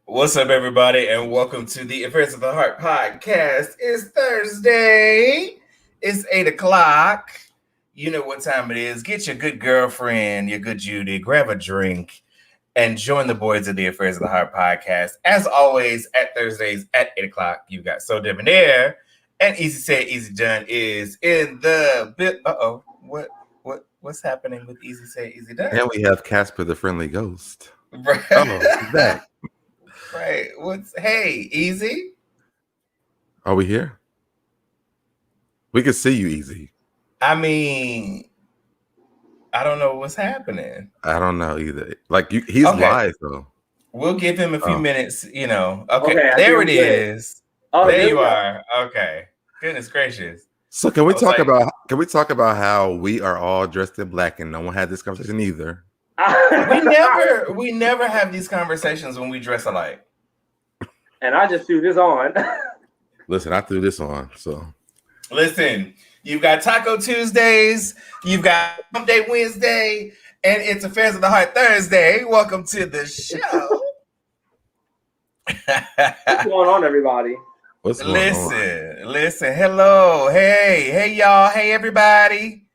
What's up, everybody, and welcome to the Affairs of the Heart podcast. It's Thursday. It's 8 o'clock. You know what time it is. Get your good girlfriend, your good Judy, grab a drink, and join the boys of the Affairs of the Heart podcast. As always, at Thursdays at 8 o'clock, you've got So Debonair, and Easy Said, Easy Done is in the bit. What's happening with Easy Said, Easy Done? And we have Casper the Friendly Ghost. Right. Oh, he's back. Right. Hey, Easy? Are we here? We can see you, Easy. I mean, I don't know what's happening. I don't know either. Like he's Okay. live though. We'll give him a few minutes, Okay, Okay, there it is. Oh, there you are. Okay. Goodness gracious. So can we talk about how we are all dressed in black and no one had this conversation either? we never have these conversations when we dress alike. And I just threw this on. Listen, I threw this on. So listen, you've got Taco Tuesdays, you've got Hump Day Wednesday, and it's Affairs of the Heart Thursday. Welcome to the show. What's going on, everybody? What's going on? Listen. Hello. Hey, y'all. Hey, everybody.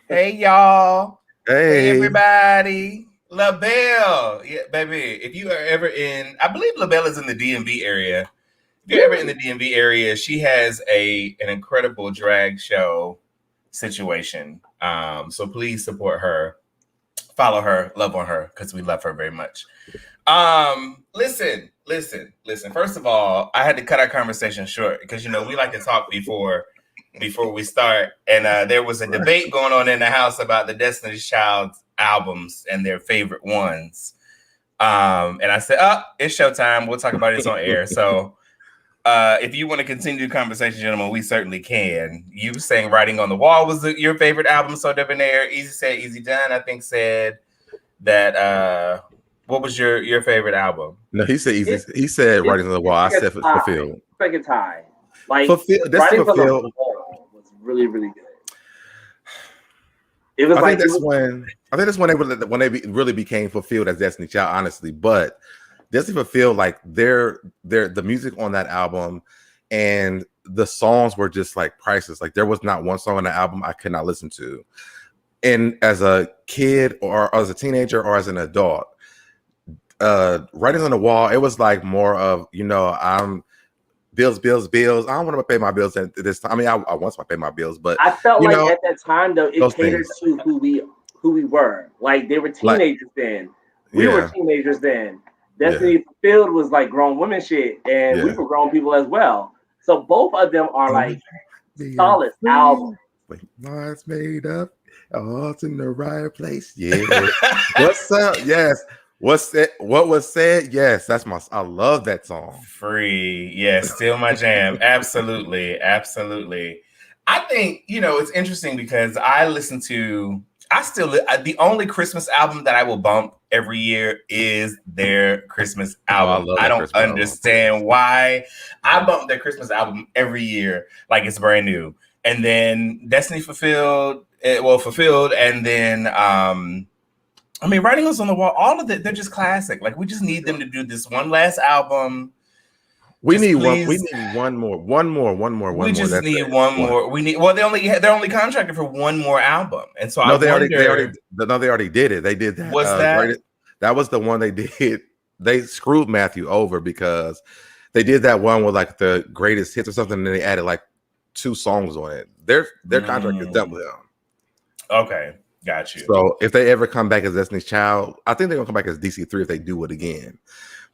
Hey, y'all. Hey, everybody. LaBelle. Yeah, baby. If you are ever in, I believe LaBelle is in the DMV area. If you're ever in the DMV area, she has an incredible drag show situation. So please support her, follow her, love on her, because we love her very much. Listen. First of all, I had to cut our conversation short because we like to talk before we start, and there was a debate going on in the house about the Destiny's Child albums and their favorite ones. And I said, it's showtime. We'll talk about it on air. So if you want to continue the conversation, gentlemen, we certainly can. You were saying Writing on the Wall was your favorite album, So Debonair. Easy Said, Easy Done, I think, said that. What was your favorite album? No, he said easy. He said Writing on the Wall. I said Fulfilled. Like a tie. Like Fulfilled. Writing on the Wall was really, really good. It was I think that's when they really became fulfilled as Destiny Child, honestly. But Destiny Fulfilled, like the music on that album and the songs were just like priceless. Like there was not one song on the album I could not listen to. And as a kid or as a teenager or as an adult, Writings on the Wall, it was like more of, I'm bills. I don't want to pay my bills at this time. I mean, I want to pay my bills, but I felt like at that time though, it catered to who we were. Like they were teenagers then. We were teenagers then. Destiny Fulfilled was like grown women shit, and we were grown people as well. So both of them are like solid albums. Mine's made up. All's in the right place. Yeah. What's up? Yes. What was said? Yes, I love that song. Free. Yes, still my jam. Absolutely. I think, it's interesting because the only Christmas album that I will bump every year is their Christmas album. I don't understand why. I bump their Christmas album every year like it's brand new. And then Destiny Fulfilled, and then Writing Was on the Wall, all of it, they're just classic. Like we just need them to do this one last album. We need one more. We just need one more. They're only contracted for one more album. And so they already did it. They did that. What's that? That was the one they did. They screwed Matthew over because they did that one with like the greatest hits or something, and they added like 2 songs on it. Their contract is done with them. Okay. Got you. So if they ever come back as Destiny's Child, I think they're gonna come back as DC3 if they do it again.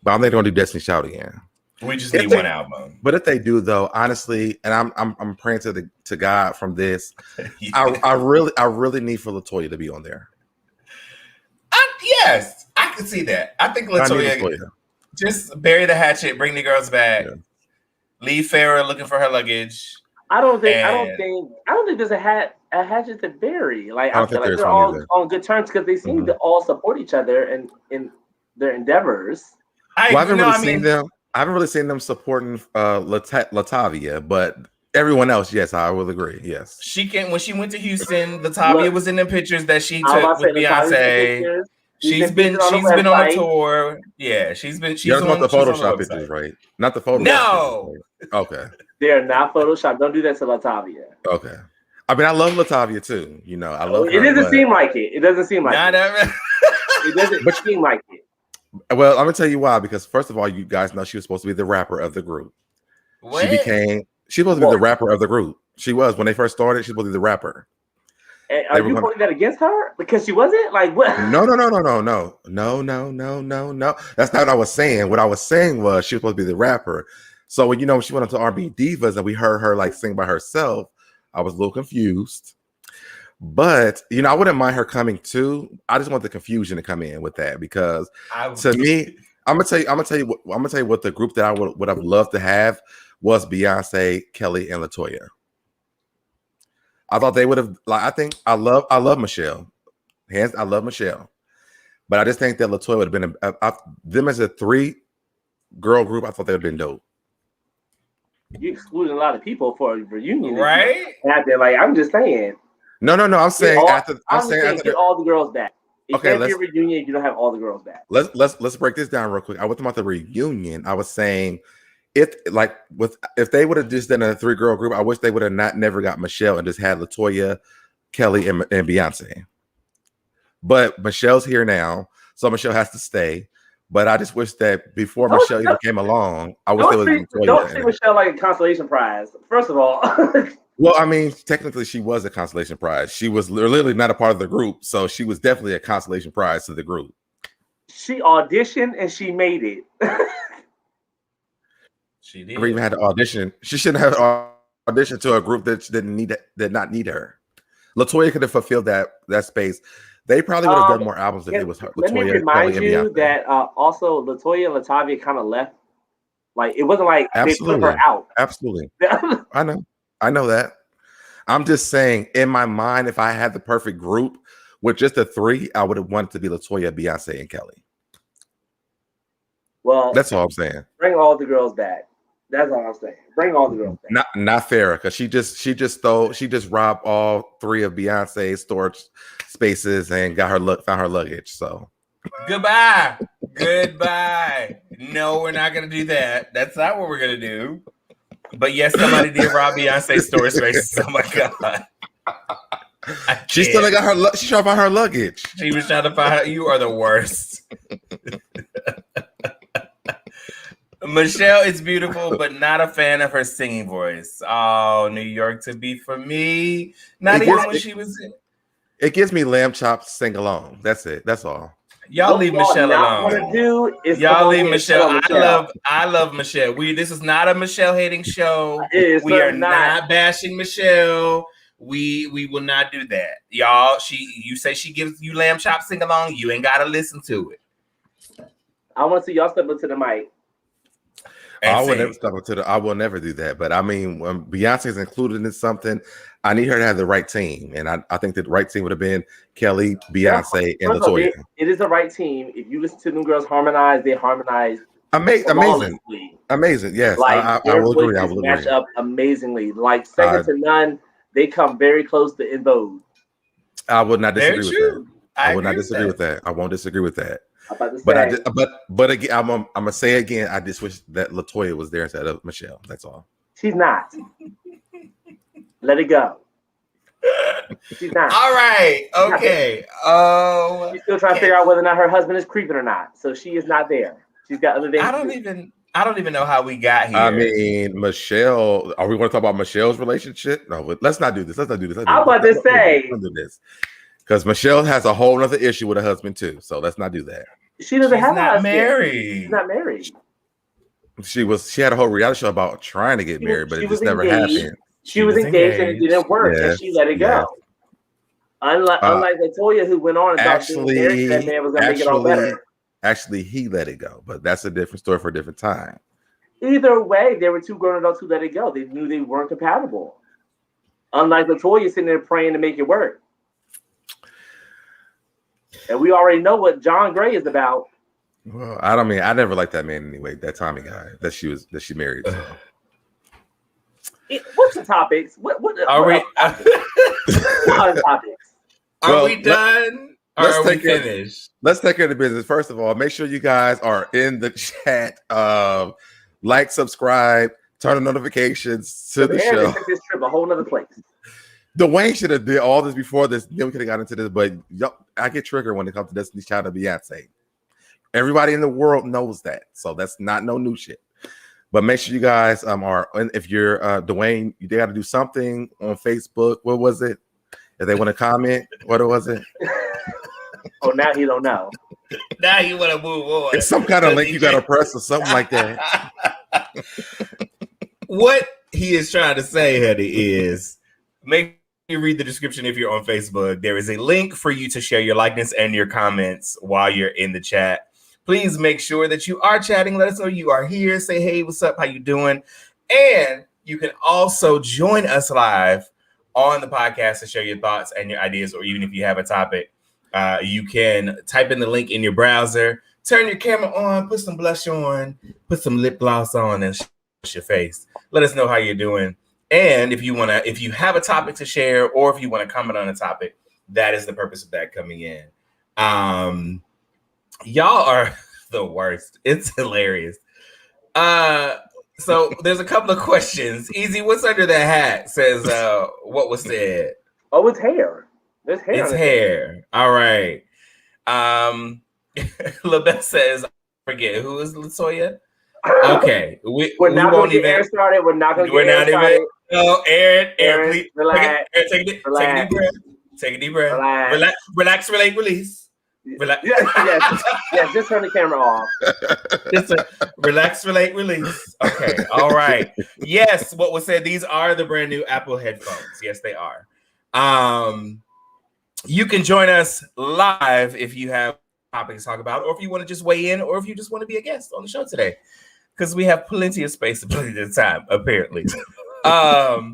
But I think they're gonna do Destiny's Child again. We just need one album. But if they do, though, honestly, and I'm praying to God from this, I really need for LaToya to be on there. Yes, I can see that. I think LaToya just bury the hatchet, bring the girls back, leave Farrah looking for her luggage. I don't think there's a hatchet to bury. Like I feel like they're all on good terms because they seem to all support each other in their endeavors. I haven't really seen them supporting Latavia, but everyone else, yes, I will agree. Yes, when she went to Houston, Latavia was in the pictures that she took with Beyonce. She's been on a tour. Yeah, she's You're talking about the Photoshop pictures, right? Not the Photoshop. No. Pictures, right? Okay. They're not Photoshop. Don't do that to Latavia. Okay. I mean, I love Latavia too. You know, I love her. It doesn't seem like it. It doesn't seem like it. It doesn't seem like it. Well, I'm gonna tell you why. Because first of all, you guys know she was supposed to be the rapper of the group. What? She was supposed to be the rapper of the group. She was when they first started. She was supposed to be the rapper. And are you putting that against her because she wasn't? Like what? No. That's not what I was saying. What I was saying was she was supposed to be the rapper. So when she went up to R&B Divas and we heard her like sing by herself, I was a little confused. But I wouldn't mind her coming too. I just want the confusion to come in with that because to me, I'm gonna tell you what the group that I would have loved to have was Beyonce, Kelly, and LaToya. I thought they would have I love Michelle. I love Michelle. But I just think that LaToya would have been them as a 3-girl group. I thought they would have been dope. You excluded a lot of people for a reunion, right? I'm just saying. No. I'm saying get all the girls back. It okay, can't be a reunion if you don't have all the girls back. Let's break this down real quick. I wasn't about the reunion. I was saying if they would have just done a 3-girl group, I wish they would have never got Michelle and just had LaToya, Kelly, and Beyonce. But Michelle's here now, so Michelle has to stay. But I just wish that before Michelle even came along, I wish there was LaToya. Don't treat Michelle like a consolation prize. First of all. Well, I mean, technically, she was a consolation prize. She was literally not a part of the group, so she was definitely a consolation prize to the group. She auditioned and she made it. She did. Never even had to audition. She shouldn't have auditioned to a group that did not need her. LaToya could have fulfilled that space. They probably would have done more albums if it was her. Let me remind you that also LaToya and Latavia kind of left. Like it wasn't like they put her out. Absolutely. I know that. I'm just saying, in my mind, if I had the perfect group with just the 3, I would have wanted to be LaToya, Beyonce, and Kelly. Well, that's all I'm saying. Bring all the girls back. That's all I'm saying. Bring all the girls back. Not Farrah, because she just robbed all 3 of Beyonce's storage spaces and found her luggage. So goodbye. No, we're not gonna do that. That's not what we're gonna do. But yes, somebody did rob Beyonce's storage spaces. Oh my god! She still got her. She tried to find her luggage. She was trying to find her. You are the worst. Michelle is beautiful, but not a fan of her singing voice. Oh, New York to be for me. Not even when she was. It gives me lamb chops sing along. That's it. That's all. Y'all leave Michelle alone. Y'all leave Michelle. I love Michelle. This is not a Michelle hating show. We are not bashing Michelle. We will not do that. Y'all, you say she gives you lamb chop sing along, you ain't gotta listen to it. I want to see y'all step up to the mic. I will never step up to I will never do that. But I mean, when Beyonce is included in something, I need her to have the right team. And I think that the right team would have been Kelly, Beyonce, and LaToya. It is the right team. If you listen to them girls harmonize, they harmonize. Amazing. Yes, like, I will agree. I will agree. Match up amazingly. Like second to none, they come very close to In Vogue. I would not disagree with that. I would not disagree with that. I won't disagree with that. But again, I'm gonna say again, I just wish that LaToya was there instead of Michelle. That's all. She's not. Let it go. She's not. All right. Okay. She's still trying to figure out whether or not her husband is creeping or not. So she is not there. She's got other things. I don't even know how we got here. I mean, Michelle. Are we going to talk about Michelle's relationship? No, but let's not do this. I was about to say. Let's do this. Because Michelle has a whole other issue with her husband too. So let's not do that. She doesn't have a husband. Married. She's not married. She had a whole reality show about trying to get married, but it just never happened. She was engaged and it didn't work, and she let it go. Unlike LaToya, who went on and thought that man was going to make it all better. Actually, he let it go, but that's a different story for a different time. Either way, there were 2 grown adults who let it go. They knew they weren't compatible. Unlike LaToya sitting there praying to make it work. And we already know what John Gray is about. Well, I never liked that man anyway. That Tommy guy that she married. So. What's the topics? What are we? What are the topics? Are we done? Let's Are we take care. finished? Let's take care of the business. First of all, make sure you guys are in the chat. Like, subscribe, turn on notifications to the show. Took this trip a whole nother place. Dwayne should have did all this before this. Then we could have got into this, but I get triggered when it comes to Destiny's Child and Beyonce. Everybody in the world knows that, so that's not no new shit. But make sure you guys are. If you're Dwayne, you got to do something on Facebook. What was it? If they want to comment, what was it? Oh, now he don't know. Now you want to move on. It's some kind of link you got to press or something like that. What he is trying to say, honey, is make you read the description if you're on Facebook. There is a link for you to share your likeness and your comments while you're in the chat. Please make sure that you are chatting. Let us know you are here. Say, hey, what's up? How you doing? And you can also join us live on the podcast to share your thoughts and your ideas, or even if you have a topic, you can type in the link in your browser, turn your camera on, put some blush on, put some lip gloss on, and your face. Let us know how you're doing. And if you have a topic to share, or if you want to comment on a topic, that is the purpose of that coming in. Y'all are the worst. It's hilarious. So there's a couple of questions. Easy, what's under that hat? Says what was said? Oh, it's hair. There's hair. It's hair. All right. LaBeth says, forget who is Latoya. Okay, we're not going to get Aaron started. We're not going to get Aaron started. No, Aaron, please relax. Take a deep breath. Take a deep breath. Relax, relate, release. Relax. Yes, just turn the camera off. Relax, relate, release. Okay, all right. Yes, what was said, these are the brand new Apple headphones. Yes, they are. You can join us live if you have topics to talk about, or if you want to just weigh in, or if you just want to be a guest on the show today, because we have plenty of space and plenty of time, apparently. All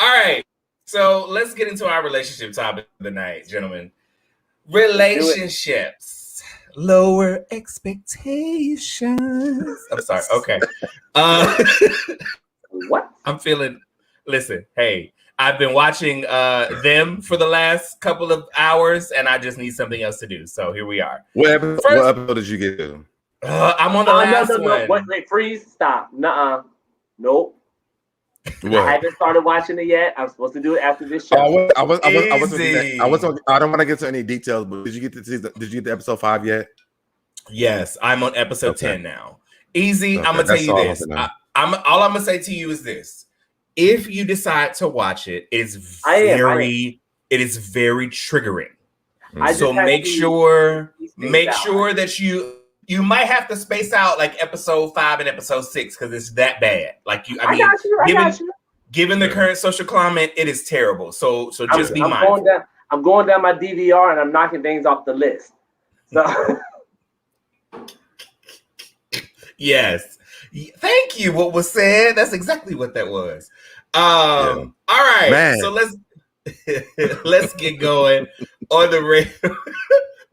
right, so let's get into our relationship topic of the night, gentlemen. Relationships, lower expectations. I'm sorry. Okay. What? I'm feeling. Listen, hey, I've been watching them for the last couple of hours, and I just need something else to do. So here we are. What episode did you get to? I'm on the last one. No. Wait, freeze. Stop. Nuh-uh. Nope. What? I haven't started watching it yet. I'm supposed to do it after this show. I don't want to get to any details, but did you get to episode 5 yet? Yes, I'm on episode 10 now. Easy. Okay, I'm gonna tell you this. All I'm gonna say to you is this: if you decide to watch it, it is very triggering. So make sure that you might have to space out like episode 5 and episode 6 because it's that bad. Like I got you. Given the current social climate, it is terrible. So just be mindful. I'm going down my DVR and I'm knocking things off the list. So yes. Thank you. What was said? That's exactly what that was. All right. Man. So let's get going on the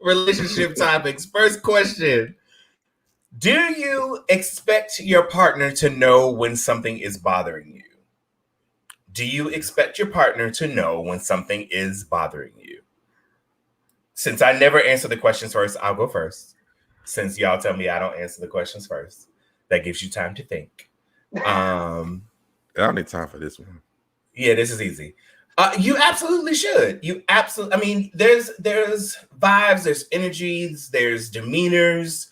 relationship topics. First question. Do you expect your partner to know when something is bothering you? Do you expect your partner to know when something is bothering you? Since I never answer the questions first, I'll go first. Since y'all tell me I don't answer the questions first, that gives you time to think. I don't need time for this one. Yeah, this is easy. You absolutely should. I mean, there's vibes, there's energies, there's demeanors.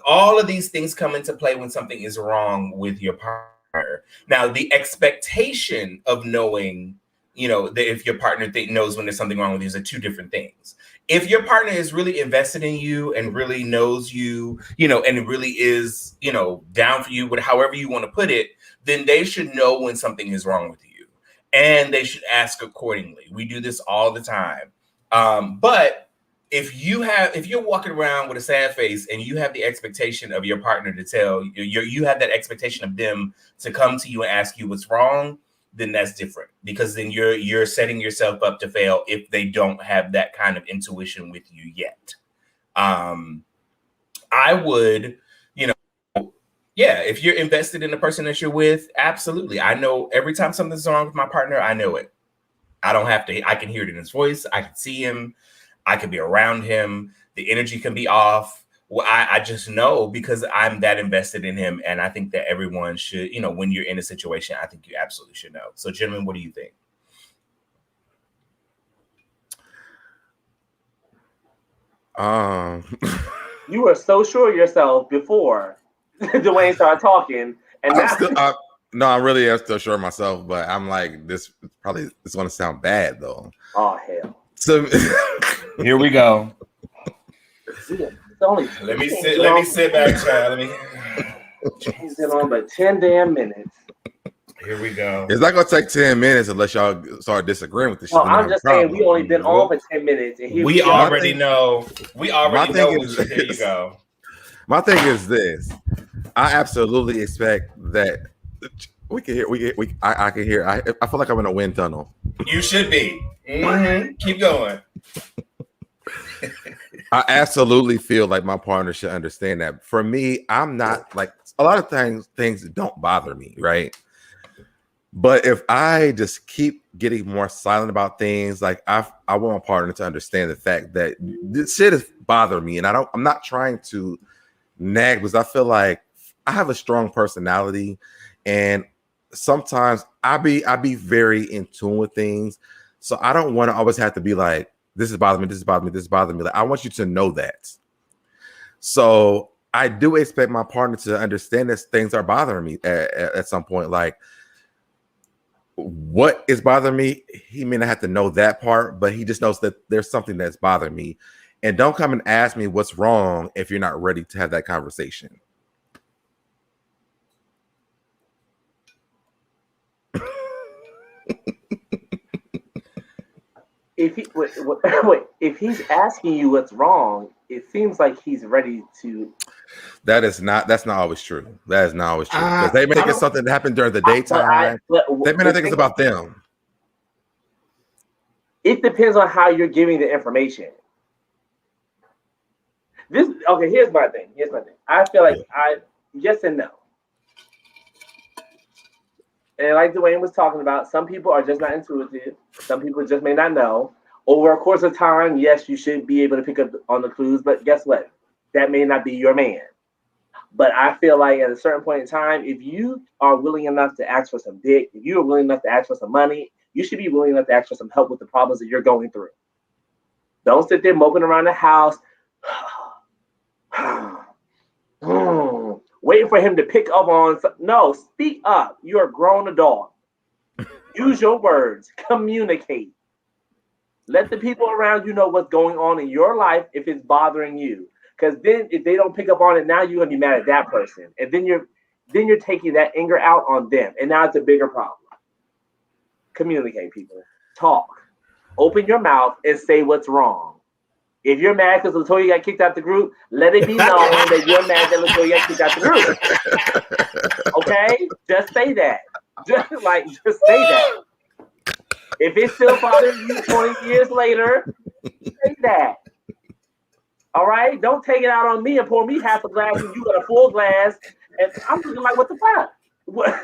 All of these things come into play when something is wrong with your partner. Now, the expectation of knowing, that if your partner knows when there's something wrong with you, are two different things. If your partner is really invested in you and really knows you, and really is, down for you, however you want to put it, then they should know when something is wrong with you. And they should ask accordingly. We do this all the time. But if you're walking around with a sad face and you have the expectation of your partner to tell you have that expectation of them to come to you and ask you what's wrong, then that's different, because then you're setting yourself up to fail if they don't have that kind of intuition with you yet. I would, if you're invested in the person that you're with, absolutely. I know every time something's wrong with my partner, I know it. I don't have to. I can hear it in his voice. I can see him. I could be around him. The energy can be off. Well, I just know because I'm that invested in him. And I think that everyone should, you know, when you're in a situation, I think you absolutely should know. So, gentlemen, what do you think? You were so sure of yourself before Dwayne started talking. And I really am still sure of myself, but I'm like, it's going to sound bad though. Oh, hell. So here we go. Let me sit back, child. It's been on but 10 damn minutes. Here we go. It's not gonna take 10 minutes unless y'all start disagreeing with this shit. No, I'm just saying we only been on for 10 minutes. And we already know. We already know. Here you go. My thing is this. I absolutely expect that we can hear. I can hear. I feel like I'm in a wind tunnel. You should be. Mm-hmm. Keep going. I absolutely feel like my partner should understand that. For me, I'm not like a lot of things don't bother me, right? But if I just keep getting more silent about things, like I want my partner to understand the fact that this shit is bothering me, and I'm not trying to nag because I feel like I have a strong personality, and sometimes I be very in tune with things, so I don't want to always have to be like, this is bothering me, this is bothering me, this is bothering me. Like, I want you to know that. So I do expect my partner to understand that things are bothering me at some point. Like, what is bothering me, he may not have to know that part, but he just knows that there's something that's bothering me. And don't come and ask me what's wrong if you're not ready to have that conversation. If he's asking you what's wrong, it seems like he's ready to. That's not always true. That is not always true. Because they may think it's something that happened during the daytime. They may not think it's about them. It depends on how you're giving the information. Here's my thing. I feel like yes and no. And like Dwayne was talking about, some people are just not intuitive. Some people just may not know. Over a course of time, yes, you should be able to pick up on the clues, but guess what? That may not be your man. But I feel like at a certain point in time, if you are willing enough to ask for some dick, if you are willing enough to ask for some money, you should be willing enough to ask for some help with the problems that you're going through. Don't sit there moping around the house, waiting for him to pick up on something. No, speak up. You're a grown adult. Use your words. Communicate. Let the people around you know what's going on in your life if it's bothering you. Because then if they don't pick up on it, now you're gonna be mad at that person. And then you're taking that anger out on them. And now it's a bigger problem. Communicate, people. Talk. Open your mouth and say what's wrong. If you're mad because Latoya got kicked out the group, let it be known that you're mad that Latoya got kicked out the group. Okay? Just say that. Just say that. If it's still bothering you 20 years later, say that. All right? Don't take it out on me and pour me half a glass and you got a full glass. And I'm looking like, what the fuck? What?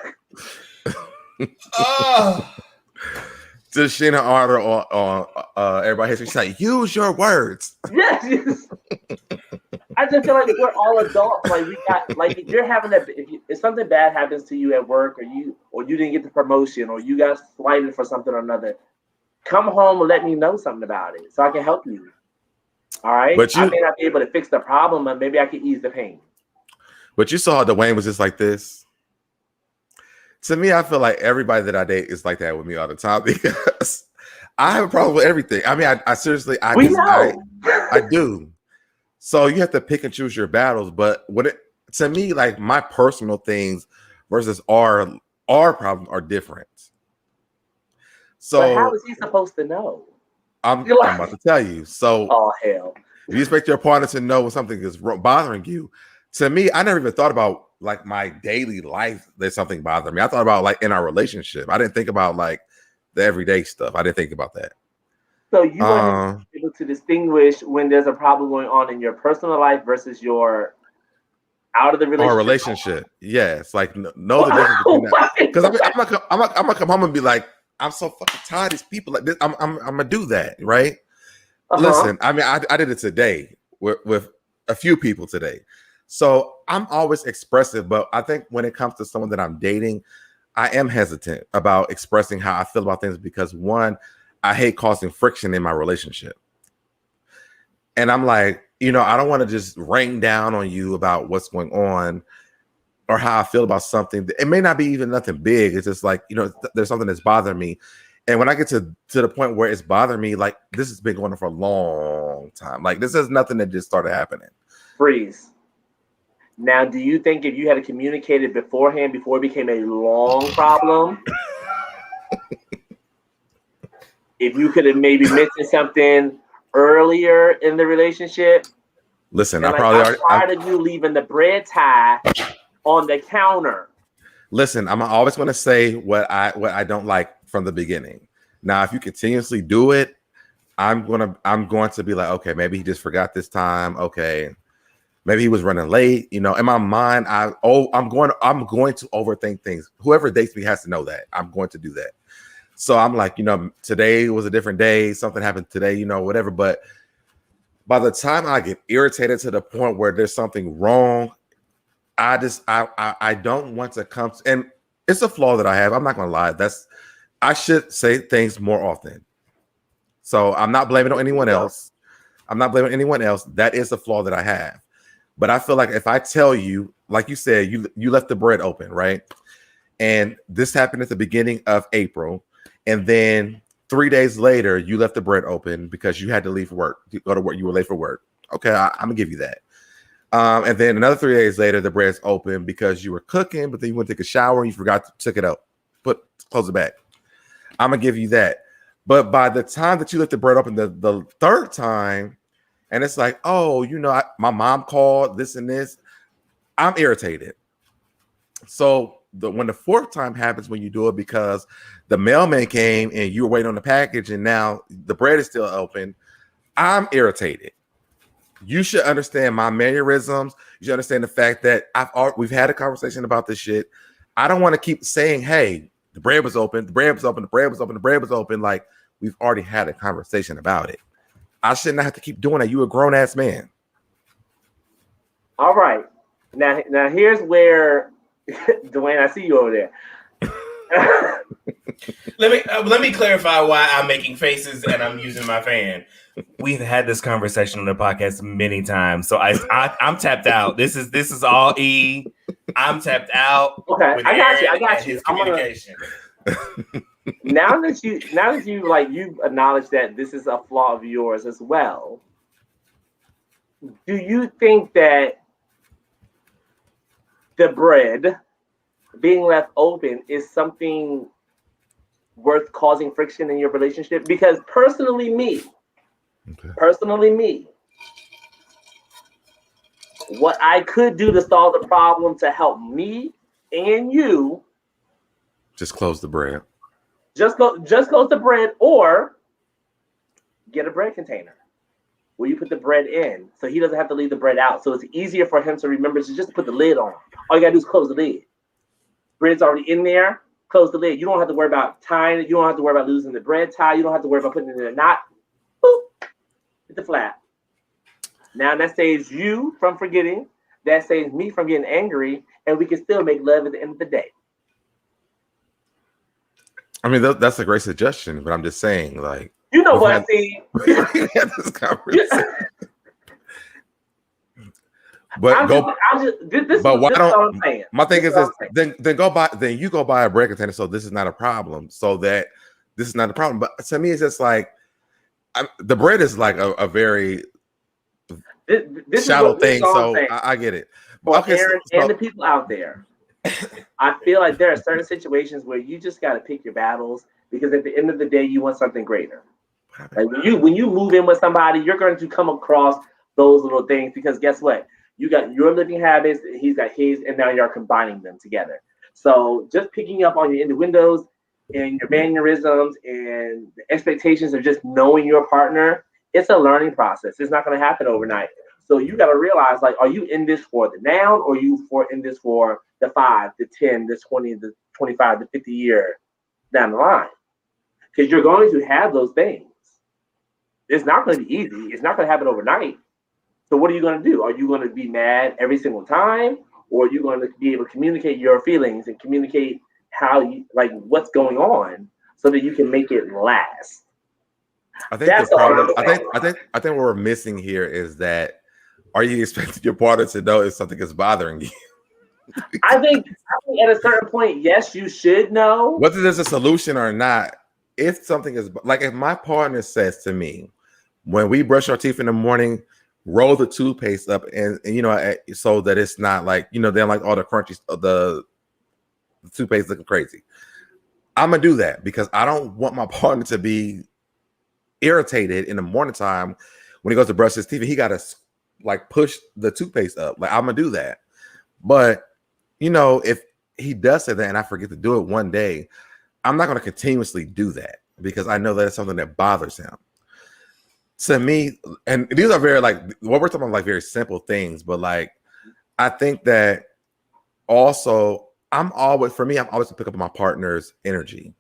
Oh. Just Sheena order on everybody here. She's like, use your words. Yes. I just feel like we're all adults. Like we got, like if you're having if something bad happens to you at work, or you didn't get the promotion, or you got slighted for something or another, come home and let me know something about it so I can help you. All right. But I may not be able to fix the problem, but maybe I can ease the pain. But you saw Dwayne was just like this. To me, I feel like everybody that I date is like that with me all the time because I have a problem with everything. I mean, I seriously, I do. So you have to pick and choose your battles. But to me, like my personal things versus our problems are different. So but how is he supposed to know? I'm about to tell you. So, oh hell, if you expect your partner to know when something is bothering you, to me, I never even thought about like my daily life there's something bothering me. I thought about like in our relationship. I didn't think about like the everyday stuff. I didn't think about that. So you want able to distinguish when there's a problem going on in your personal life versus your out of the relationship. Or relationship, yes. Like know the difference between that. Because I'm gonna come home and be like, I'm so fucking tired of these people. Like this, I'm gonna do that, right? Listen, I mean, I did it today with a few people today. So I'm always expressive, but I think when it comes to someone that I'm dating, I am hesitant about expressing how I feel about things because one, I hate causing friction in my relationship. And I'm like, I don't want to just rain down on you about what's going on or how I feel about something. It may not be even nothing big. It's just like, there's something that's bothering me. And when I get to the point where it's bothering me, like this has been going on for a long time. Like this is nothing that just started happening. Freeze. Now, do you think if you had communicated beforehand, before it became a long problem, if you could have maybe mentioned something earlier in the relationship? Listen, I'm tired of you leaving the bread tie on the counter. Listen, I'm always going to say what I don't like from the beginning. Now, if you continuously do it, I'm going to be like, okay, maybe he just forgot this time. Okay. Maybe he was running late. In my mind, I'm going to overthink things. Whoever dates me has to know that. I'm going to do that. So I'm like, today was a different day. Something happened today, whatever. But by the time I get irritated to the point where there's something wrong, I don't want to come. And it's a flaw that I have. I'm not going to lie. I should say things more often. So I'm not blaming on anyone else. That is a flaw that I have. But I feel like if I tell you, like you said, you left the bread open, right? And this happened at the beginning of April. And then 3 days later, you left the bread open because you had to leave for work. You go to work. You were late for work. Okay, I'm going to give you that. And then another 3 days later, the bread's open because you were cooking, but then you went to take a shower and you forgot to took it out. Close it back. I'm going to give you that. But by the time that you left the bread open the third time, and it's like, oh, my mom called this and this, I'm irritated. So when the fourth time happens when you do it because the mailman came and you were waiting on the package and now the bread is still open, I'm irritated. You should understand my mannerisms. You should understand the fact that we've had a conversation about this shit. I don't want to keep saying, hey, the bread was open, the bread was open, the bread was open, the bread was open. Like we've already had a conversation about it. I shouldn't have to keep doing that. You a grown ass man. All right. Now here's where Dwayne, I see you over there. Let me clarify why I'm making faces and I'm using my fan. We've had this conversation on the podcast many times, so I'm tapped out. This is all E. I'm tapped out. Okay, I got you. Communication. Now that you acknowledge that this is a flaw of yours as well, do you think that the bread being left open is something worth causing friction in your relationship? Because personally me, what I could do to solve the problem to help me and you, just close the bread. Just close the bread, or get a bread container where you put the bread in, so he doesn't have to leave the bread out. So it's easier for him to remember to just put the lid on. All you gotta do is close the lid. Bread's already in there. Close the lid. You don't have to worry about tying it. You don't have to worry about losing the bread tie. You don't have to worry about putting it in a knot. Boop. Hit the flap. Now that saves you from forgetting. That saves me from getting angry, and we can still make love at the end of the day. I mean, that's a great suggestion, but I'm just saying, like, what I see. We had this conversation. But why don't? My thing is this: then go buy. Then you go buy a bread container. So this is not a problem. So that this is not a problem. But to me, it's just like the bread is like a very shallow thing. So I get it. But Aaron and the people out there, I feel like there are certain situations where you just got to pick your battles, because at the end of the day, you want something greater. Like when you move in with somebody, you're going to come across those little things, because guess what? You got your living habits, he's got his, and now you're combining them together. So just picking up on your innuendos and your mannerisms and the expectations of just knowing your partner, it's a learning process. It's not going to happen overnight. So you got to realize, like, are you in this for the now, or are you in this for the 5, the 10, the 20, the 25, the 50 year down the line? Because you're going to have those things. It's not going to be easy. It's not going to happen overnight. So what are you going to do? Are you going to be mad every single time, or are you going to be able to communicate your feelings and communicate how you like what's going on so that you can make it last? I think the problem. I think what we're missing here is that are you expecting your partner to know if something is bothering you? I think at a certain point, yes, you should know. Whether there's a solution or not, if something is like if my partner says to me, when we brush our teeth in the morning, roll the toothpaste up and so that it's not like then like all the crunchies the toothpaste looking crazy. I'm gonna do that because I don't want my partner to be irritated in the morning time when he goes to brush his teeth and he gotta like push the toothpaste up. Like I'm gonna do that. But if he does say that and I forget to do it one day, I'm not gonna continuously do that because I know that it's something that bothers him. To me, and these are very like what we're talking about, like very simple things, but like I think that also I'm always to pick up my partner's energy.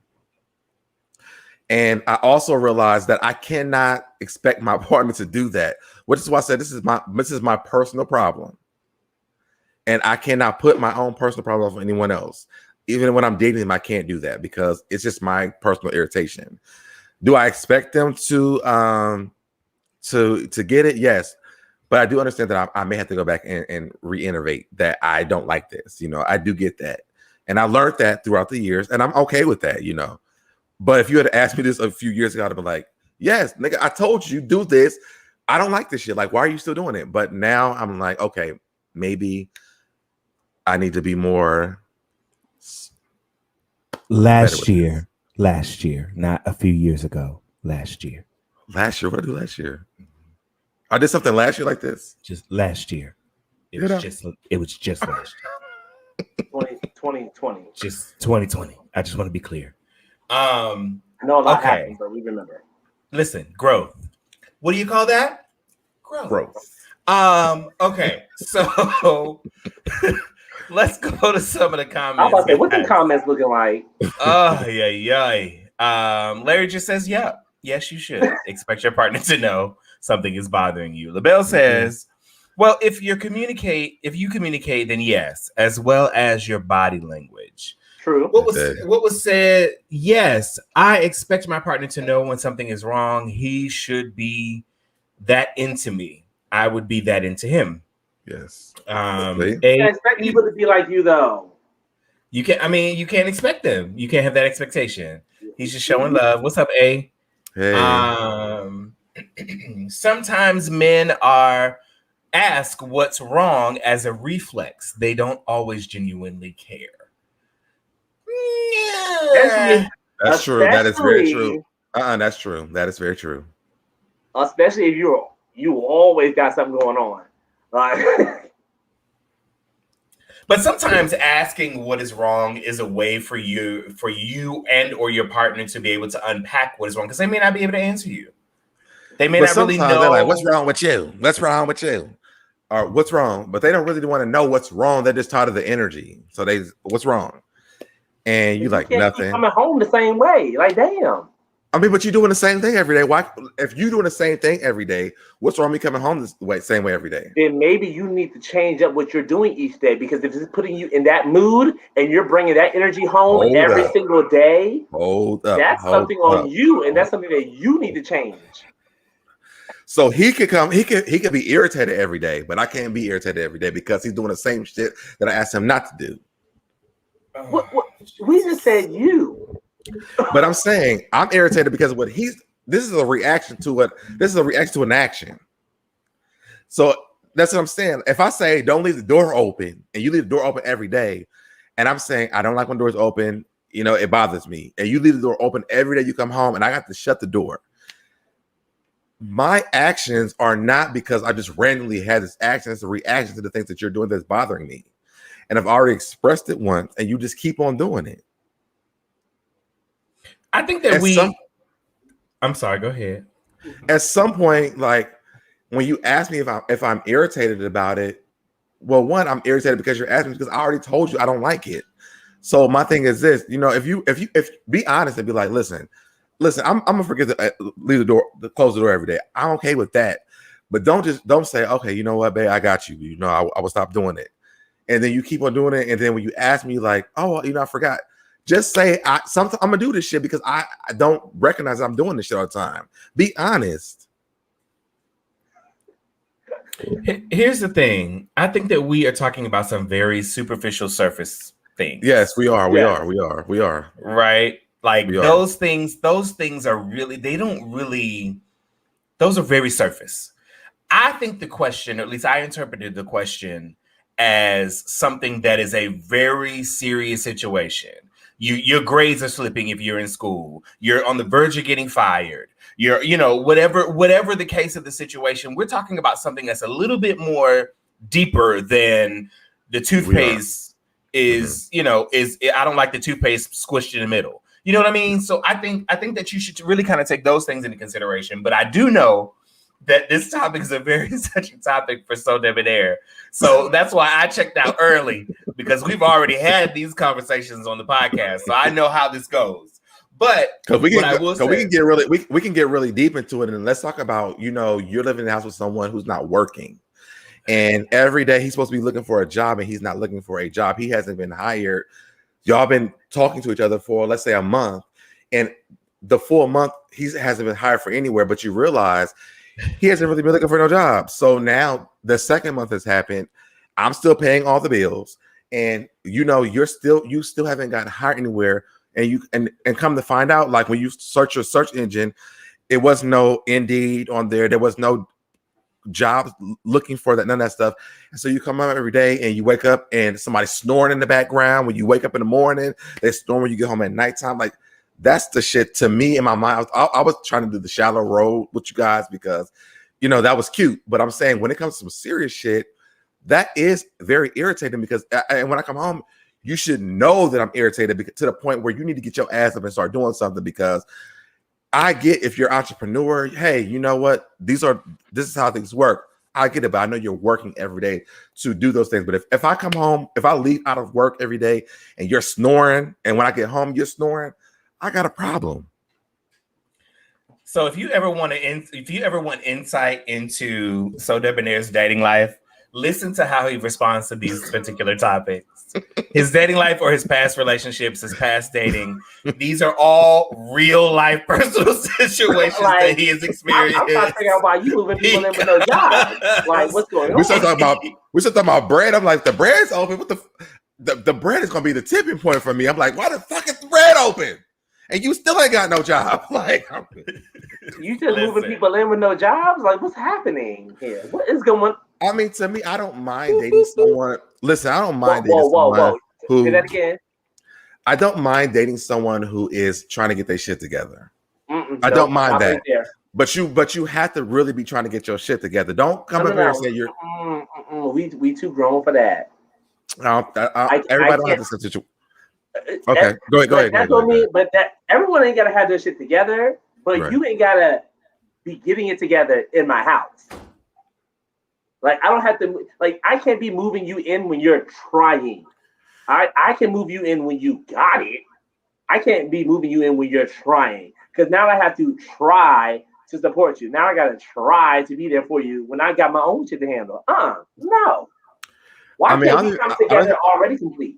And I also realized that I cannot expect my partner to do that, which is why I said this is my personal problem. And I cannot put my own personal problems on anyone else. Even when I'm dating them, I can't do that because it's just my personal irritation. Do I expect them to get it? Yes. But I do understand that I may have to go back and reiterate that I don't like this. I do get that. And I learned that throughout the years, and I'm okay with that, But if you had asked me this a few years ago, I'd have been like, yes, nigga, I told you do this. I don't like this shit. Like, why are you still doing it? But now I'm like, okay, maybe I need to be more. Last year, not a few years ago. Last year. What did I do last year? I did something last year like this. Just last year. It was just last year. 2020. Just 2020. I just want to be clear. I know a lot happened, but we remember. Listen, growth. What do you call that? Growth. Okay, so let's go to some of the comments. I'm about to say, what the comments looking like? Oh, yeah. Larry just says, yeah. Yes, you should expect your partner to know something is bothering you. LaBelle says, well, if you communicate, then yes, as well as your body language. True. What was said? Yes, I expect my partner to know when something is wrong. He should be that into me. I would be that into him. Yes. I expect people to be like you, though. You can't expect them. You can't have that expectation. He's just showing love. What's up, A? Hey. Sometimes men are asked what's wrong as a reflex. They don't always genuinely care. Yeah. That's true. That is very true. That's true. That is very true. Especially if you always got something going on. Like But sometimes asking what is wrong is a way for you and or your partner to be able to unpack what is wrong because they may not be able to answer you. They may not really know. They're like, "What's wrong with you? What's wrong with you?" Or "What's wrong?" But they don't really want to know what's wrong. They're just tired of the energy. So what's wrong? And you like nothing. Coming home the same way. Like, damn. I mean, but you're doing the same thing every day. Why? If you're doing the same thing every day, what's wrong with me coming home this way, same way every day? Then maybe you need to change up what you're doing each day because if it's putting you in that mood and you're bringing that energy home every single day, that's something on you, and that's something that you need to change. So he could be irritated every day, but I can't be irritated every day because he's doing the same shit that I asked him not to do. What? We just said you. But I'm saying I'm irritated because of this is a reaction to an action. So that's what I'm saying. If I say don't leave the door open and you leave the door open every day, and I'm saying I don't like when doors open, it bothers me. And you leave the door open every day you come home and I got to shut the door. My actions are not because I just randomly had this action. It's a reaction to the things that you're doing that's bothering me. And I've already expressed it once and you just keep on doing it. I think that I'm sorry, go ahead. At some point, like when you ask me if I'm irritated about it, well, one, I'm irritated because you're asking me because I already told you I don't like it. So my thing is this, if be honest and be like, listen, listen, I'm gonna forget to leave the door, close the door every day. I'm okay with that, but don't say, okay, you know what, babe, I got you. You know, I will stop doing it, and then you keep on doing it, and then when you ask me, like, oh, you know, I forgot. Just say I'm gonna do this shit because I don't recognize I'm doing this shit all the time. Be honest. Here's the thing. I think that we are talking about some very superficial surface things. Yes, we are. Yes. We are. Right? Like those things are really, those are very surface. I think the question, or at least I interpreted the question as something that is a very serious situation. Your grades are slipping if you're in school. You're on the verge of getting fired. You're, you know, whatever the case of the situation, we're talking about something that's a little bit more deeper than the toothpaste is, you know, I don't like the toothpaste squished in the middle. You know what I mean? So I think that you should really kind of take those things into consideration. But I do know that this topic is a very touchy topic for So Debonair. So that's why I checked out early, because we've already had these conversations on the podcast. So I know how this goes. But we can get really deep into it, and let's talk about, you know, you're living in the house with someone who's not working, and every day he's supposed to be looking for a job, and he's not looking for a job. He hasn't been hired. Y'all been talking to each other for, let's say, a month, and the full month he hasn't been hired for anywhere. But you realize he hasn't really been looking for no job. So now the second month has happened. I'm still paying all the bills, and you know, you still haven't gotten hired anywhere. And come to find out, like, when you search your search engine, it was no Indeed on there. There was no jobs looking for that, none of that stuff. And so you come up every day and you wake up and somebody's snoring in the background. When you wake up in the morning, they snore when you get home at nighttime. Like, that's the shit to me in my mind. I was trying to do the shallow road with you guys because, you know, that was cute. But I'm saying when it comes to some serious shit, that is very irritating, because and when I come home, you should know that I'm irritated to the point where you need to get your ass up and start doing something. Because I get, if you're an entrepreneur, hey, you know what? This is how things work. I get it, but I know you're working every day to do those things. But if I come home, if I leave out of work every day and you're snoring, and when I get home you're snoring, I got a problem. So if you ever want insight into So Debonair's dating life, listen to how he responds to these particular topics. His dating life or his past relationships, his past dating. These are all real life personal situations that he has experienced. I'm trying to figure out why you moving people in with no job. Like, what's going on? We start talking about bread. I'm like, the bread's open. What the bread is gonna be the tipping point for me. I'm like, why the fuck is the bread open? And you still ain't got no job. Like, you just moving people in with no jobs? Like, what's happening here? What is going on? I mean, to me, I don't mind dating someone. Listen, I don't mind dating someone who. Say that again. I don't mind dating someone who is trying to get their shit together. I don't mind that. But you have to really be trying to get your shit together. Don't come up here and say you're. We too grown for that. Everybody don't have the situation. Okay, go ahead. That's what I mean. But that everyone ain't gotta have their shit together. But you ain't gotta be getting it together in my house. Like, I don't have to. Like, I can't be moving you in when you're trying. I can move you in when you got it. I can't be moving you in when you're trying, because now I have to try to support you. Now I gotta try to be there for you when I got my own shit to handle. No. Why can't we come together already complete?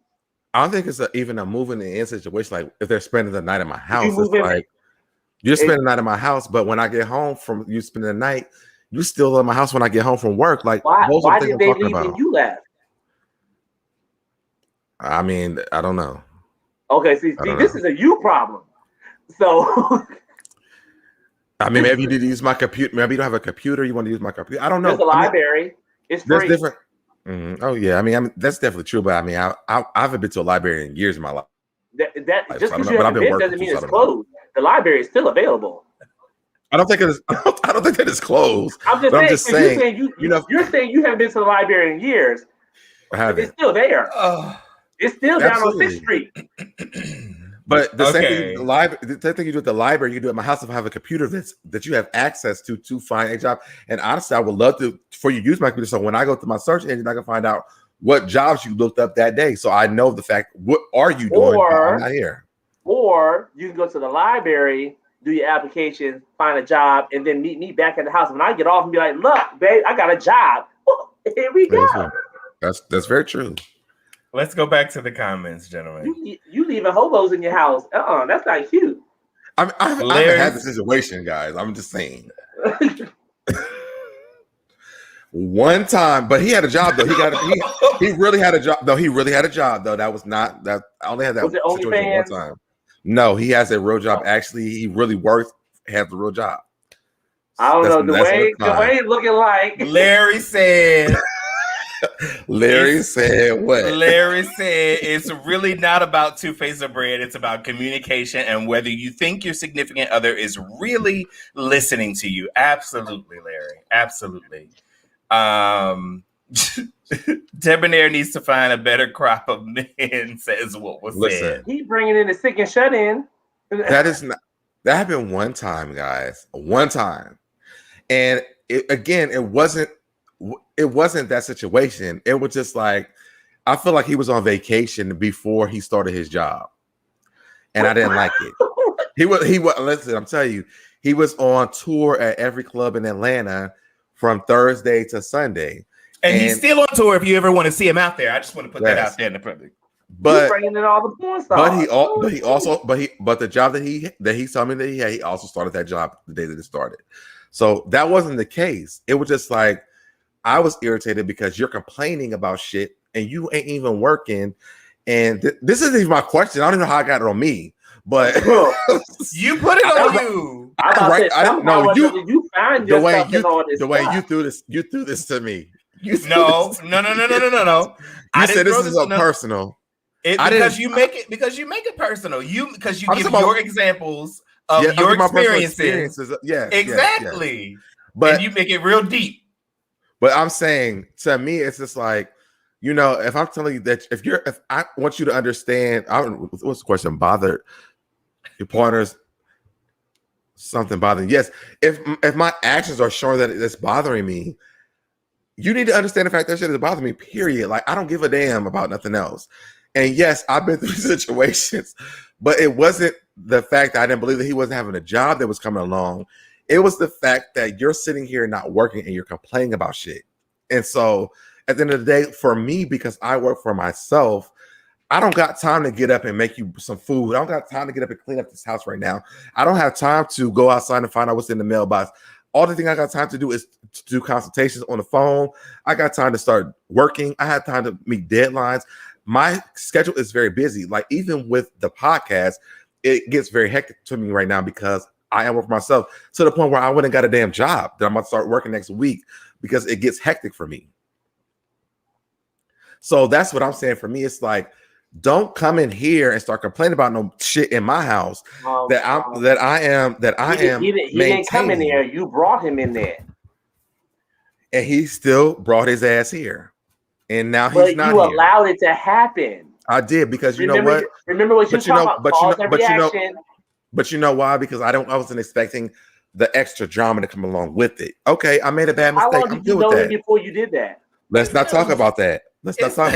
I don't think it's even a moving in situation. Like, if they're spending the night at my house, it's like you're spending the night at my house, but when I get home from you spending the night, you still in my house when I get home from work. Like, why did they leave when you left? I mean, I don't know. Okay, see, this is a you problem. So, I mean, maybe you need to use my computer. Maybe you don't have a computer. You want to use my computer. I don't know. There's a library. It's free. That's different. Mm-hmm. Oh yeah, I mean, that's definitely true. But I mean, I haven't been to a library in years in my life. Just because you haven't been doesn't mean it's closed. The library is still available. I don't think it is. I don't think that it's closed. I'm just saying. You're saying you haven't been to the library in years. I haven't. It's still there. It's still down on 6th Street. But the same thing, the same thing you do at the library, you do at my house if I have a computer that you have access to find a job. And honestly, I would love for you to use my computer. So when I go to my search engine, I can find out what jobs you looked up that day. So I know the fact, what are you doing? I'm not here. Or you can go to the library do your application, find a job, and then meet me back at the house. When I get off and be like, look, babe, I got a job. Here we go. That's very true. Let's go back to the comments, gentlemen. You leaving hobos in your house. That's not cute. I haven't had the situation, guys. I'm just saying. One time, but he had a job though. He really had a job though. He really had a job though. That was not that. I only had that situation one time. No, he has a real job. Actually, he really has a real job. I don't know. Dwayne looking like Larry said. Larry said what? Larry said it's really not about two-faced of bread. It's about communication and whether you think your significant other is really listening to you. Absolutely, Larry. Absolutely. Debonair needs to find a better crop of men, says what was said. He bringing in the sick and shut in. That happened one time, guys. One time. And it wasn't that situation. It was just like, I feel like he was on vacation before he started his job. And I didn't like it. He was listen, I'm telling you, he was on tour at every club in Atlanta from Thursday to Sunday. And he's still on tour if you ever want to see him out there. I just want to put that out there in the public. But bringing in all the porn stars. But the job that he told me that he had, he also started that job the day that it started. So that wasn't the case. It was just like, I was irritated because you're complaining about shit and you ain't even working. And this isn't even my question. I don't know how I got it on me, but you put it on you. I don't know. You find yourself in all this. The way you threw this to me. No. You said this is personal. Because you make it personal. Because you give your examples of your experiences. Yeah, exactly. Yeah. But and you make it real deep. But I'm saying, to me, it's just like, if I'm telling you that if I want you to understand, what's the question? Bothered your partner's something bothering. Yes, if my actions are showing that it's bothering me, you need to understand the fact that shit is bothering me. Period. Like, I don't give a damn about nothing else. And yes, I've been through situations, but it wasn't the fact that I didn't believe that he wasn't having a job that was coming along. It was the fact that you're sitting here not working and you're complaining about shit. And so at the end of the day, for me, because I work for myself, I don't got time to get up and make you some food. I don't got time to get up and clean up this house right now. I don't have time to go outside and find out what's in the mailbox. All the thing I got time to do is to do consultations on the phone. I got time to start working. I have time to meet deadlines. My schedule is very busy. Like, even with the podcast, it gets very hectic to me right now because I am with myself, to the point where I wouldn't got a damn job that I'm about to start working next week because it gets hectic for me. So that's what I'm saying. For me, it's like, don't come in here and start complaining about no shit in my house that I am He didn't come in there. You brought him in there, and he still brought his ass here, and now he's not. You allowed it to happen. I did, because remember what you talking about. Cause and reaction. But you know why? Because I wasn't expecting the extra drama to come along with it. Okay, I made a bad mistake. How long did you know him before you did that? Let's not talk about that. It's not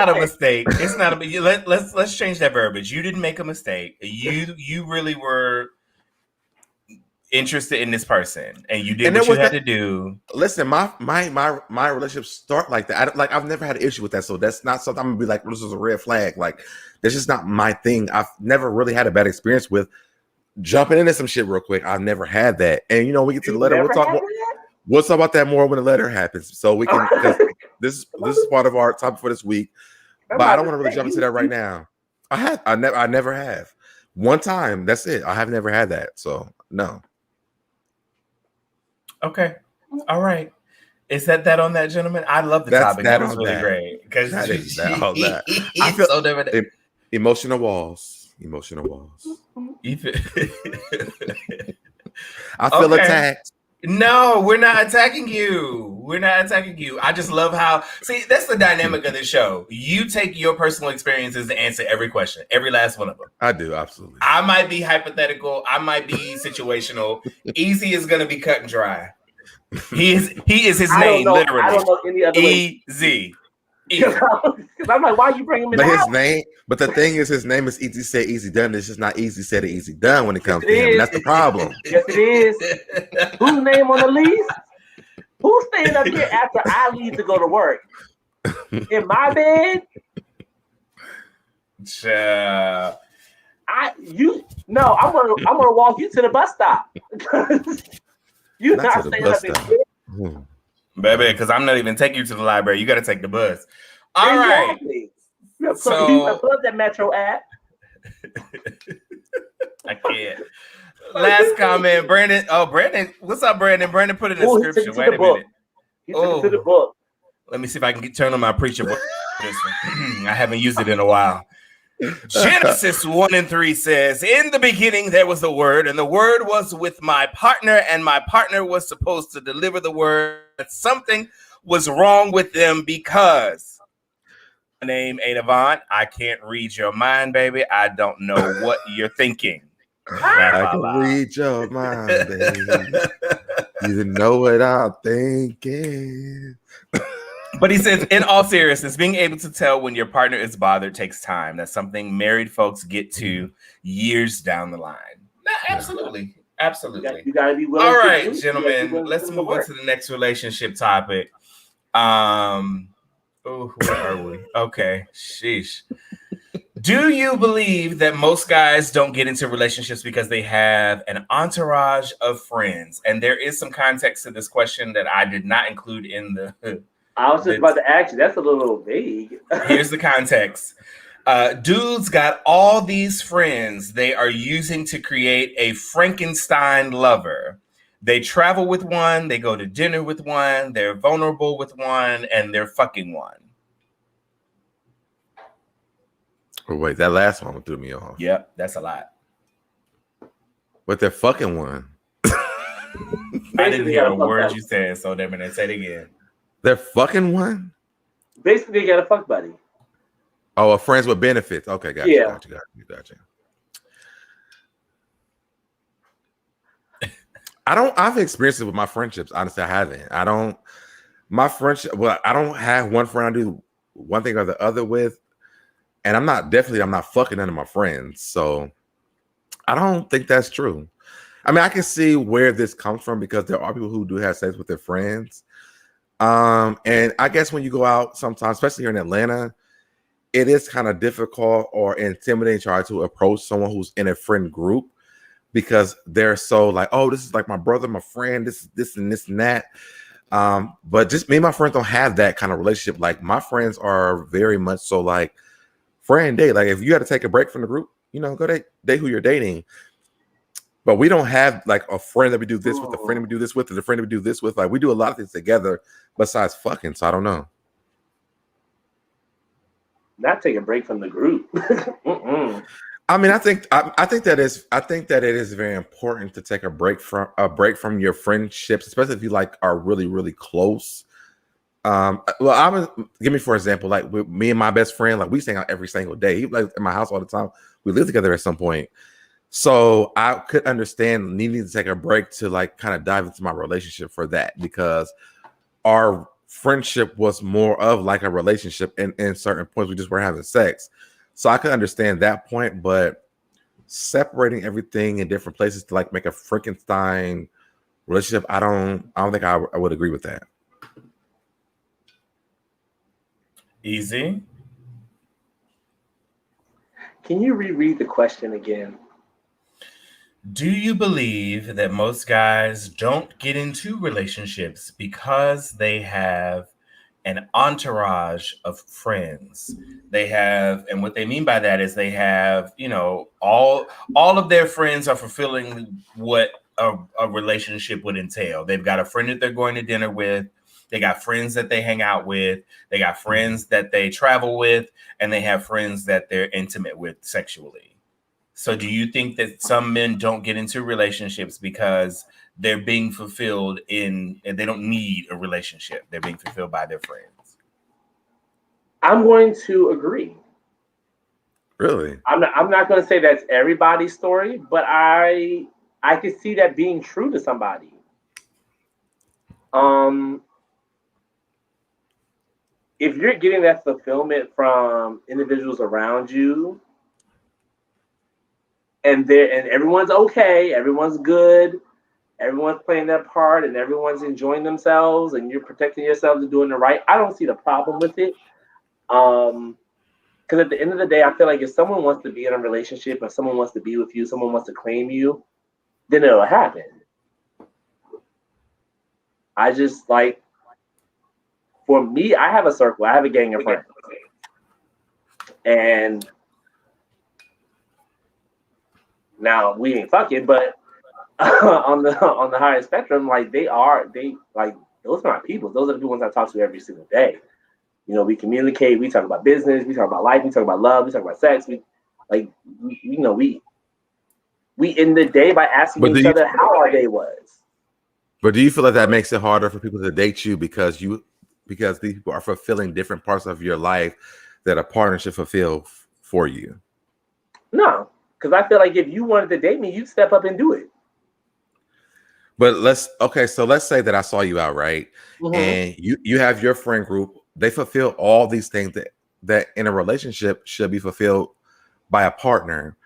a mistake. It's not a. Let's change that verbiage. You didn't make a mistake. You really were interested in this person, and you did what you had to do. Listen, my relationship start like that. I've never had an issue with that, so that's not something I'm gonna be like, this is a red flag. Like, that's just not my thing. I've never really had a bad experience with jumping into some shit real quick. I've never had that. And we get to the letter. We'll talk about that more when the letter happens. So we can. This is part of our topic for this week. But I don't want to really jump into that right now. I never have. One time. That's it. I have never had that. So no. Okay. All right. Is that on that, gentleman? I love the topic. That was really great. Because I feel so different. Emotional walls. I feel attacked. No, we're not attacking you. I just love how, that's the dynamic of the show. You take your personal experiences to answer every question, every last one of them. I do, absolutely. I might be hypothetical. I might be situational. Easy is going to be cut and dry. He is his name, literally. I don't know any other way. Easy. Because I'm like, why are you bringing him in But the his house? name, but the thing is, his name is easy said, easy done. It's just not easy said, easy done when it comes to him. And that's the problem. Yes, it is. Whose name on the lease? Who's staying up here after I leave to go to work? In my bed? I'm gonna walk you to the bus stop. You're not staying up here. Baby, because I'm not even taking you to the library. You got to take the bus. All right. So you plug that Metro app. I can't. Last comment, Brandon. Oh, Brandon, what's up, Brandon? Brandon put in a scripture. Wait a minute. He took it to the book. Let me see if I can turn on my preacher voice. I haven't used it in a while. Genesis 1:3 says, in the beginning there was the word, and the word was with my partner, and my partner was supposed to deliver the word, but something was wrong with them because my name ain't Avant. I can't read your mind, baby. I don't know what you're thinking. I can read your mind, baby. You know what I'm thinking. But he says, in all seriousness, being able to tell when your partner is bothered takes time. That's something married folks get to years down the line. No, absolutely. Absolutely. You gotta be willing. All right, gentlemen, let's move on to the next relationship topic. Where are we? Okay. Sheesh. Do you believe that most guys don't get into relationships because they have an entourage of friends? And there is some context to this question that I did not include in the... I was just about to ask you. That's a little vague. Here's the context. Dudes got all these friends they are using to create a Frankenstein lover. They travel with one, they go to dinner with one, they're vulnerable with one, and they're fucking one. Oh, wait, that last one threw me off. Yep, that's a lot. But they're fucking one. I didn't hear a word you said, so they're gonna say it again. They're fucking one? Basically, you got a fuck buddy. Oh, a friends with benefits. Okay, gotcha. Yeah. Gotcha. I've experienced it with my friendships. Honestly, I haven't. I don't have one friend I do one thing or the other with. And I'm not fucking none of my friends. So I don't think that's true. I mean, I can see where this comes from because there are people who do have sex with their friends. And I guess when you go out sometimes, especially here in Atlanta, it is kind of difficult or intimidating to try to approach someone who's in a friend group because they're so like, oh, this is like my brother, my friend, this and that. But just me and my friends don't have that kind of relationship. Like my friends are very much so like friend date. Like if you had to take a break from the group, go date who you're dating. But we don't have like a friend that we do this with, a friend that we do this with, and a friend that we do this with. Like we do a lot of things together besides fucking. So I don't know. Not take a break from the group. I mean, I think that it is very important to take a break from your friendships, especially if you like are really, really close. Give me for example, like with me and my best friend, like we hang out every single day. He like in my house all the time. We live together at some point. So I could understand needing to take a break to like kind of dive into my relationship for that because our friendship was more of like a relationship in certain points. We just were having sex. So I could understand that point, but separating everything in different places to like make a Frankenstein relationship, I don't think I would agree with that. Easy. Can you reread the question again? Do you believe that most guys don't get into relationships because they have an entourage of friends? They have, and what they mean by that is they have, all of their friends are fulfilling what a relationship would entail. They've got a friend that they're going to dinner with. They got friends that they hang out with. They got friends that they travel with, and they have friends that they're intimate with sexually. So do you think that some men don't get into relationships because they're being fulfilled and they don't need a relationship? They're being fulfilled by their friends. I'm going to agree. Really? I'm not going to say that's everybody's story, but I can see that being true to somebody. if you're getting that fulfillment from individuals around you, and everyone's okay, everyone's good, everyone's playing their part, and everyone's enjoying themselves, and you're protecting yourselves and doing the right, I don't see the problem with it. Because at the end of the day, I feel like if someone wants to be in a relationship, if someone wants to be with you, someone wants to claim you, then it'll happen. I just like, for me, I have a circle. I have a gang of friends, and now we ain't fucking, but on the higher spectrum, like they like those are my people. Those are the ones I talk to every single day. You know, we communicate. We talk about business. We talk about life. We talk about love. We talk about sex. We end the day by asking each other how our day was. But do you feel like that makes it harder for people to date you because these people are fulfilling different parts of your life that a partner should fulfill for you? No, because I feel like if you wanted to date me, you'd step up and do it. But let's say that I saw you out, right? Mm-hmm. And you have your friend group. They fulfill all these things that in a relationship should be fulfilled by a partner.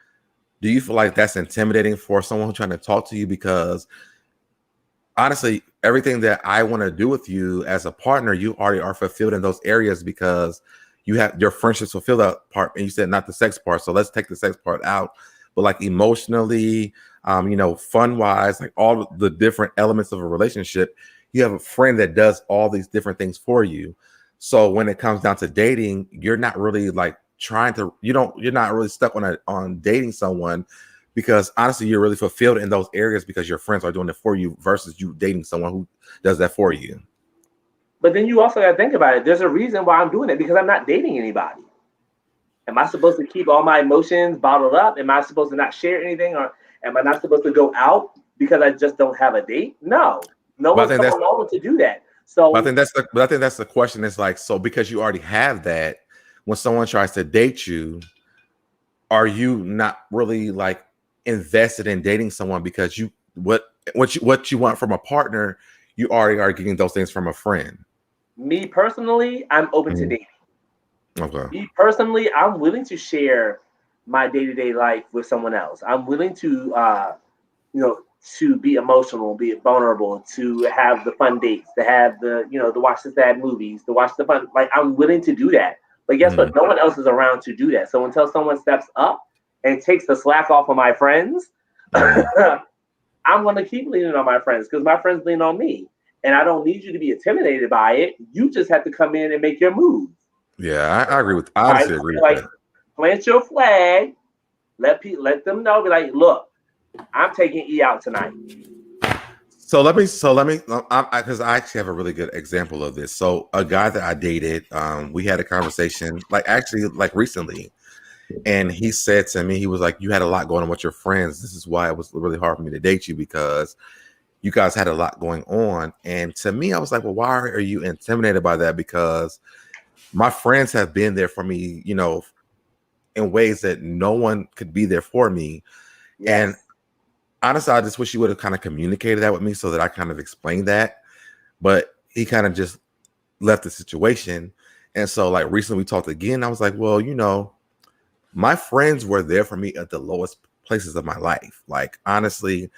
Do you feel like that's intimidating for someone who's trying to talk to you? Because honestly, everything that I want to do with you as a partner, you already are fulfilled in those areas because you have your friendships fulfill that part. And you said not the sex part. So let's take the sex part out. But like emotionally, fun wise, like all the different elements of a relationship, you have a friend that does all these different things for you. So when it comes down to dating, you're not really like you're not really stuck on dating someone, because honestly, you're really fulfilled in those areas because your friends are doing it for you versus you dating someone who does that for you. But then you also got to think about it. There's a reason why I'm doing it, because I'm not dating anybody. Am I supposed to keep all my emotions bottled up? Am I supposed to not share anything? Or am I not supposed to go out because I just don't have a date? No one's coming along to do that. So I think that's the question. Is like, so because you already have that, when someone tries to date you, are you not really like invested in dating someone because what you want from a partner, you already are getting those things from a friend? Me personally, I'm open to dating. Okay. Me personally, I'm willing to share my day-to-day life with someone else. I'm willing to to be emotional, be vulnerable, to have the fun dates, to have to watch the sad movies, to watch the fun. Like, I'm willing to do that. But guess what? No one else is around to do that. So until someone steps up and takes the slack off of my friends, I'm going to keep leaning on my friends because my friends lean on me. And I don't need you to be intimidated by it. You just have to come in and make your move. Yeah, I agree with. I honestly agree with that. Plant your flag. Let them know. Be like, look, I'm taking E out tonight. So let me, because I actually have a really good example of this. So a guy that I dated, we had a conversation, like recently, and he said to me, he was like, "You had a lot going on with your friends. This is why it was really hard for me to date you, because you guys had a lot going on." And to me, I was like, "Well, why are you intimidated by that?" Because my friends have been there for me, in ways that no one could be there for me. Yes. And honestly, I just wish you would have kind of communicated that with me so that I kind of explained that. But he kind of just left the situation. And so like recently we talked again. I was like, well, my friends were there for me at the lowest places of my life. Like, honestly,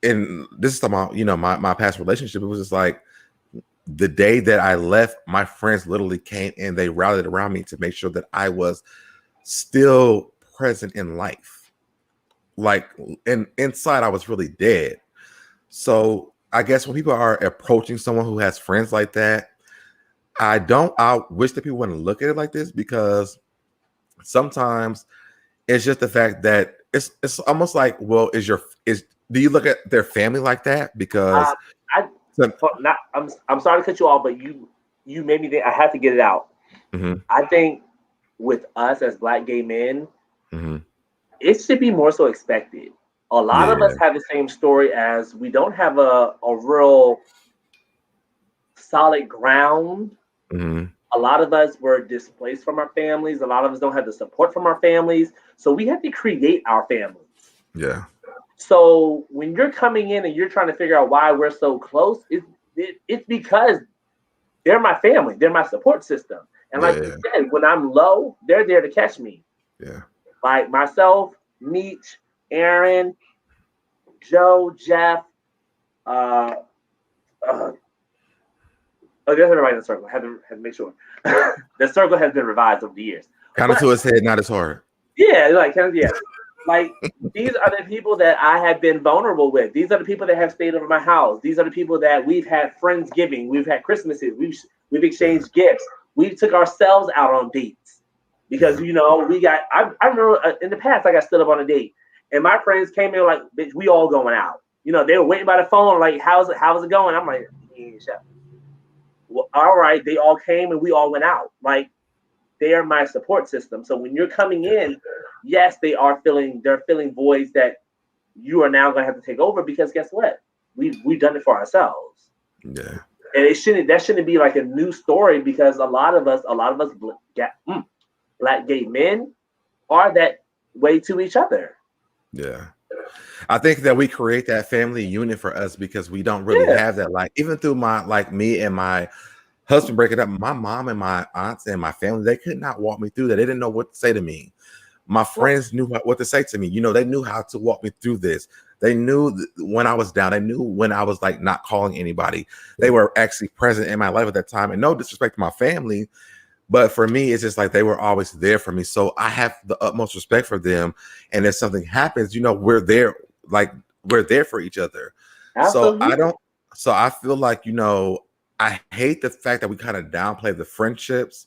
and this is about, my past relationship. It was just like the day that I left, my friends literally came and they rallied around me to make sure that I was still present in life. Like, and inside I was really dead. So I guess when people are approaching someone who has friends like that, I wish that people wouldn't look at it like this, because sometimes it's just the fact that it's almost like, well, do you look at their family like that? Because I'm sorry to cut you off, but you made me think. I have to get it out. Mm-hmm. I think with us as Black gay men, it should be more so expected. A lot of us have the same story, as we don't have a real solid ground. A lot of us were displaced from our families. A lot of us don't have the support from our families. So we have to create our families. Yeah. So when you're coming in and you're trying to figure out why we're so close, it's because they're my family. They're my support system. And like you said, when I'm low, they're there to catch me. Yeah. Like myself, Meech, Aaron, Joe, Jeff, I guess everybody in the circle. Had to make sure. The circle has been revised over the years. Kind of to his head, not his heart. Yeah, like like these are the people that I have been vulnerable with. These are the people that have stayed over my house. These are the people that we've had Friendsgiving, we've had Christmases, we've exchanged gifts. We took ourselves out on dates because we got. I remember in the past I got stood up on a date, and my friends came in like, "Bitch, we all going out." They were waiting by the phone like, "How's it going?" I'm like, well, all right. They all came and we all went out. Like, they are my support system. So when you're coming in, yes, they're filling voids that you are now going to have to take over, because guess what? We've done it for ourselves. Yeah. And that shouldn't be like a new story, because a lot of us Black gay men are that way to each other. Yeah. I think that we create that family unit for us because we don't really have that. Like, even through me and my husband breaking up, my mom and my aunts and my family, they could not walk me through that. They didn't know what to say to me. My friends knew what to say to me. They knew how to walk me through this. They knew when I was down. They knew when I was like not calling anybody. They were actually present in my life at that time. And no disrespect to my family, but for me, it's just like they were always there for me. So I have the utmost respect for them. And if something happens, we're there. Like, we're there for each other. Absolutely. So I feel like, I hate the fact that we kind of downplay the friendships.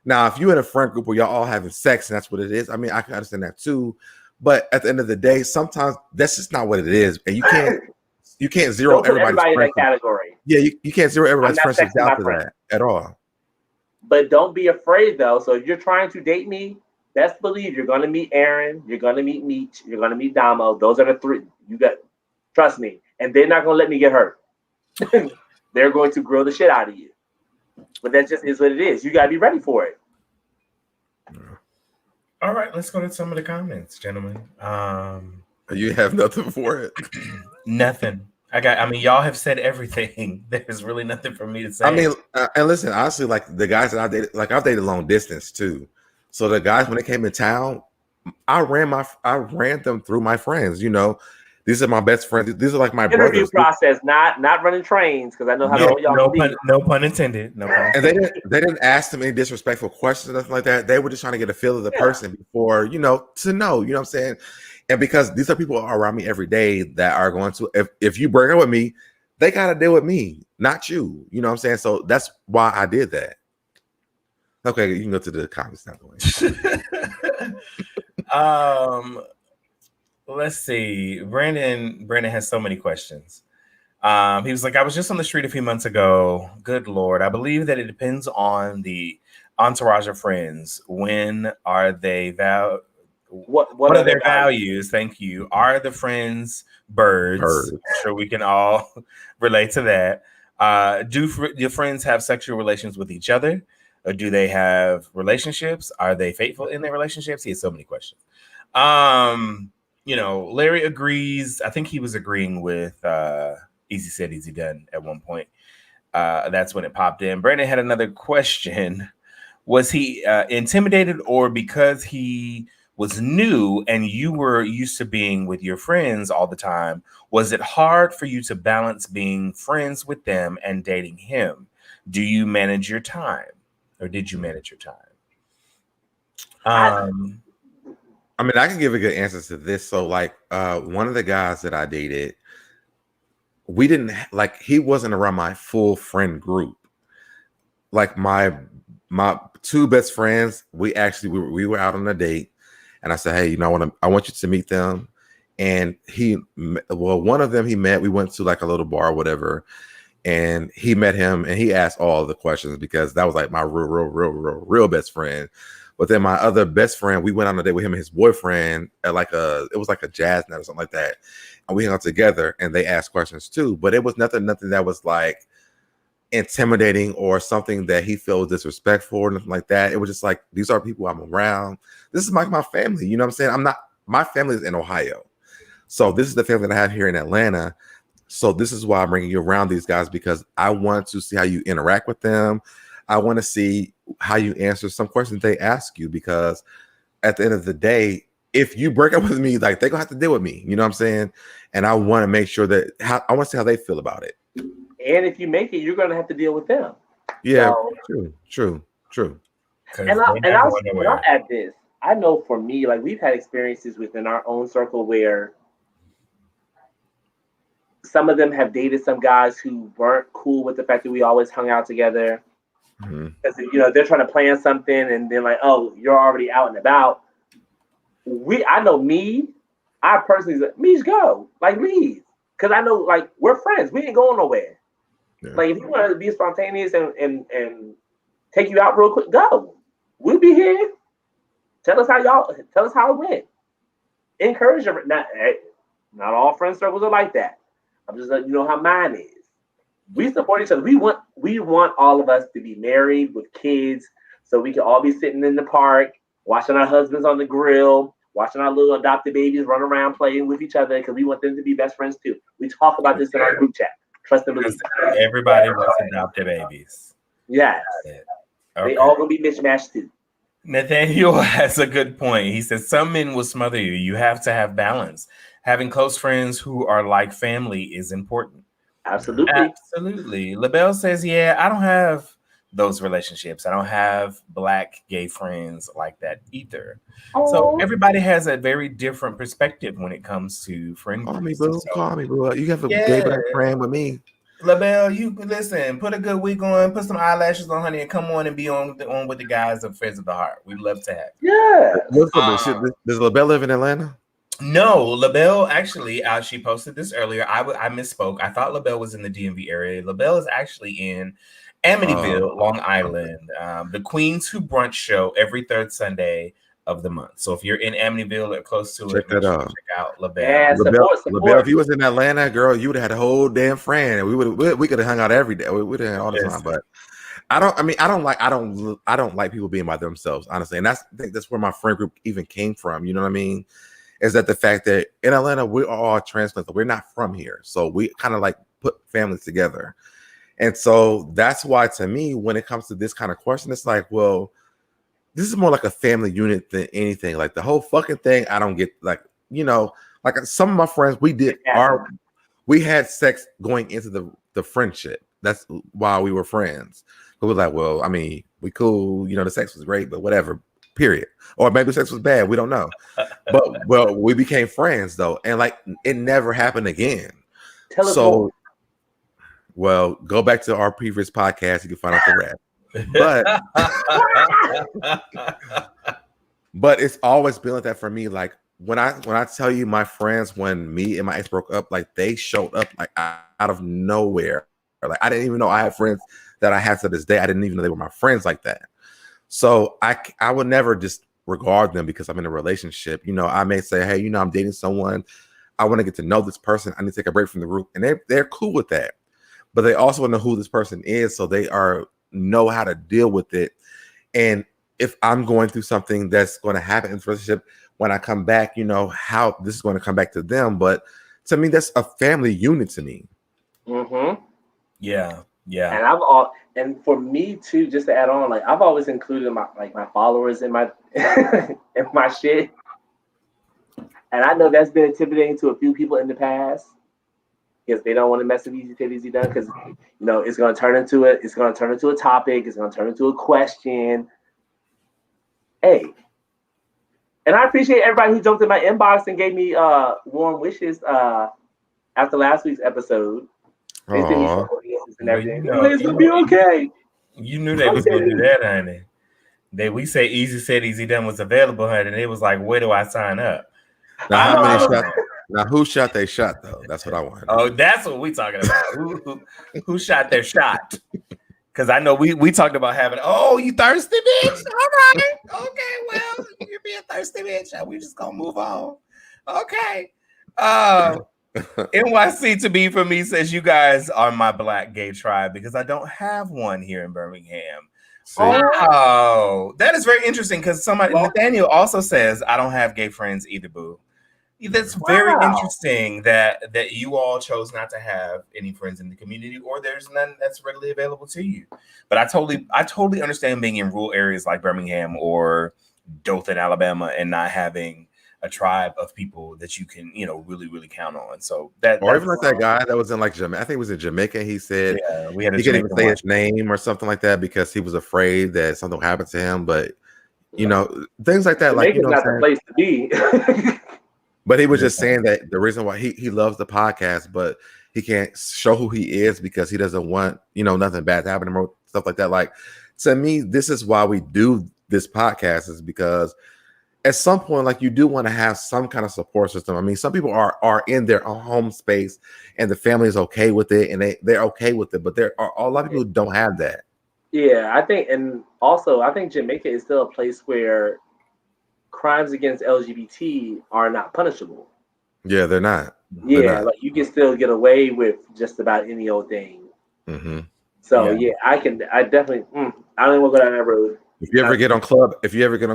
Now, if you're in a friend group where y'all all having sex and that's what it is, I mean, I can understand that too. But at the end of the day, sometimes that's just not what it is. And you can't zero everybody in that category. Yeah, you can't zero everybody's friendships down to that at all. But don't be afraid, though. So if you're trying to date me, best believe you're going to meet Aaron, you're going to meet Meech, you're going to meet Damo. Those are the three. Trust me. And they're not going to let me get hurt. They're going to grill the shit out of you. But that just is what it is. You got to be ready for it. All right, let's go to some of the comments, gentlemen. You have nothing for it? Nothing. Y'all have said everything. There's really nothing for me to say. I mean, and listen, honestly, like the guys that I dated, like I've dated long distance too. So the guys, when they came in town, I ran them through my friends. These are my best friends. These are like my interview brothers. process, not running trains, because I know how y'all no pun intended. No pun intended. And they didn't ask them any disrespectful questions or nothing like that. They were just trying to get a feel of the person before, to know. You know what I'm saying? And because these are people around me every day that are going to, if you break up with me, they got to deal with me, not you. You know what I'm saying? So that's why I did that. Okay, you can go to the comments now. Let's see. Brandon has so many questions. He was like, I was just on the street a few months ago. Good Lord. I believe that it depends on the entourage of friends. When are they what are their values? Thank you. Are the friends birds? I'm sure we can all relate to that. Do your friends have sexual relations with each other? Or do they have relationships? Are they faithful in their relationships? He has so many questions. Larry agrees. I think he was agreeing with Easy Said, Easy Done at one point. That's when it popped in. Brandon had another question. Was he intimidated, or because he was new and you were used to being with your friends all the time, was it hard for you to balance being friends with them and dating him? Do you manage your time, or did you manage your time? I mean, I can give a good answer to this. So, like, one of the guys that I dated, he wasn't around my full friend group. Like my two best friends, we were out on a date, and I said, hey, I want you to meet them. And one of them he met, we went to like a little bar or whatever, and he met him and he asked all the questions because that was like my real best friend. But then my other best friend, we went on a date with him and his boyfriend at it was like a jazz night or something like that. And we hung out together and they asked questions too. But it was nothing that was like intimidating or something that he felt disrespectful or nothing like that. It was just like, these are people I'm around. This is like my family. You know what I'm saying? My family is in Ohio. So this is the family that I have here in Atlanta. So this is why I'm bringing you around these guys, because I want to see how you interact with them. I want to see how you answer some questions they ask you, because at the end of the day, if you break up with me, like, they're gonna have to deal with me. You know what I'm saying? And I want to make sure that I want to see how they feel about it. And if you make it, you're gonna have to deal with them. Yeah, so, true. And I'll add this. I know for me, like, we've had experiences within our own circle where some of them have dated some guys who weren't cool with the fact that we always hung out together. Because they're trying to plan something, and then like, oh, you're already out and about. I know me. I personally said, "Me's go, like, leave," because I know, like, we're friends. We ain't going nowhere. Yeah. Like, if you want to be spontaneous and take you out real quick, go. We'll be here. Tell us how it went. Encourage your not all friend circles are like that. I'm just letting you know how mine is. We support each other. We want all of us to be married with kids, so we can all be sitting in the park, watching our husbands on the grill, watching our little adopted babies run around playing with each other, because we want them to be best friends too. We talk about this in our group chat. Trust and believe. Everybody wants adopted babies. Yes. Okay. They all gonna be mismatched too. Nathaniel has a good point. He says some men will smother you. You have to have balance. Having close friends who are like family is important. Absolutely. LaBelle says, yeah, I don't have those relationships. I don't have Black gay friends like that either. So everybody has a very different perspective when it comes to friend groups. Call me, boo. You have a gay Black friend with me. LaBelle, you listen, put a good wig on, put some eyelashes on, honey, and come on and be on with the guys of Friends of the Heart. We'd love to have you. Yeah. Does LaBelle live in Atlanta? No, LaBelle actually, she posted this earlier. I misspoke. I thought LaBelle was in the DMV area. LaBelle is actually in Amityville, Long Island. The Queens Who Brunch show every third Sunday of the month. So if you're in Amityville or close to check out LaBelle. Yeah, support. LaBelle, if you was in Atlanta, girl, you would have had a whole damn friend, and we could have hung out every day. We'd have all the time, but I don't like people being by themselves, honestly. And I think that's where my friend group even came from. You know what I mean? Is that the fact that in Atlanta, we're all transplants. We're not from here. So we kind of like put families together. And so that's why, to me, when it comes to this kind of question, it's like, well, this is more like a family unit than anything. Like the whole fucking thing, I don't get, like, like some of my friends, we had sex going into the friendship. That's why we were friends. But we're like, well, I mean, we cool. The sex was great, but whatever. Period. Or maybe sex was bad. We don't know. But well, we became friends though, and like it never happened again. Tell us more. Well, go back to our previous podcast. You can find out the rap. But it's always been like that for me. Like when I tell you my friends, when me and my ex broke up, like they showed up like out of nowhere. Like I didn't even know I had friends that I have to this day. I didn't even know they were my friends like that. So I would never just regard them because I'm in a relationship. I may say, hey, I'm dating someone. I want to get to know this person. I need to take a break from the group. And they're cool with that. But they also want to know who this person is, so they know how to deal with it. And if I'm going through something that's going to happen in this relationship, when I come back, how this is going to come back to them. But to me, that's a family unit to me. Mm-hmm. Yeah. And for me too, just to add on, like I've always included my followers in my in my shit. And I know that's been intimidating to a few people in the past because they don't want to mess with Easy Fit Easy Done, because it's gonna turn into a topic, it's gonna turn into a question. Hey. And I appreciate everybody who jumped in my inbox and gave me warm wishes after last week's episode. They sent me some audiences and everything. It's gonna be okay. You knew they was gonna do that, honey. We say Easy Said Easy Done was available, honey, and it was like, where do I sign up? Now, how many shots? Now, who shot their shot though? That's what I want. Oh, that's what we talking about. who shot their shot? Because I know we talked about having. Oh, you thirsty bitch? All right, okay. Well, you're being thirsty bitch. We just gonna move on. Okay. NYC to be for me says you guys are my Black gay tribe because I don't have one here in Birmingham. Oh, that is very interesting because Nathaniel also says I don't have gay friends either, boo. That's very interesting that you all chose not to have any friends in the community, or there's none that's readily available to you. But I totally understand being in rural areas like Birmingham or Dothan, Alabama, and not having a tribe of people that you can, really, really count on. So or even like that guy that was in like Jamaica. I think it was in Jamaica. He said we had he couldn't even say his name or something like that because he was afraid that something would happen to him. But things like that, Jamaica's not the place to be. But he was just saying that the reason why he loves the podcast, but he can't show who he is because he doesn't want, nothing bad to happen to him or stuff like that. Like, to me, this is why we do this podcast, is because at some point, like, you do want to have some kind of support system. I mean, some people are in their own home space and the family is okay with it and they're okay with it, but there are a lot of people who don't have that. Yeah, I think Jamaica is still a place where crimes against LGBT are not punishable. Yeah, they're not. Yeah, like you can still get away with just about any old thing. Mm-hmm. So I definitely, I don't even want to go down that road. If you ever get on,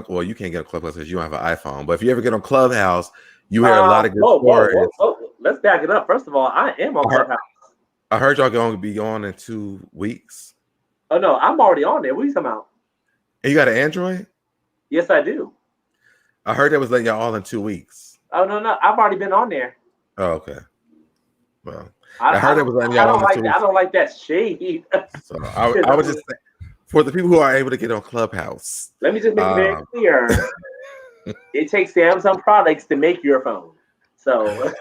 well, you can't get on Clubhouse because you don't have an iPhone. But if you ever get on Clubhouse, you hear a lot of good stories. Let's back it up. First of all, I am on Clubhouse. I heard y'all going to be on in 2 weeks. Oh no, I'm already on there. What are you talking about? And you got an Android? Yes, I do. I heard that was letting y'all all in 2 weeks. Oh no, I've already been on there. Oh, okay. Well, I heard it was letting y'all on 2 weeks. I don't like that shade. So I was just saying, for the people who are able to get on Clubhouse. Let me just make it very clear. It takes Samsung products to make your phone. So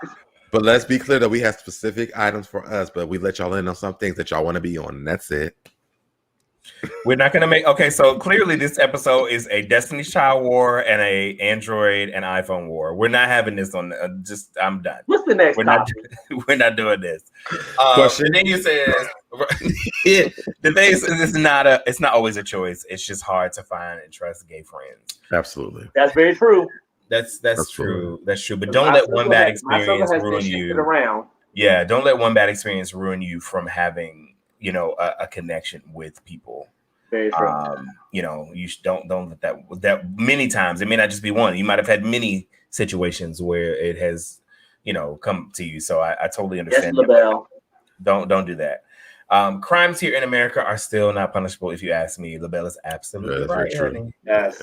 but let's be clear that we have specific items for us, but we let y'all in on some things that y'all want to be on. And that's it. We're not going to make... Okay, so clearly this episode is a Destiny's Child war and a Android and iPhone war. We're not having this on... I'm done. What's the next topic? We're not doing this. Question? The thing you said the thing is, it's not always a choice. It's just hard to find and trust gay friends. Absolutely. That's very true. That's true. That's true. But don't let one bad experience ruin you. Yeah, don't let one bad experience ruin you from having... a connection with people. Very true. You don't let that many times. It may not just be one. You might have had many situations where it has, come to you. So I totally understand. Yes, LaBelle. Don't do that. Crimes here in America are still not punishable. If you ask me, LaBelle is absolutely right. True. Yes.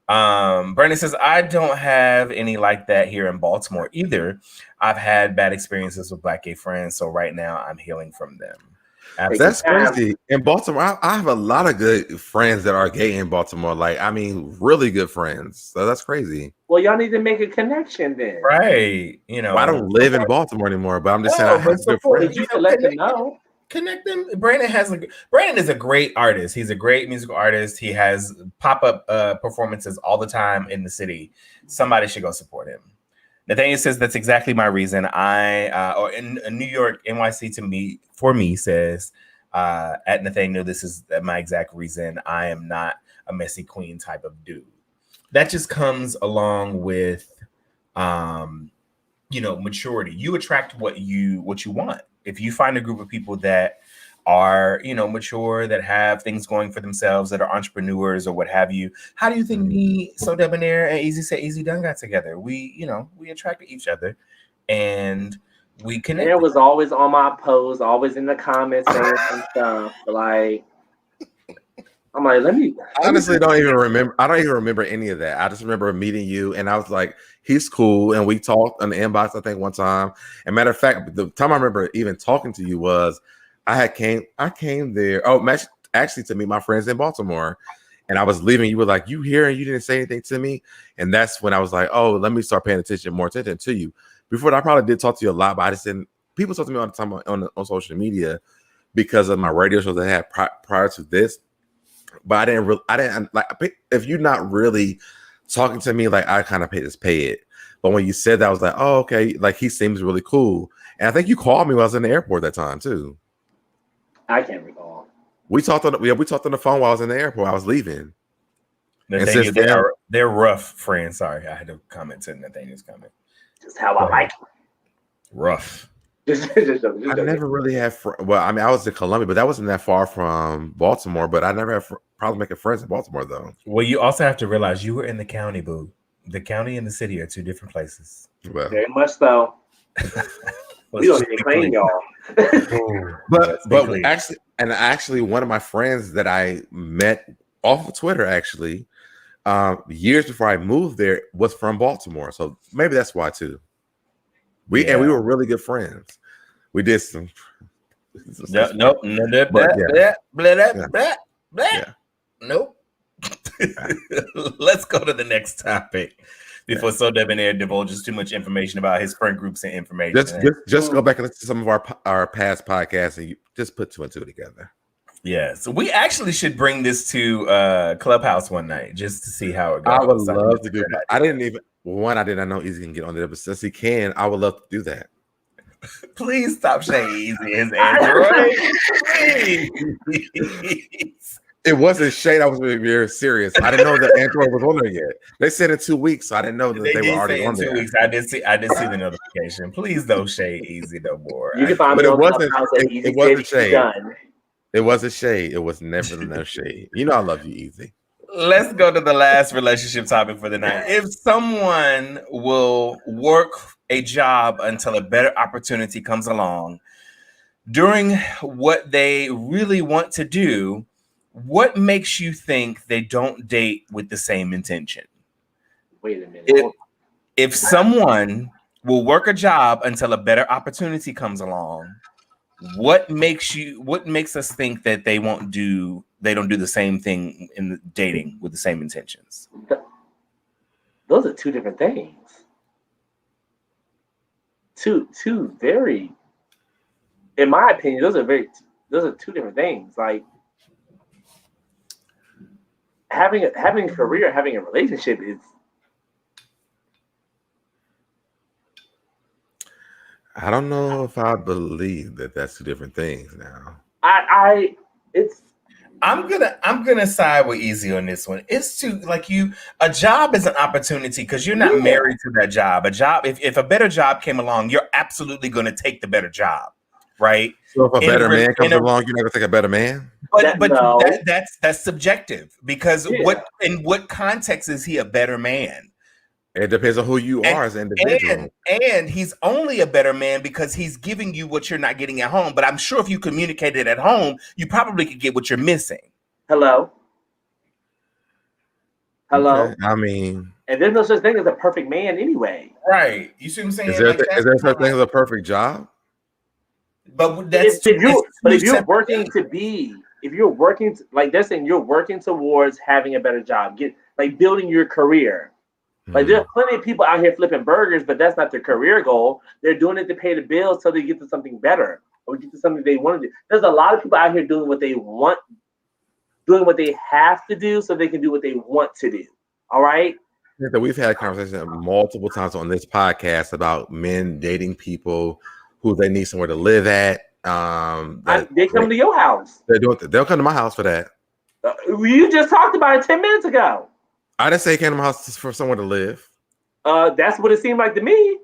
Brandon says, I don't have any like that here in Baltimore either. I've had bad experiences with Black gay friends. So right now I'm healing from them. Absolutely. That's crazy. In Baltimore, I have a lot of good friends that are gay in Baltimore. Like, I mean, really good friends. So that's crazy. Well, y'all need to make a connection then. Right. I don't live in Baltimore anymore, but I'm just saying I have good friends. You can let them know. Connect them. Brandon is a great artist. He's a great musical artist. He has pop-up performances all the time in the city. Somebody should go support him. Nathaniel says that's exactly my reason. Or in New York, NYC for me says at Nathaniel, this is my exact reason. I am not a messy queen type of dude. That just comes along with, maturity. You attract what you want. If you find a group of people that are, mature, that have things going for themselves, that are entrepreneurs or what have you. How do you think me, So Debonair, and Easy Say Easy Done got together? We attracted each other and we connected. It was always on my post, always in the comments saying some stuff. Like, I'm like, I honestly don't even remember. I don't even remember any of that. I just remember meeting you and I was like, he's cool. And we talked on the inbox, I think, one time. And matter of fact, the time I remember even talking to you was I came there. Oh, actually to meet my friends in Baltimore. And I was leaving. You were like, you here? And you didn't say anything to me. And that's when I was like, oh, let me start paying more attention to you. Before that, I probably did talk to you a lot, but I just didn't. People talk to me all the time on social media because of my radio shows I had prior to this. But I didn't like, if you're not really talking to me, like I kind of pay it. But when you said that, I was like, oh, okay. Like he seems really cool. And I think you called me when I was in the airport that time too. I can't recall. We talked on the phone while I was in the airport. I was leaving. They're rough friends. Sorry, I had to comment to Nathaniel's comment. Just how I like it. Rough. I never really had well, I mean, I was in Columbia, but that wasn't that far from Baltimore. But I never had probably making friends in Baltimore though. Well, you also have to realize you were in the county, boo. The county and the city are two different places. Well, very much so. We don't even claim y'all. but actually, one of my friends that I met off of Twitter actually, years before I moved there, was from Baltimore. So maybe that's why too. We were really good friends. We did some. Nope. Nope. Let's go to the next topic before So Debonair divulges too much information about his friend groups and information. Just go back and listen to some of our past podcasts and you just put two and two together. Yeah, so we actually should bring this to Clubhouse one night just to see how it goes. I would love to do it. I did not know Easy can get on there, but since he can, I would love to do that. Please stop saying Easy is Android. Please. It wasn't shade. I was very serious. I didn't know that Android was on there yet. They said in 2 weeks, so I didn't know that they were already on there. 2 weeks. I did see the notification. Please don't shade Easy no more. You can find me on Clubhouse at Easy. It wasn't shade. It wasn't shade. It was never no shade. You know I love you, Easy. Let's go to the last relationship topic for the night. If someone will work a job until a better opportunity comes along, during what they really want to do, what makes you think they don't date with the same intention? Wait a minute. If someone will work a job until a better opportunity comes along, what makes us think that they don't do the same thing in the dating with the same intentions? Those are two different things. Two very, in my opinion, those are two different things. Like having a career, having a relationship is. I don't know if I believe that that's two different things now. I'm gonna side with Easy on this one. It's a job is an opportunity because you're not married to that job. A job, if a better job came along, you're absolutely gonna take the better job, right? So if a better man comes along, you're not gonna take a better man. But that's subjective because what context is he a better man? It depends on who you are as an individual. And he's only a better man because he's giving you what you're not getting at home. But I'm sure if you communicated at home, you probably could get what you're missing. Hello. Okay. I mean, and there's no such thing as a perfect man anyway. Right. You see what I'm saying? Is there such thing as a perfect job? But that's if you're working like they're saying, you're working towards having a better job, building your career. Like there's plenty of people out here flipping burgers, but that's not their career goal. They're doing it to pay the bills so they get to something better or get to something they want to do. There's a lot of people out here doing what they want, doing what they have to do so they can do what they want to do. All right. We've had conversations multiple times on this podcast about men dating people who they need somewhere to live at. They come to your house. They'll come to my house for that. You just talked about it 10 minutes ago. I didn't say he came to my house for somewhere to live. That's what it seemed like to me.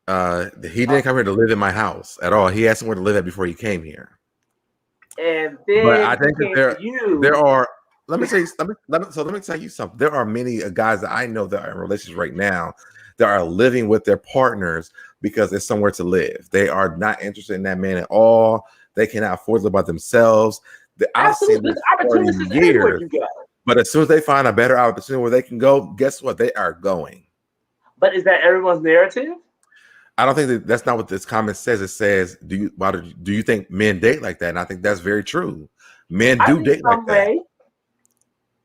He didn't come here to live in my house at all. He had somewhere to live at before he came here. And then, but I think that there are. Let me tell you something. There are many guys that I know that are in relationships right now that are living with their partners because there's somewhere to live. They are not interested in that man at all. They cannot afford to live by themselves. I've seen this for years. But as soon as they find a better opportunity where they can go, guess what? They are going. But is that everyone's narrative? I don't think that's not what this comment says. It says, do you think men date like that? And I think that's very true. Men do date like that.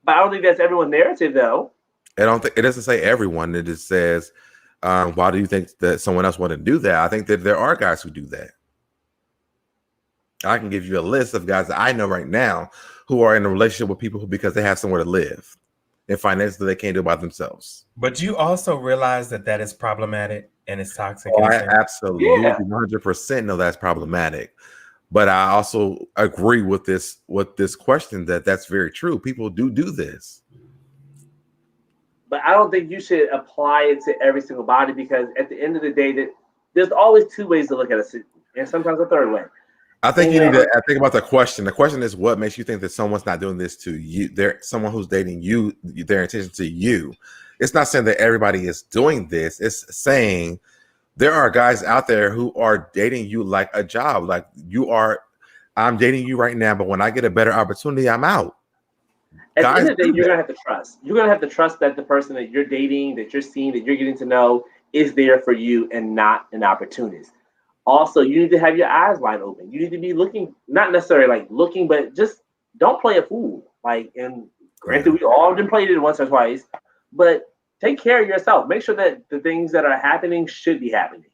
But I don't think that's everyone's narrative, though. It doesn't say everyone. It just says, why do you think that someone else wouldn't do that? I think that there are guys who do that. I can give you a list of guys that I know right now who are in a relationship with people because they have somewhere to live and financially they can't do it by themselves. But you also realize that is problematic and it's toxic. I absolutely 100% know that's problematic. But I also agree with this question that's very true. People do this. But I don't think you should apply it to every single body because at the end of the day, there's always two ways to look at it, and sometimes a third way. I think you need to think about the question. The question is, what makes you think that someone's not doing this to you? Someone who's dating you, their intention to you it's not saying that everybody is doing this. It's saying there are guys out there who are dating you like a job. Like I'm dating you right now, but when I get a better opportunity, I'm out. At the end of the day, you're gonna have to trust. You're gonna have to trust that the person that you're dating, that you're seeing, that you're getting to know is there for you and not an opportunist. Also, you need to have your eyes wide open. You need to be looking, not necessarily like looking, but just don't play a fool. Like, and granted, we all done played it once or twice, but take care of yourself. Make sure that the things that are happening should be happening.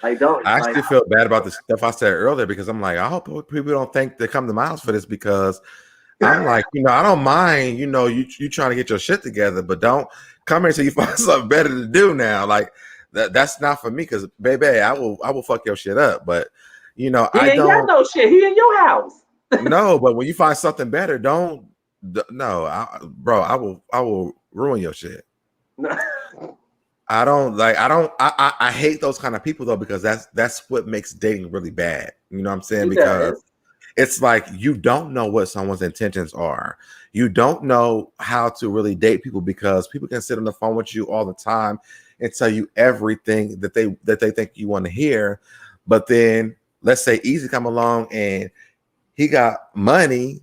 Like, don't. I actually feel bad about the stuff I said earlier because I'm like, I hope people don't think they come to my house for this because I'm like, I don't mind, you trying to get your shit together, but don't come here until you find something better to do now. Like that's not for me because baby, I will fuck your shit up. But he ain't got no shit. He in your house. No, but when you find something better, bro, I will ruin your shit. I hate those kind of people though, because that's what makes dating really bad. You know what I'm saying? Because it's like you don't know what someone's intentions are. You don't know how to really date people because people can sit on the phone with you all the time and tell you everything that they think you want to hear. But then let's say Easy come along and he got money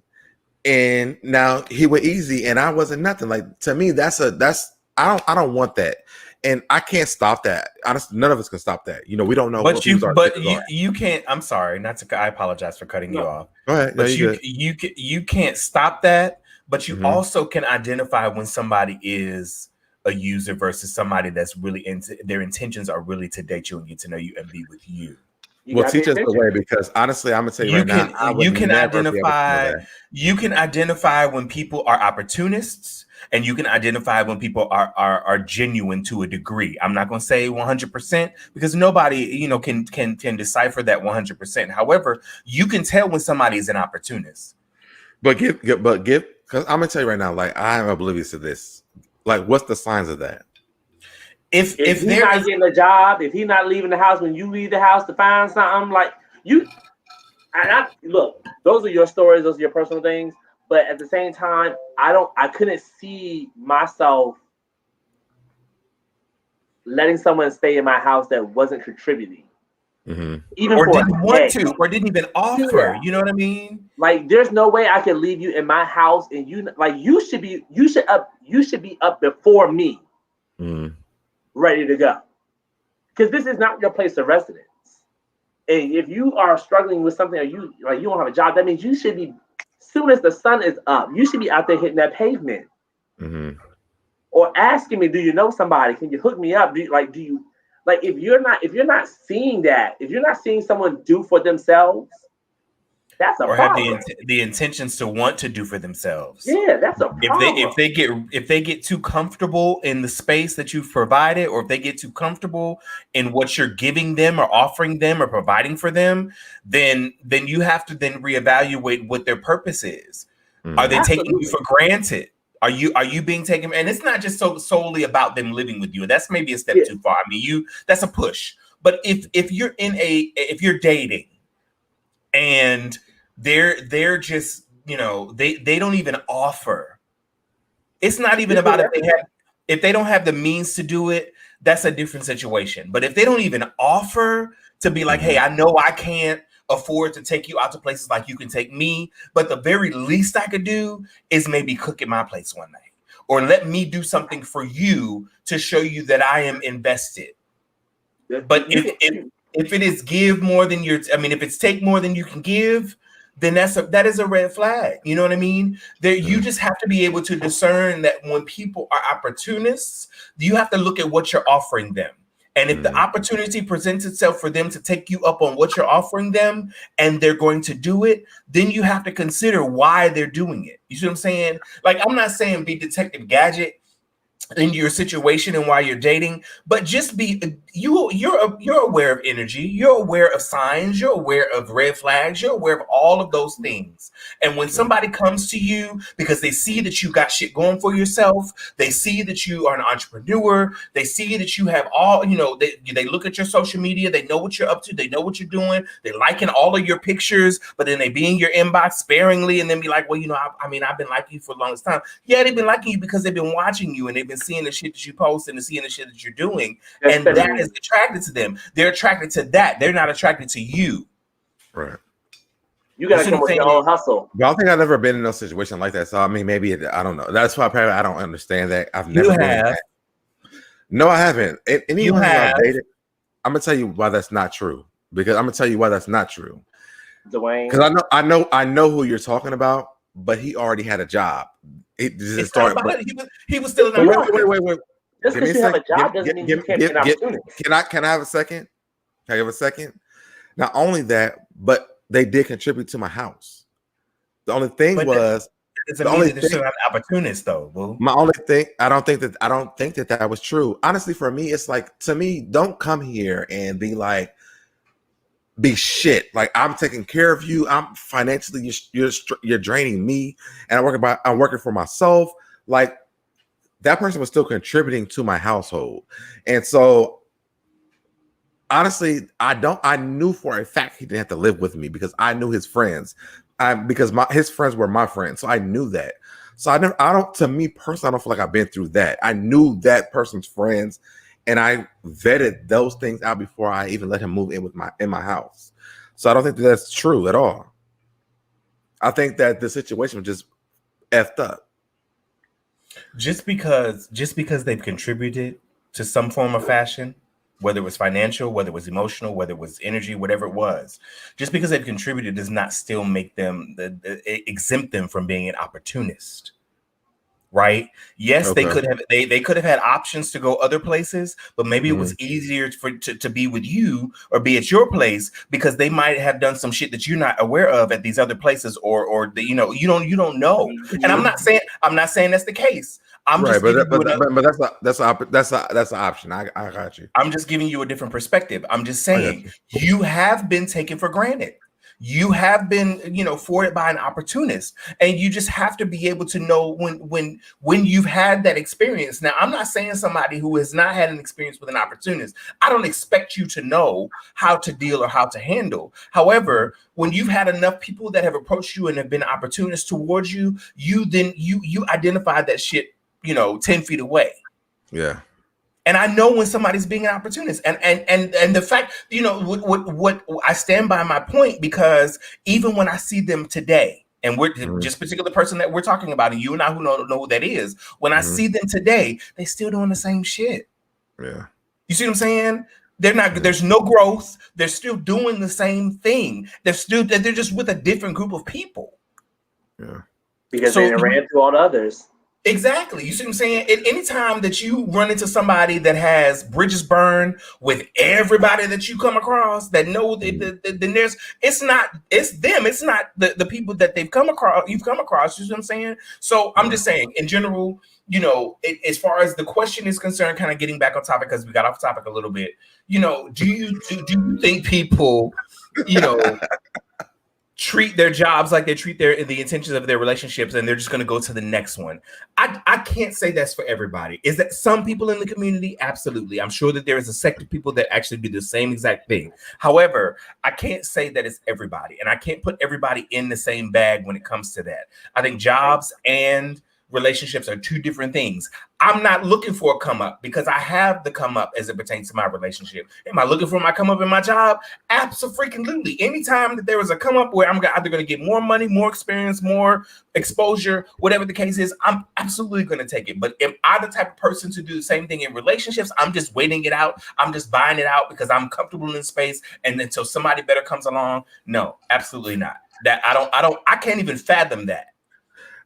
and now he went easy and I wasn't nothing. Like to me, I don't want that. And I can't stop that. Honestly, none of us can stop that. We don't know. But you can't. I'm sorry, not to. I apologize for cutting you off. Go ahead. But you can't stop that. But you also can identify when somebody is a user versus somebody that's really their intentions are really to date you and get to know you and be with you. Well, teach us the way, because honestly, I'm gonna tell you now. You can identify when people are opportunists. And you can identify when people are genuine to a degree. I'm not going to say 100% because nobody, can decipher that 100%. However, you can tell when somebody is an opportunist. But because I'm gonna tell you right now, like I am oblivious to this. Like, what's the signs of that? If he's not getting a job, if he's not leaving the house when you leave the house to find something, like you. Look, those are your stories. Those are your personal things. But at the same time, I couldn't see myself letting someone stay in my house that wasn't contributing. Mm-hmm. Even or didn't want to, or didn't even offer. You know what I mean? Like, there's no way I could leave you in my house and you should be up before me, ready to go. Because this is not your place of residence. And if you are struggling with something or you don't have a job, that means you should be. Soon as the sun is up, you should be out there hitting that pavement, or asking me, "Do you know somebody? Can you hook me up?" If you're not seeing that, if you're not seeing someone do for themselves, that's a problem. Have the intentions to want to do for themselves. Yeah, that's a problem. If they get too comfortable in the space that you've provided, or if they get too comfortable in what you're giving them or offering them or providing for them, then you have to then reevaluate what their purpose is. Are they taking you for granted? Are you being taken? And it's not just solely about them living with you. That's maybe a step too far. I mean, that's a push. But if you're dating and they're just, they don't even offer. It's not even about if they don't have the means to do it, that's a different situation. But if they don't even offer to be like, hey, I know I can't afford to take you out to places like you can take me, but the very least I could do is maybe cook at my place one night, or let me do something for you to show you that I am invested. But if it is give more than if it's take more than you can give, then that is a red flag. You know what I mean? You just have to be able to discern that when people are opportunists, you have to look at what you're offering them. And if the opportunity presents itself for them to take you up on what you're offering them and they're going to do it, then you have to consider why they're doing it. You see what I'm saying? Like, I'm not saying be Detective Gadget in your situation and while you're dating, but just be you're aware of energy, you're aware of signs, you're aware of red flags, you're aware of all of those things. And when somebody comes to you because they see that you got shit going for yourself, they see that you are an entrepreneur, they see that you have all, they look at your social media, they know what you're up to, they know what you're doing, they're liking all of your pictures, but then they be in your inbox sparingly and then be like, well, I've been liking you for the longest time. Yeah, they've been liking you because they've been watching you and they've been seeing the shit that you post and seeing the shit that you're doing, and that is attracted to them. They're attracted to that. They're not attracted to you. Right. You gotta come with your own hustle. But I don't think I've ever been in a situation like that. So I mean, maybe I don't know. That's why probably I don't understand that. I've never been in that. No, I haven't. Anyone I've dated, I'm gonna tell you why that's not true. Because I'm gonna tell you why that's not true. Dwayne. Because I know who you're talking about, but he already had a job. He was still in the wait. Just because you have a job doesn't mean you can't be an opportunist. Can I have a second? Can I have a second? Not only that, but they did contribute to my house. The only thing was the only thing still an opportunist though. Boo. My only thing, I don't think that was true. Honestly, for me, it's like, to me, don't come here and be shit. Like, I'm taking care of you. I'm financially, you're draining me, and I'm working for myself. Like, that person was still contributing to my household, and so. Honestly, I knew for a fact he didn't have to live with me because I knew his friends. Because his friends were my friends. So I knew that. So to me personally, I don't feel like I've been through that. I knew that person's friends, and I vetted those things out before I even let him move in my house. So I don't think that's true at all. I think that the situation was just effed up. Just because they've contributed to some form of fashion, whether it was financial, whether it was emotional, whether it was energy, whatever it was, just because they've contributed does not still make them exempt them from being an opportunist, right? Yes, okay. They could have had options to go other places, but maybe it was easier to be with you or be at your place because they might have done some shit that you're not aware of at these other places, or you don't know. And I'm not saying that's the case. I'm right, just but that's an option. I got you. I'm just giving you a different perspective. I'm just saying you have been taken for granted. You have been, forwarded by an opportunist, and you just have to be able to know when you've had that experience. Now, I'm not saying somebody who has not had an experience with an opportunist. I don't expect you to know how to deal or how to handle. However, when you've had enough people that have approached you and have been opportunists towards you, you identify that shit 10 feet away. Yeah. And I know when somebody's being an opportunist, and the fact, what I stand by my point, because even when I see them today, and we're just particular person that we're talking about, and you and I who know who that is, when I see them today, they still doing the same shit. Yeah. You see what I'm saying? They're not, there's no growth. They're still doing the same thing. They're just with a different group of people. Yeah. Because they ran through all the others. Exactly. You see what I'm saying? At any time that you run into somebody that has bridges burned with everybody that you come across that know then it's them. It's not the people that you've come across. You see what I'm saying? So I'm just saying, in general, as far as the question is concerned, kind of getting back on topic because we got off topic a little bit. Do you think people, treat their jobs like they treat the intentions of their relationships, and they're just going to go to the next one? I can't say that's for everybody. Is that some people in the community? Absolutely. I'm sure that there is a sect of people that actually do the same exact thing. However, I can't say that it's everybody, and I can't put everybody in the same bag when it comes to that. I think jobs and relationships are two different things. I'm not looking for a come up because I have the come up as it pertains to my relationship. Am I looking for my come up in my job? Absolutely. Anytime that there is a come up where I'm either going to get more money, more experience, more exposure, whatever the case is, I'm absolutely going to take it. But am I the type of person to do the same thing in relationships? I'm just waiting it out. I'm just buying it out because I'm comfortable in space, and until somebody better comes along? No, absolutely not. That I can't even fathom that.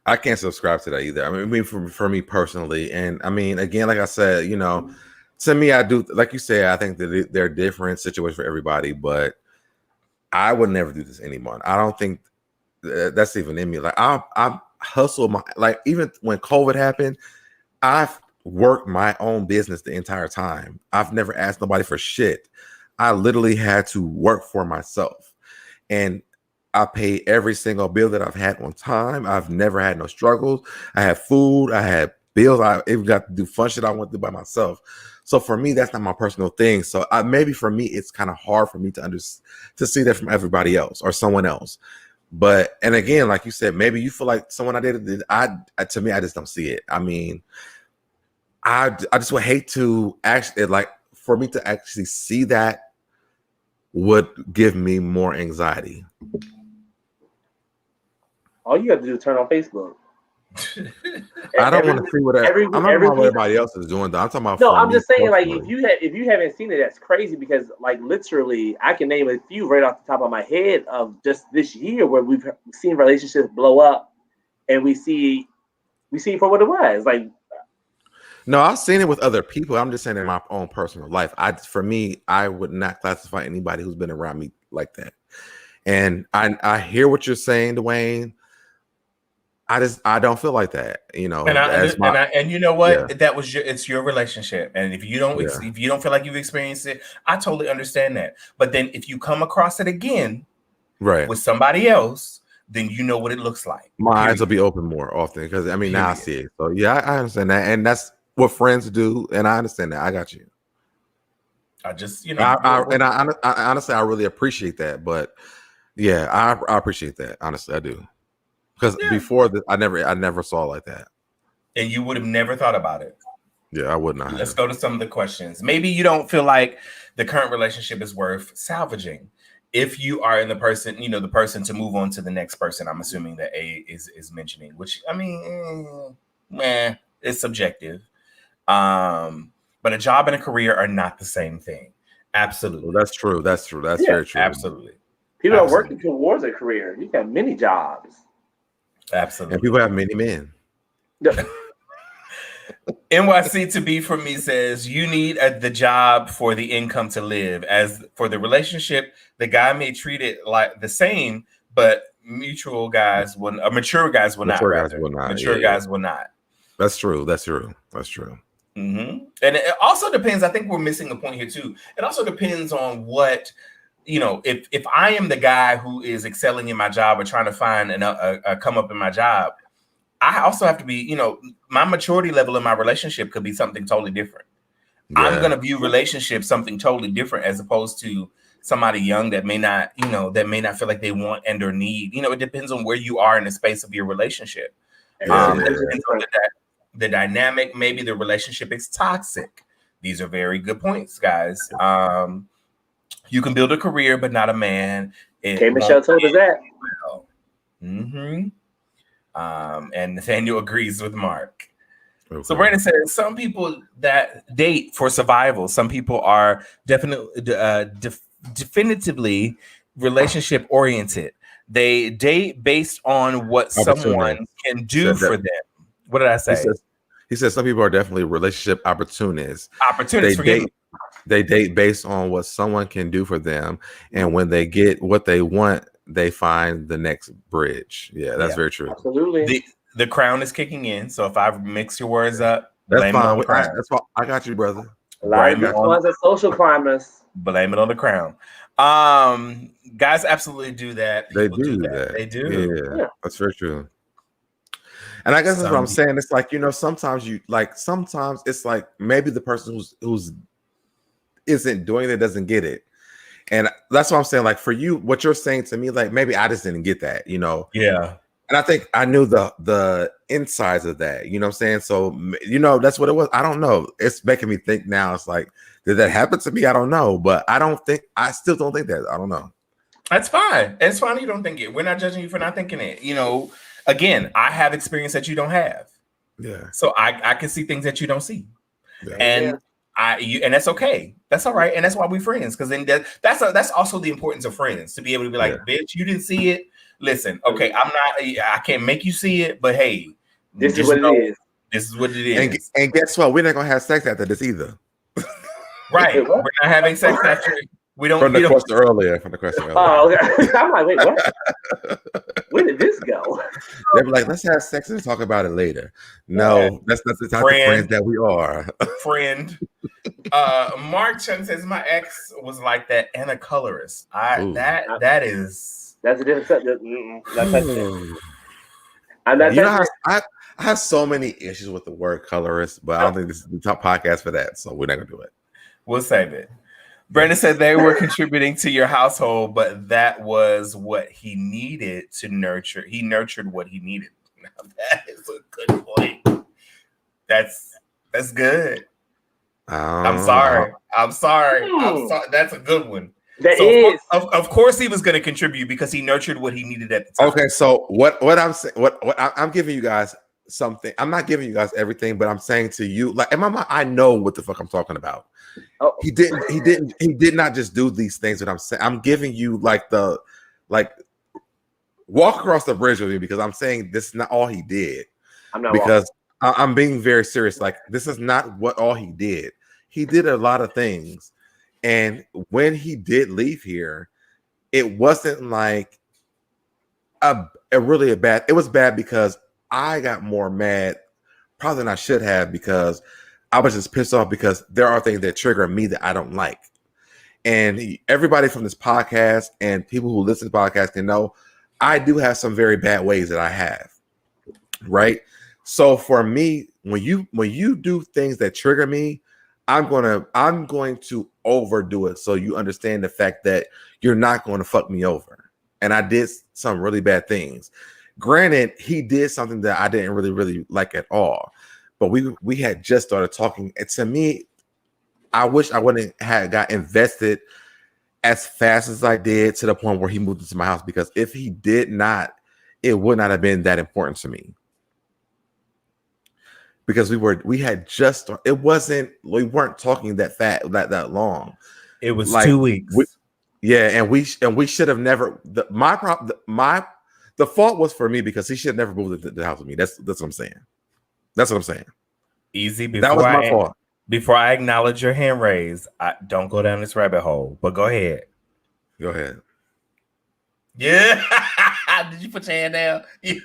I can't subscribe to that either. I mean, for me personally, and I mean, again, like I said, to me, I do, like you said, I think that they're different situations for everybody, but I would never do this anymore. I don't think that's even in me. Like I hustle like even when COVID happened, I've worked my own business the entire time. I've never asked nobody for shit. I literally had to work for myself, and I pay every single bill that I've had on time. I've never had no struggles. I had food. I had bills. I even got to do fun shit I want to do by myself. So for me, that's not my personal thing. So maybe for me, it's kind of hard for me to see that from everybody else or someone else. But, and again, like you said, maybe you feel like someone I dated. To me, I just don't see it. I mean, I just would hate to actually, like, for me to actually see that would give me more anxiety. All you have to do is turn on Facebook. I don't want to see what I'm not talking about what everybody else is doing, though. I'm talking about. No, I'm just saying, like, if you haven't seen it, that's crazy, because, like, literally, I can name a few right off the top of my head of just this year where we've seen relationships blow up, and we see for what it was. Like, no, I've seen it with other people. I'm just saying in my own personal life. For me, I would not classify anybody who's been around me like that. And I hear what you're saying, Dwayne. I don't feel like that, you know. And you know what? Yeah. It's your relationship, and if you don't feel like you've experienced it, I totally understand that. But then if you come across it again, right, with somebody else, then you know what it looks like. My eyes will be open more often because now I see it. So yeah, I understand that, and that's what friends do, and I understand that. I got you. I just I honestly I really appreciate that, but yeah, I appreciate that. Honestly, I do. Because before this, I never saw it like that. And you would have never thought about it. Yeah, I would not. Let's go to some of the questions. Maybe you don't feel like the current relationship is worth salvaging. If you are in the person to move on to the next person, I'm assuming that A is mentioning, which it's subjective. But a job and a career are not the same thing. Absolutely. Well, that's true. That's very true. Absolutely. People are working towards a career. You got many jobs. Absolutely. And people have many men. NYC to be for me says you need the job for the income to live. As for the relationship, the guy may treat it like the same, but mature guys will not. Mature guys will not. That's true. Mm-hmm. And it also depends. I think we're missing a point here too. It also depends on what. If I am the guy who is excelling in my job or trying to find a come up in my job, I also have to be, my maturity level in my relationship could be something totally different. Yeah. I'm going to view relationships something totally different as opposed to somebody young that may not feel like they want and or need. It depends on where you are in the space of your relationship. It depends on the dynamic. Maybe the relationship is toxic. These are very good points, guys. You can build a career, but not a man. Michelle told us that. Well. Mm-hmm. And Nathaniel agrees with Mark. Okay. So Brandon says some people that date for survival. Some people are definitively relationship oriented. They date based on what someone can do for them. What did I say? He says some people are definitely relationship opportunists. They date based on what someone can do for them, and when they get what they want, they find the next bridge. Yeah, that's very true. Absolutely. The crown is kicking in. So if I mix your words up, that's fine. That's fine. I got you, brother. A lot of ones are social climbers. Blame it on the crown. Guys absolutely do that. People do that. They do. Yeah, that's very true. And I guess that's what I'm saying. It's like, sometimes it's like maybe the person who's isn't doing it doesn't get it. And that's what I'm saying. Like for you, what you're saying to me, like maybe I just didn't get that, Yeah. And I think I knew the insides of that, you know what I'm saying? So, that's what it was. I don't know. It's making me think now. It's like, did that happen to me? I don't know. But I still don't think that. I don't know. That's fine. It's fine. You don't think it. We're not judging you for not thinking it. Again, I have experience that you don't have. Yeah. So I can see things that you don't see. Yeah. And and that's okay. That's all right. And that's why we're friends. Because then that's also the importance of friends, to be able to be like, bitch, you didn't see it. Listen, okay, I can't make you see it, but hey, this is what it is. This is what it is. And guess what? We're not gonna have sex after this either. Right. We're not having sex after. We don't. From the question earlier. Oh, okay. I'm like, wait, what? Where did this go? They were like, let's have sex and talk about it later. No, that's not the type of friends that we are. Friend. Mark Chen says my ex was like that and a colorist. That's a different subject. I have so many issues with the word colorist, but I don't think this is the top podcast for that, so we're not gonna do it. We'll save it. Brandon said they were contributing to your household, but that was what he needed to nurture. He nurtured what he needed. Now, that is a good point. That's That's good. I'm sorry. That's a good one. Of course he was going to contribute because he nurtured what he needed at the time. Okay, so what I'm saying, what I'm giving you guys something. I'm not giving you guys everything, but I'm saying to you, like in my mind, I know what the fuck I'm talking about. Oh. He did not just do these things that I'm saying. I'm giving you like walk across the bridge with me because I'm saying this is not all he did. I'm not because I'm being very serious. Like this is not what all he did. He did a lot of things, and when he did leave here, it wasn't like a really bad. It was bad because I got more mad probably than I should have because I was just pissed off because there are things that trigger me that I don't like. And everybody from this podcast and people who listen to the podcast can know I do have some very bad ways that I have. Right. So for me, when you do things that trigger me, I'm going to overdo it so you understand the fact that you're not going to fuck me over. And I did some really bad things. Granted, he did something that I didn't really like at all. But we had just started talking. And to me, I wish I wouldn't have got invested as fast as I did to the point where he moved into my house. Because if he did not, it would not have been that important to me. Because we weren't talking that long. It was like 2 weeks. And we should have never. The fault was for me because he should have never moved to the house with me. That's what I'm saying. That's what I'm saying. Easy. That was my fault. Before I acknowledge your hand raise, don't go down this rabbit hole. But go ahead. Go ahead. Yeah. Did you put your hand down? Yeah.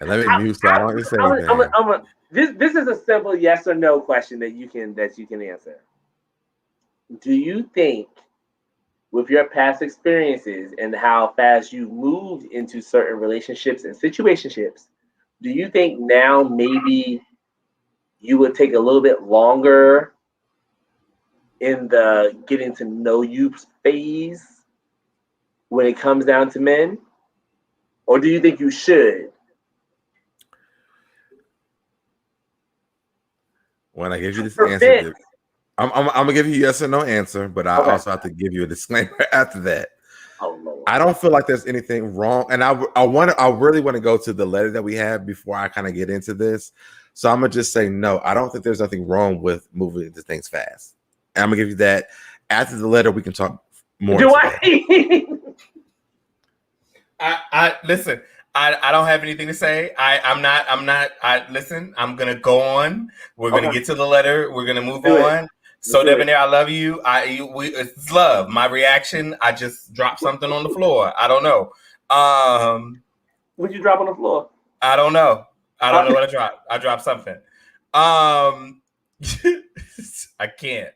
And let me mute so I don't say anything. This is a simple yes or no question that you can answer. Do you think, with your past experiences and how fast you moved into certain relationships and situationships, do you think now maybe you would take a little bit longer in the getting to know you phase when it comes down to men? Or do you think you should? When I give you this answer, I'm gonna give you a yes or no answer, but I also have to give you a disclaimer after that. Oh, Lord. I don't feel like there's anything wrong, and I really want to go to the letter that we have before I kind of get into this. So I'm gonna just say no. I don't think there's nothing wrong with moving into things fast. And I'm gonna give you that. After the letter, we can talk more. I listen. I don't have anything to say. I'm gonna go on. We're gonna get to the letter. We're gonna move on. So Debonair, I love you. It's love. My reaction, I just dropped something on the floor. I don't know. What'd you drop on the floor? I don't know. I don't know what I dropped. I dropped something. I can't.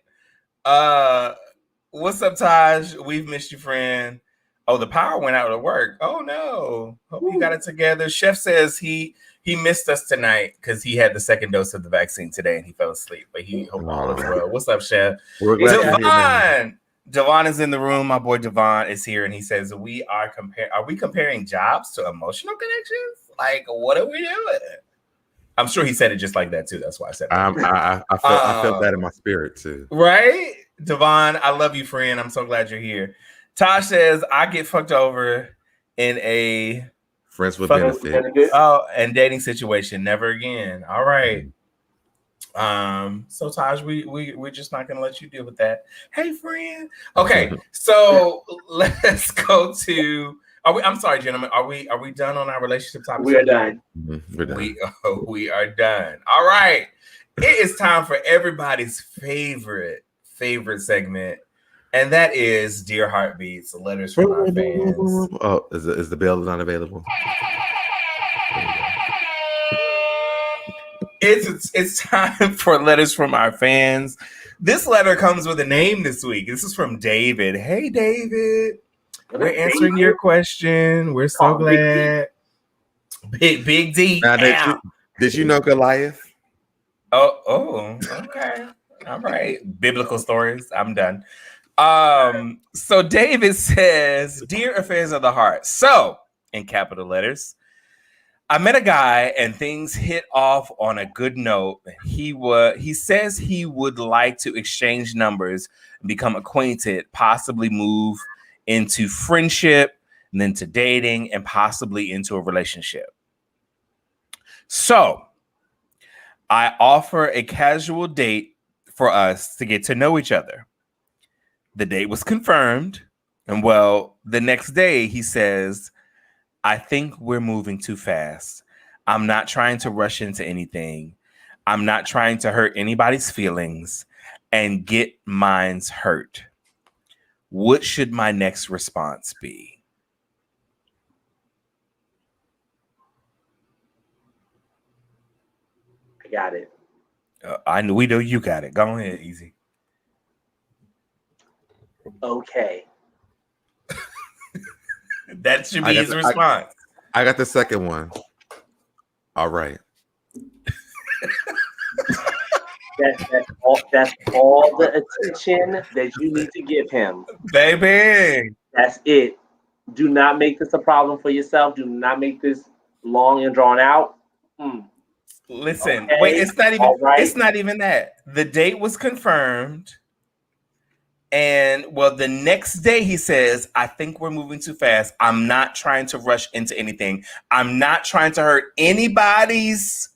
What's up, Taj? We've missed you, friend. Oh, the power went out of work. Oh no. Hope you got it together. Chef says he missed us tonight because he had the second dose of the vaccine today and he fell asleep. But he hope all is well. What's up, Chef? Devon. Devon is in the room. My boy Devon is here and he says are we comparing jobs to emotional connections? Like, what are we doing? I'm sure he said it just like that too. That's why I said that. I felt that in my spirit too. Right? Devon, I love you, friend. I'm so glad you're here. Tosh says, I get fucked over in a friends with benefits. Oh, and dating situation. Never again. All right. So Taj, we're just not gonna let you deal with that. Hey, friend. Okay, so let's go to I'm sorry, gentlemen. Are we done on our relationship topic? We are done. We're done. We are done. All right. It is time for everybody's favorite segment. And that is Dear Heartbeats, letters from our fans. Oh, is the bell not available? It's time for letters from our fans. This letter comes with a name this week. This is from David. Hey, David. We're answering your question. We're so glad. Big D. Now, did you know Goliath? Oh, okay. All right. Biblical stories. I'm done. So David says, Dear Affairs of the Heart. So, in capital letters, I met a guy and things hit off on a good note. He says he would like to exchange numbers and become acquainted, possibly move into friendship, and then to dating, and possibly into a relationship. So I offer a casual date for us to get to know each other. The date was confirmed. And well, the next day he says, I think we're moving too fast. I'm not trying to rush into anything. I'm not trying to hurt anybody's feelings and get mine's hurt. What should my next response be? I got it. We know you got it. Go ahead, Easy. Okay. That should be his response. I got the second one. All right. That's all the attention that you need to give him. Baby. That's it. Do not make this a problem for yourself. Do not make this long and drawn out. Listen, okay. Wait, it's not even right. It's not even that. The date was confirmed. And well, the next day he says, I think we're moving too fast. I'm not trying to rush into anything. I'm not trying to hurt anybody's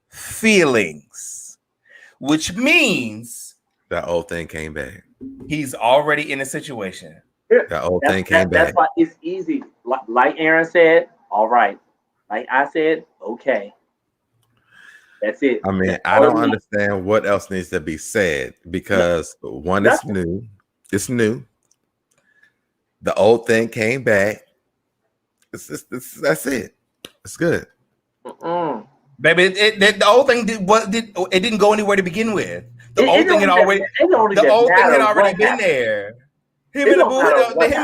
feelings, which means that old thing came back. He's already in a situation. That old thing came back. That's why it's easy. Like Aaron said, all right. Like I said, okay. That's it. I mean, I don't understand what else needs to be said because one is new. It's new. The old thing came back. That's it. It's good. Baby, the old thing didn't go anywhere to begin with. The old thing had already been there. Him and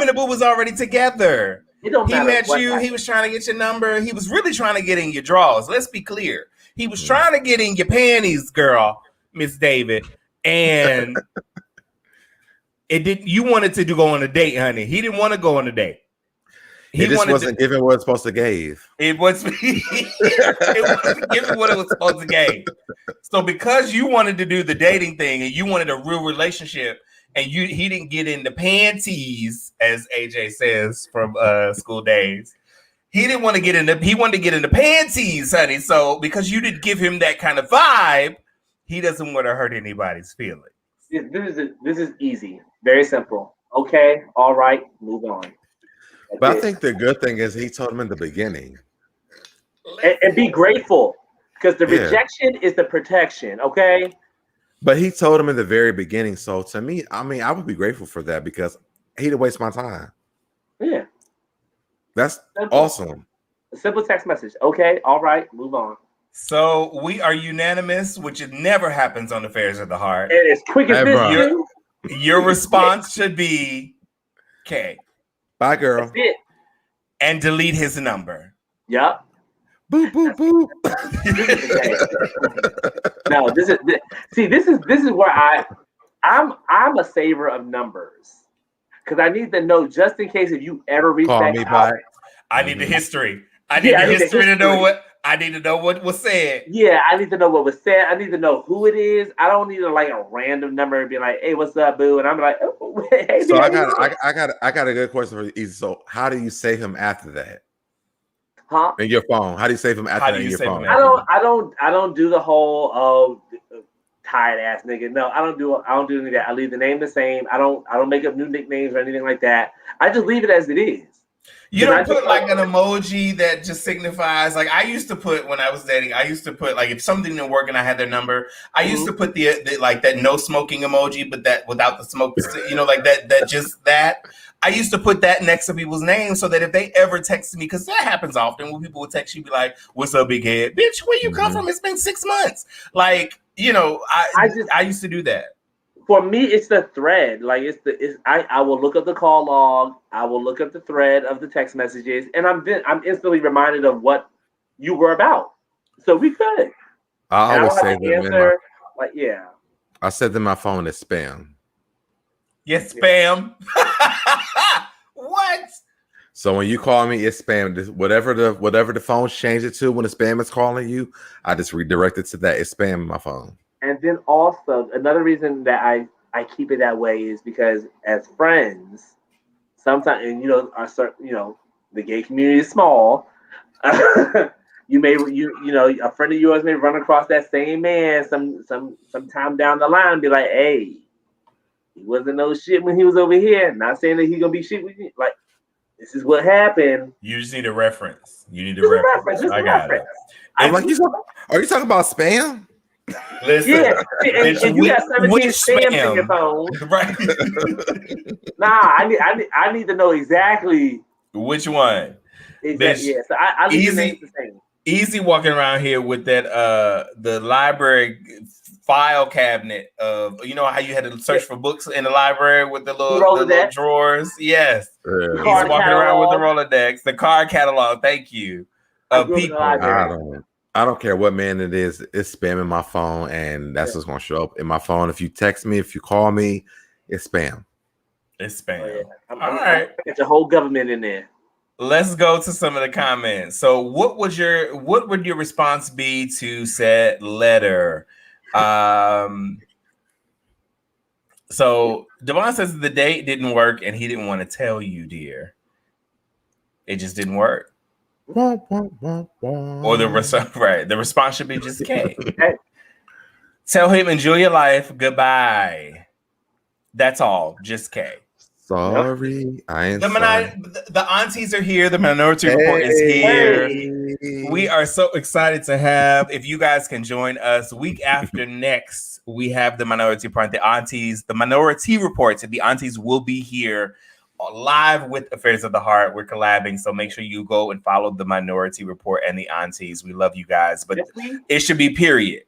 the boo was already together. He met you. He was trying to get your number. He was really trying to get in your drawers. Let's be clear. He was trying to get in your panties, girl, Miss David, and you wanted to go on a date, honey. He didn't want to go on a date. He just wasn't giving what it's supposed to give. It wasn't giving what it was supposed to give. So because you wanted to do the dating thing and you wanted a real relationship, and he didn't get in the panties, as AJ says from school days. He didn't want to get in he wanted to get in the panties, honey. So because you didn't give him that kind of vibe, he doesn't want to hurt anybody's feelings. This is easy. Very simple. Okay, all right, move on. But I think the good thing is he told him in the beginning. And be grateful, because the rejection is the protection, okay? But he told him in the very beginning. So to me, I mean, I would be grateful for that because he didn't waste my time. Yeah. That's awesome. A simple text message. Okay, all right, move on. So we are unanimous, which it never happens on Affairs of the Heart. And as quick as this, your response should be, okay. Bye, girl. That's it. And delete his number. Yep. Boop, boop, boop. No, this is where I'm a saver of numbers. Because I need to know just in case if you ever reach that out. I need the history. I need the history to know what I need to know what was said. Yeah, I need to know what was said. I need to know who it is. I don't need to like a random number and be like, "Hey, what's up, boo?" And I'm like, "Oh, hey." So I got a good question for you. So how do you save him after that? Huh? In your phone. How do you save him after that in your phone? I don't do the whole tired ass nigga. No, I don't do any of that. I leave the name the same. I don't make up new nicknames or anything like that. I just leave it as it is. You don't put like an emoji that just signifies, like I used to put when I was dating, I used to put like if something didn't work and I had their number, I used to put the like that no smoking emoji, but that without the smoke, like that. I used to put that next to people's names so that if they ever texted me, because that happens often when people will text you, be like, "What's up, big head? Bitch, where you come from? It's been 6 months." Like, I used to do that. For me, it's the thread. Like I will look up the call log. I will look up the thread of the text messages, and I'm instantly reminded of what you were about. So we could. I always say that. I said that my phone is spam. Yes, spam. What? So when you call me, it's spam. Whatever the phone changed it to when the spam is calling you, I just redirect it to that. It's spam in my phone. And then also another reason that I keep it that way is because as friends, sometimes, and our certain, the gay community is small. A friend of yours may run across that same man sometime down the line and be like, hey, he wasn't no shit when he was over here. Not saying that he gonna be shit with you. Like, this is what happened. You just need a reference. You need a reference. I got it. I'm like, are you talking about spam? Listen, yeah, and you got 17 spams in your phone, right? I need to know exactly which one. Exactly. Yeah, so I leave the names the same. Easy walking around here with that the library file cabinet of how you had to search for books in the library with the little drawers. Yes, he's walking around with the Rolodex, the card catalog. Thank you. People. I don't care what man it is. It's spam in my phone, and that's what's going to show up in my phone. If you text me, if you call me, it's spam. It's spam. Oh, yeah. All right, it's a whole government in there. Let's go to some of the comments. So, what would your response be to said letter? So Devon says the date didn't work, and he didn't want to tell you, dear. It just didn't work. Or the response should be just K. Tell him enjoy your life. Goodbye. That's all. Just K. Sorry, I am the aunties are here. The Minority Report is here. We are so excited to have. If you guys can join us week after next, we have the Minority Report. The aunties, the Minority Reports, and the aunties will be here live with Affairs of the Heart. We're collabing, so make sure you go and follow the Minority Report and the aunties. We love you guys, but it should be period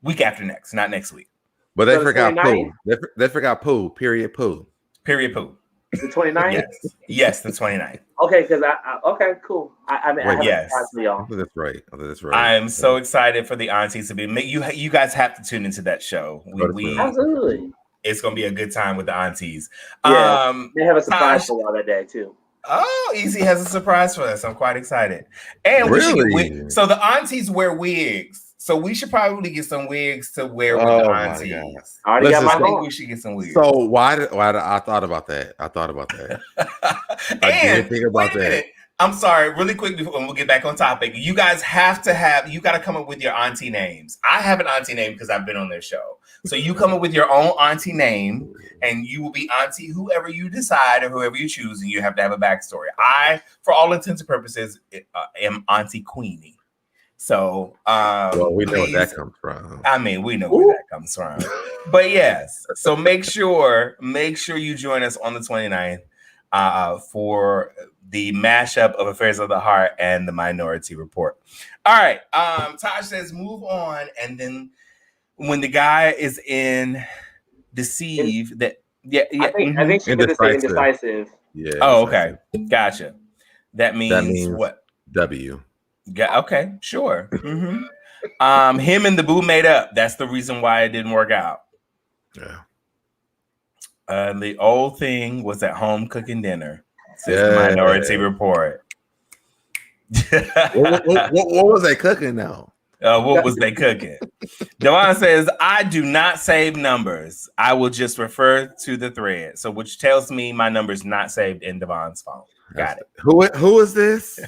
week after next, not next week. But they forgot poo. They forgot poo. Period poo. Period poo. The 29th? Yes, the 29th. Okay, because okay, cool. Yes. That's right. I'm so excited for the aunties to be. You guys have to tune into that show. We absolutely. It's gonna be a good time with the aunties. Yeah, they have a surprise for y'all that day too. Oh, Easy has a surprise for us. I'm quite excited. And so the aunties wear wigs. So we should probably get some wigs to wear with the aunties. I think we should get some wigs. So why I thought about that. I didn't think about that. I'm sorry, really quick before we'll get back on topic. You guys you got to come up with your auntie names. I have an auntie name because I've been on their show. So you come up with your own auntie name, and you will be auntie whoever you decide or whoever you choose, and you have to have a backstory. I, for all intents and purposes, am Auntie Queenie. So, we know where that comes from. I mean, we know where that comes from. But yes, so make sure you join us on the 29th for the mashup of Affairs of the Heart and the Minority Report. All right. Taj says move on, and then when the guy is in deceive, I think she did say indecisive. Yeah. Oh, okay. Gotcha. That means what? W. Yeah, okay, sure. Mm-hmm. Him and the boo made up. That's the reason why it didn't work out. Yeah. The old thing was at home cooking dinner. Says the Minority Report. what was they cooking now? What was they cooking? Devon says, I do not save numbers. I will just refer to the thread. So which tells me my number's not saved in Devon's phone. Got it. Who is this?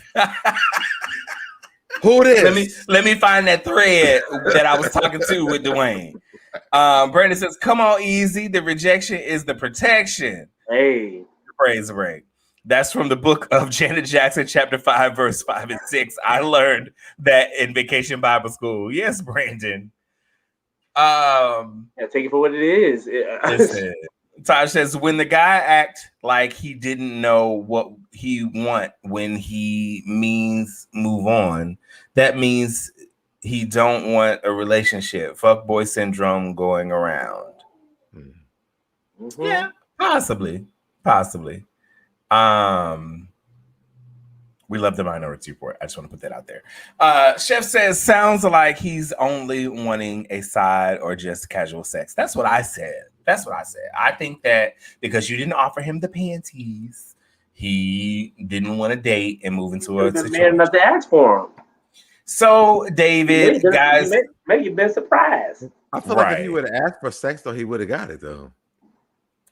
Who this? Let me find that thread that I was talking to with Dwayne. Brandon says, come on, Easy. The rejection is the protection. Hey. Praise break. That's from the book of Janet Jackson, chapter 5, verse 5 and 6. I learned that in Vacation Bible School. Yes, Brandon. Take it for what it is. Listen, Taj says, when the guy act like he didn't know what he want when he means move on, that means he don't want a relationship. Fuckboy syndrome going around. Mm-hmm. Yeah, possibly. We love the Minority Report. I just want to put that out there. Chef says, sounds like he's only wanting a side or just casual sex. That's what I said. I think that because you didn't offer him the panties, he didn't want to date and move into a situation. Man enough to ask for him. So, David, guys, maybe you've been surprised. I feel like if he would have asked for sex, though, he would have got it, though.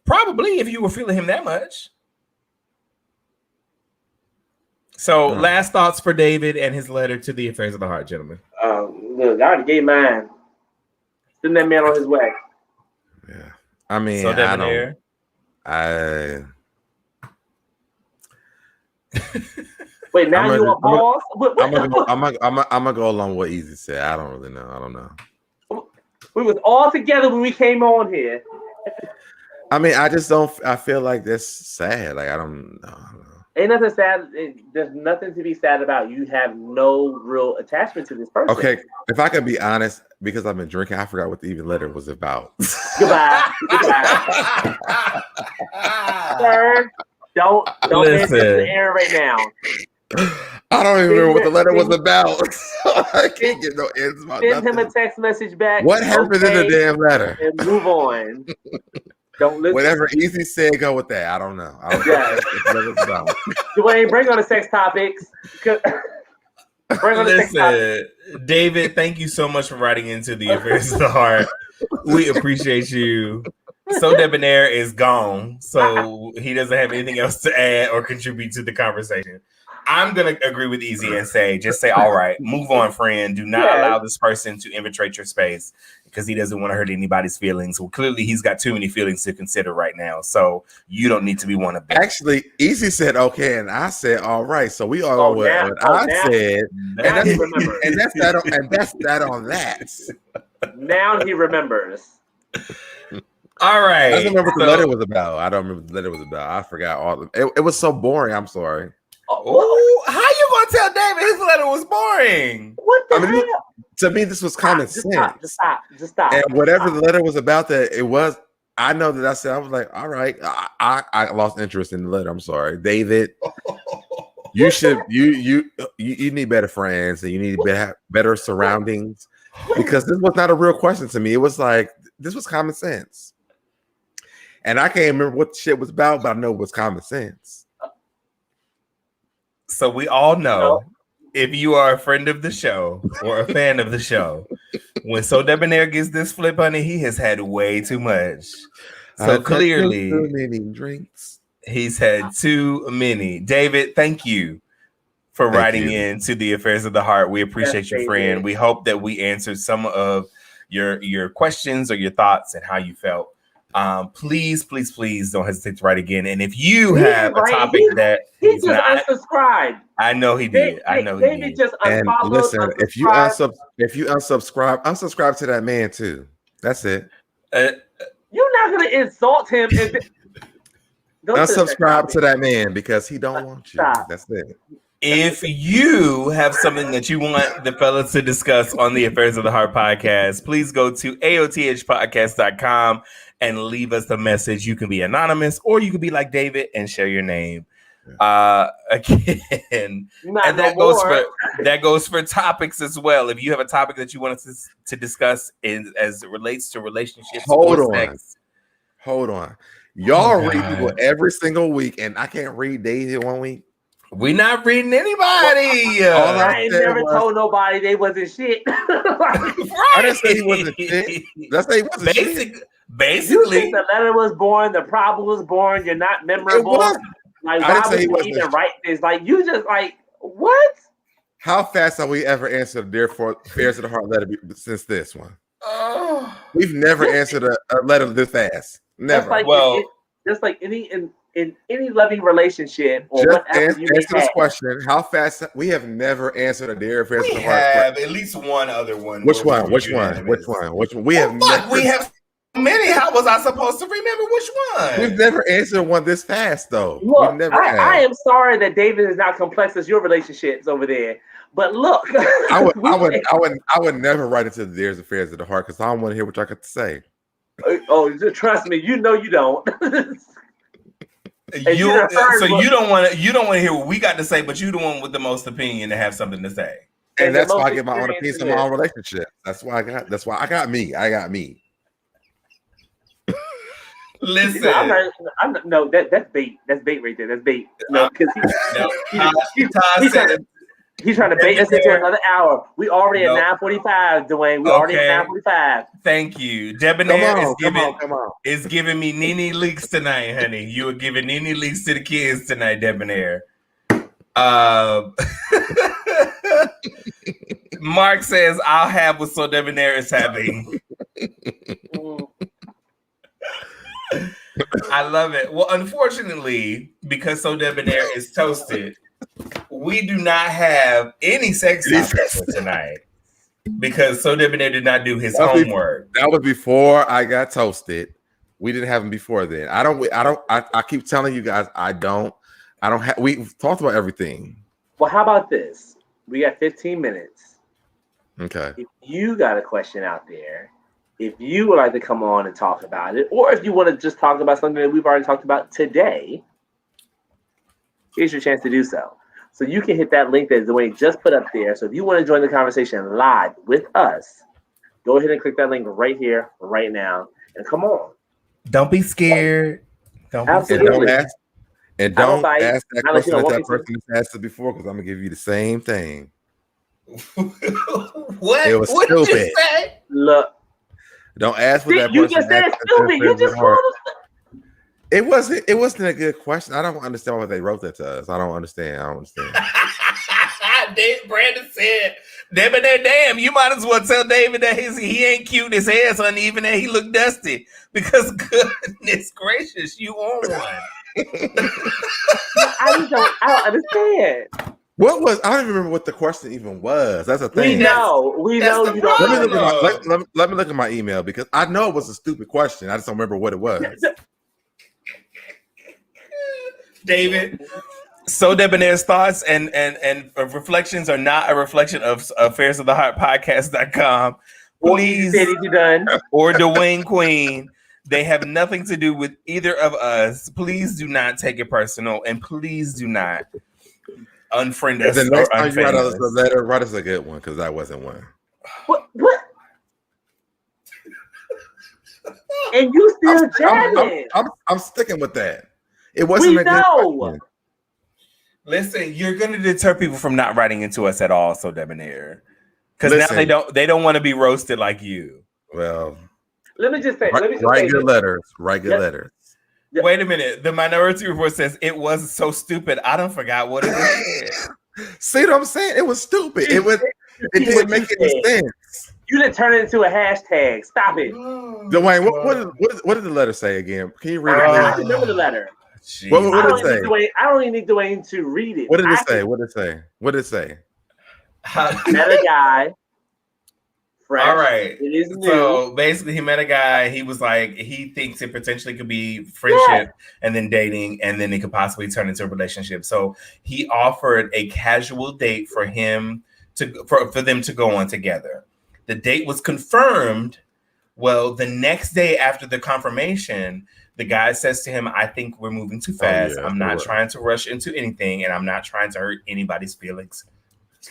Probably, if you were feeling him that much. So, last thoughts for David and his letter to the Affairs of the Heart, gentlemen. Look, I already gave mine. Send that man on his way. Yeah, I mean, so debonair. Wait, now you a boss? I'm gonna go along with what Easy said. I don't really know. I don't know. We was all together when we came on here. I mean, I just don't. I feel like that's sad. Like I don't know. Ain't nothing sad. There's nothing to be sad about. You have no real attachment to this person. Okay, if I can be honest, because I've been drinking, I forgot what the even letter was about. Goodbye. Sir, don't listen to the air right now. I don't even remember what the letter was about. I can't get no answers about Send nothing. him a text message back. What happened in the damn letter? And move on. Don't listen. Whatever Easy said, go with that. I don't know. Dwayne, bring on the sex topics. Listen, David, thank you so much for writing into the Affairs of the Heart. We appreciate you. So Debonair is gone, so he doesn't have anything else to add or contribute to the conversation. I'm going to agree with Easy and just say, all right, move on, friend. Do not allow this person to infiltrate your space because he doesn't want to hurt anybody's feelings. Well, clearly he's got too many feelings to consider right now, so you don't need to be one of them. Actually, Easy said, okay, and I said, all right. So we all know what I said. And that's that on that. Now he remembers. All right. I don't remember what the letter was about. I forgot all of it. It was so boring. I'm sorry. Oh, how you gonna tell David his letter was boring? What the hell? To me, this was common sense. Just stop. And whatever the letter was about, that it was. I know that I was like, all right. I lost interest in the letter. I'm sorry, David. You should you need better friends and you need better surroundings because this was not a real question to me. It was like this was common sense. And I can't remember what the shit was about, but I know it was common sense. So we all know if you are a friend of the show or a fan of the show, when So Debonair gets this flip, honey, he has had way too much. So clearly, too many drinks. He's had too many. David, thank you for writing in to the Affairs of the Heart. We appreciate you, friend. We hope that we answered some of your questions or your thoughts and how you felt. Please don't hesitate to write again. And if you have a topic that he just unsubscribed. I know he did. David just unfollowed. And listen, if you unsubscribe, unsubscribe to that man too. That's it. You're not gonna insult him. Unsubscribe to that man because he don't want you. That's it. If you have something that you want the fellas to discuss on the Affairs of the Heart podcast, please go to aothpodcast.com and leave us a message. You can be anonymous or you can be like David and share your name. Again, and that goes for topics as well. If you have a topic that you want us to discuss as it relates to relationships, hold on. Y'all read people every single week, and I can't read Daisy 1 week. We're not reading anybody. I ain't never told nobody they wasn't shit. Right. I didn't say he wasn't shit. That's say he wasn't shit. Basically, you think the letter was boring, the problem was boring, you're not memorable. Like, why would you even write this? Like, you just like, what? How fast have we ever answered the Affairs of the Heart letter since this one? We've never answered a letter this fast. Never. Just like in any loving relationship or just whatever you answer this question. How fast? We have never answered a Dear Affairs of the Heart. We have at least one other one. Which one? We have many. How was I supposed to remember which one? We've never answered one this fast, though. Look, I am sorry that David is not complex as your relationships over there. But look, I would never write into the Dear Affairs of the Heart because I don't want to hear what y'all got to say. Oh, trust me, you know you don't. You don't want to hear what we got to say, but you the one with the most opinion to have something to say. And that's why I get my own opinion on my own relationship. That's why I got me. Listen, no, that's bait. That's bait right there. That's bait. No, because he's trying to bait us into another hour. We already at 9:45, Dwayne. We already at 9:45. Thank you. Debonair is giving me Nene leaks tonight, honey. You are giving Nene leaks to the kids tonight, Debonair. Mark says, I'll have what So Debonair is having. I love it. Well, unfortunately, because So Debonair is toasted, we do not have any sex topics for tonight because So Debonair did not do his homework. That was before I got toasted. We didn't have him before then. I keep telling you guys, I don't have. We've talked about everything. Well, how about this? We got 15 minutes. Okay. If you got a question out there, if you would like to come on and talk about it, or if you want to just talk about something that we've already talked about today, here's your chance to do so. So you can hit that link that Dwayne just put up there. So if you want to join the conversation live with us, go ahead and click that link right here, right now, and come on. Don't be scared. Don't ask that question that person has asked it before, because I'm gonna give you the same thing. What? It was what stupid. Did you say? Look. Don't ask what that you person just said stupid. You just called us. It wasn't a good question. I don't understand why they wrote that to us. I don't understand. Brandon said, damn, you might as well tell David that he ain't cute, his hair's uneven, and he look dusty. Because goodness gracious, you on one. I don't understand. What was? I don't even remember what the question even was. That's the thing. We know you don't. Let me look at my email, because I know it was a stupid question. I just don't remember what it was. David, So Debonair's thoughts and reflections are not a reflection of Affairs of the Heart Podcast.com. Please, or Dwayne Queen. They have nothing to do with either of us. Please do not take it personal, and please do not unfriend us. The next time you write us a letter, write us a good one, because that wasn't one. What? And you still jabbing? I'm sticking with that. It wasn't a good question. Listen, you're going to deter people from not writing into us at all, So Debonair, because now they don't want to be roasted like you. Well, let me just say, write good letters. Write good letters. Yep. Wait a minute. The Minority Report says it was so stupid. I don't forgot what it was. See what I'm saying? It was stupid. It didn't make any sense. You didn't turn it into a hashtag. Stop it. Dwayne, what did the letter say again? Can you read it? I don't remember the letter. What did it say? I don't even need Dwayne to read it. What did it say? What did it say? Met a guy. Fresh. All right. It is new. So basically, he met a guy. He was like, he thinks it potentially could be friendship and then dating, and then it could possibly turn into a relationship. So he offered a casual date for him for them to go on together. The date was confirmed. Well, the next day after the confirmation, the guy says to him, I think we're moving too fast. I'm not trying to rush into anything, and I'm not trying to hurt anybody's feelings.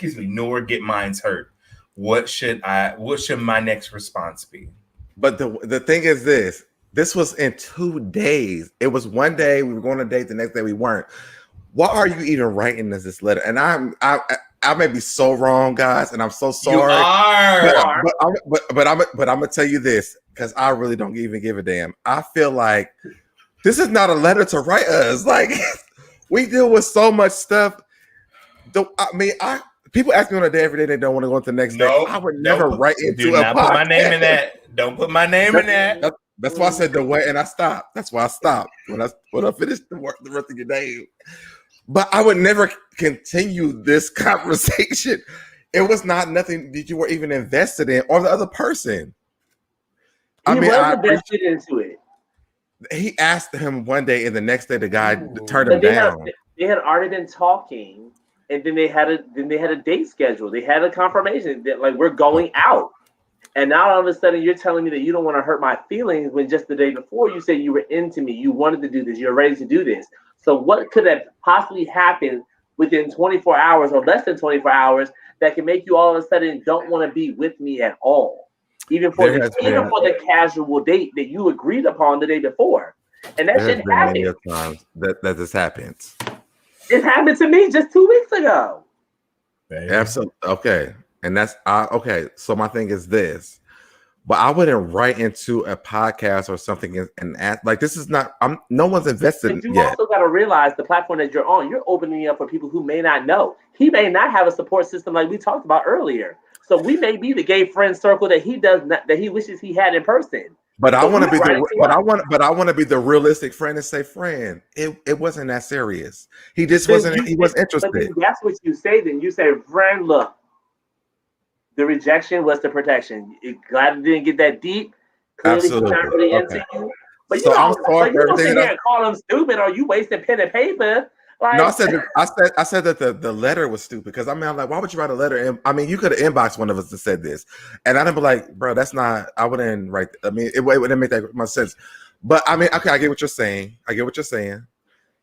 Nor get mine's hurt. What should my next response be? But the thing is this was in 2 days. It was one day we were going on a date, the next day we weren't. Why are you even writing us this letter? And I may be so wrong, guys, and I'm so sorry. You are. But I'm gonna tell you this, because I really don't even give a damn. I feel like this is not a letter to write us. Like, we deal with so much stuff. People ask me on a day every day they don't want to go into the next day. I would never write into a podcast. Put my name in that. Don't put my name in that. That's why I said the way, and I stopped. That's why I stopped when I finished the rest of your day. But I would never continue this conversation. It was not nothing that you were even invested in, or the other person. He wasn't invested into it. He asked him one day, and the next day the guy turned him down. They had already been talking. And then they had a date schedule. They had a confirmation that, like, we're going out. And now all of a sudden you're telling me that you don't want to hurt my feelings, when just the day before you said you were into me, you wanted to do this, you're ready to do this. So what could have possibly happened within 24 hours or less than 24 hours that can make you all of a sudden don't want to be with me at all? Even for the casual date that you agreed upon the day before. And that shit happened. Many times that this happens. It happened to me just 2 weeks ago. Absolutely. Okay. And that's okay. So my thing is this, but I wouldn't write into a podcast or something and ask, like, this is not, no one's invested but you yet. also got to realize the platform that you're on, you're opening up for people who may not know. He may not have a support system like we talked about earlier. So we may be the gay friend circle that he does not, that he wishes he had in person. But I want to be I want to be the realistic friend and say, friend, it wasn't that serious. He just wasn't. He was interested. But that's what you say. Then you say, friend, look, the rejection was the protection. Glad it didn't get that deep. Clearly, absolutely. Not really into you. But so I'm sorry for everything. You don't sit here and call him stupid, or you wasting pen and paper. Like, no, I said that the letter was stupid because I'm like, why would you write a letter? And I mean, you could have inboxed one of us that said this, and I'd be like, bro, that's not. I wouldn't write. I mean, it wouldn't make that much sense. But I mean, okay, I get what you're saying.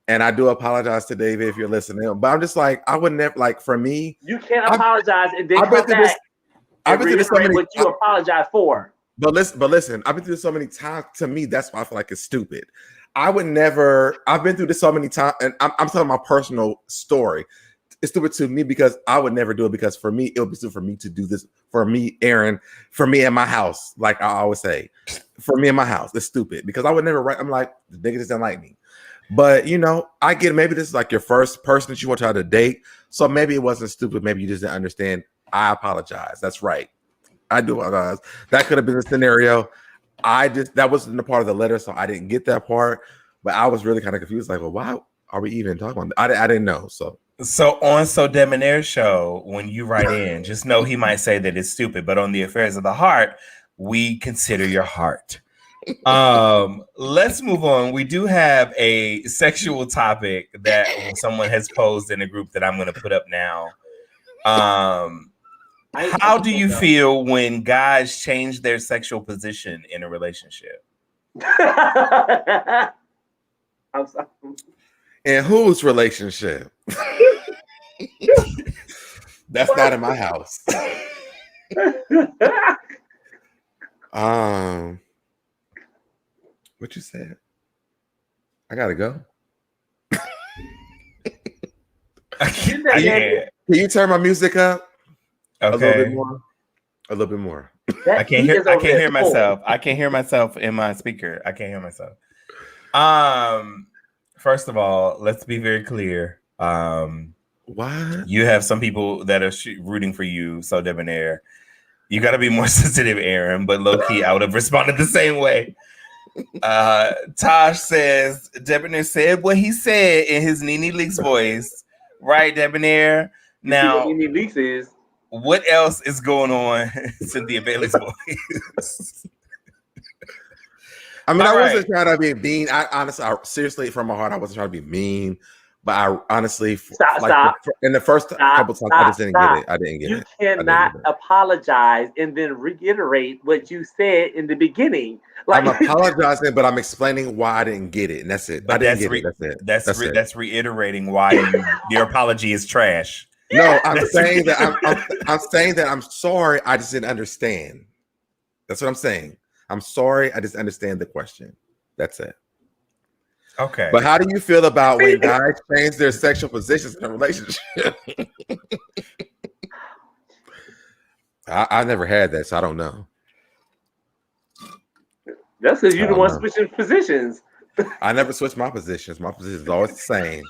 And I do apologize to David if you're listening. But I'm just like, I would never, like, for me, you can't apologize and then come back. I've been through so many. What you apologize for? But listen, I've been through this so many times. To me, that's why I feel like it's stupid. I would never. I've been through this so many times, and I'm telling my personal story. It's stupid to me because I would never do it. Because for me, it would be stupid for me to do this. For me, Aaron. For me in my house, like I always say, for me in my house, it's stupid because I would never write. I'm like, the nigga just didn't like me. But you know, I get maybe this is like your first person that you want to try to date, so maybe it wasn't stupid. Maybe you just didn't understand. I apologize. That's right. I do apologize. That could have been a scenario. That wasn't a part of the letter, so I didn't get that part. But I was really kind of confused. Like, well, why are we even talking about that? I didn't know. So on So Debonair's show, when you write in, just know he might say that it's stupid. But on the affairs of the heart, we consider your heart. Let's move on. We do have a sexual topic that someone has posed in a group that I'm going to put up now. How do you feel when guys change their sexual position in a relationship? I'm sorry. In whose relationship? That's not in my house. What you said? I gotta go. Can you turn my music up? Okay. A little bit more. I can't hear myself. I can't hear myself in my speaker. I can't hear myself. First of all, let's be very clear. What? You have some people that are rooting for you, So Debonair. You got to be more sensitive, Aaron. But low key, I would have responded the same way. Tosh says Debonair said what he said in his Nene Leakes voice, right, Debonair? Now, Nene Leakes is. What else is going on, Cynthia Bailey's voice? I mean, I wasn't trying to be mean. Seriously, from my heart, I wasn't trying to be mean. But I honestly, stop. In the first couple times, I just didn't get it. I didn't get it. You cannot apologize and then reiterate what you said in the beginning. Like, I'm apologizing, but I'm explaining why I didn't get it, and that's it. But I didn't get it. That's it. That's reiterating why your apology is trash. No, I'm saying that I'm saying that I'm sorry. I just didn't understand. That's what I'm saying. I'm sorry. I just understand the question. That's it. Okay. But how do you feel about when guys change their sexual positions in a relationship? I never had that, so I don't know. That's because you're the one switching positions. I never switched my positions. My position is always the same.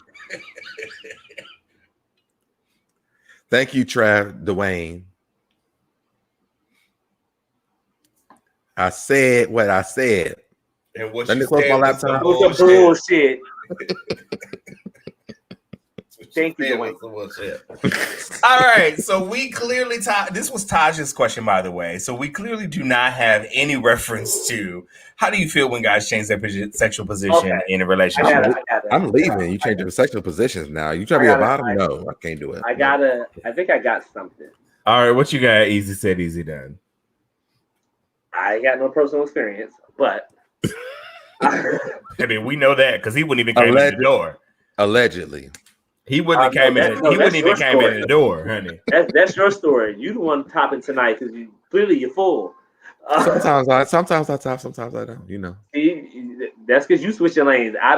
Thank you, Dwayne. I said what I said. And what Let me close my laptop. Bullshit. Thank you, Dwayne. All right, so we clearly this was Taj's question, by the way. So we clearly do not have any reference to how do you feel when guys change their sexual position in a relationship. I'm leaving. You change your sexual positions now. You try to be a bottom? No, I can't do it. I think I got something. All right, what you got? Easy said, easy done. I got no personal experience, but I mean, we know that because he wouldn't even come in the door. Allegedly. He wouldn't have came in. He wouldn't even came in the door, honey. That's your story. You the one topping tonight because you're full. Sometimes I top, sometimes I don't. You know. That's because you switching lanes. I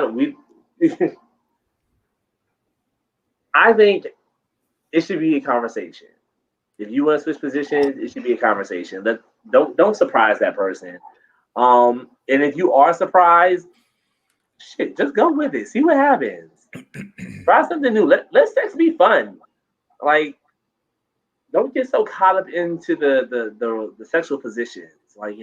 think it should be a conversation. If you want to switch positions, it should be a conversation. Don't surprise that person. And if you are surprised, shit, just go with it. See what happens. Try something new. Let sex be fun. Like, don't get so caught up into the sexual positions. Like,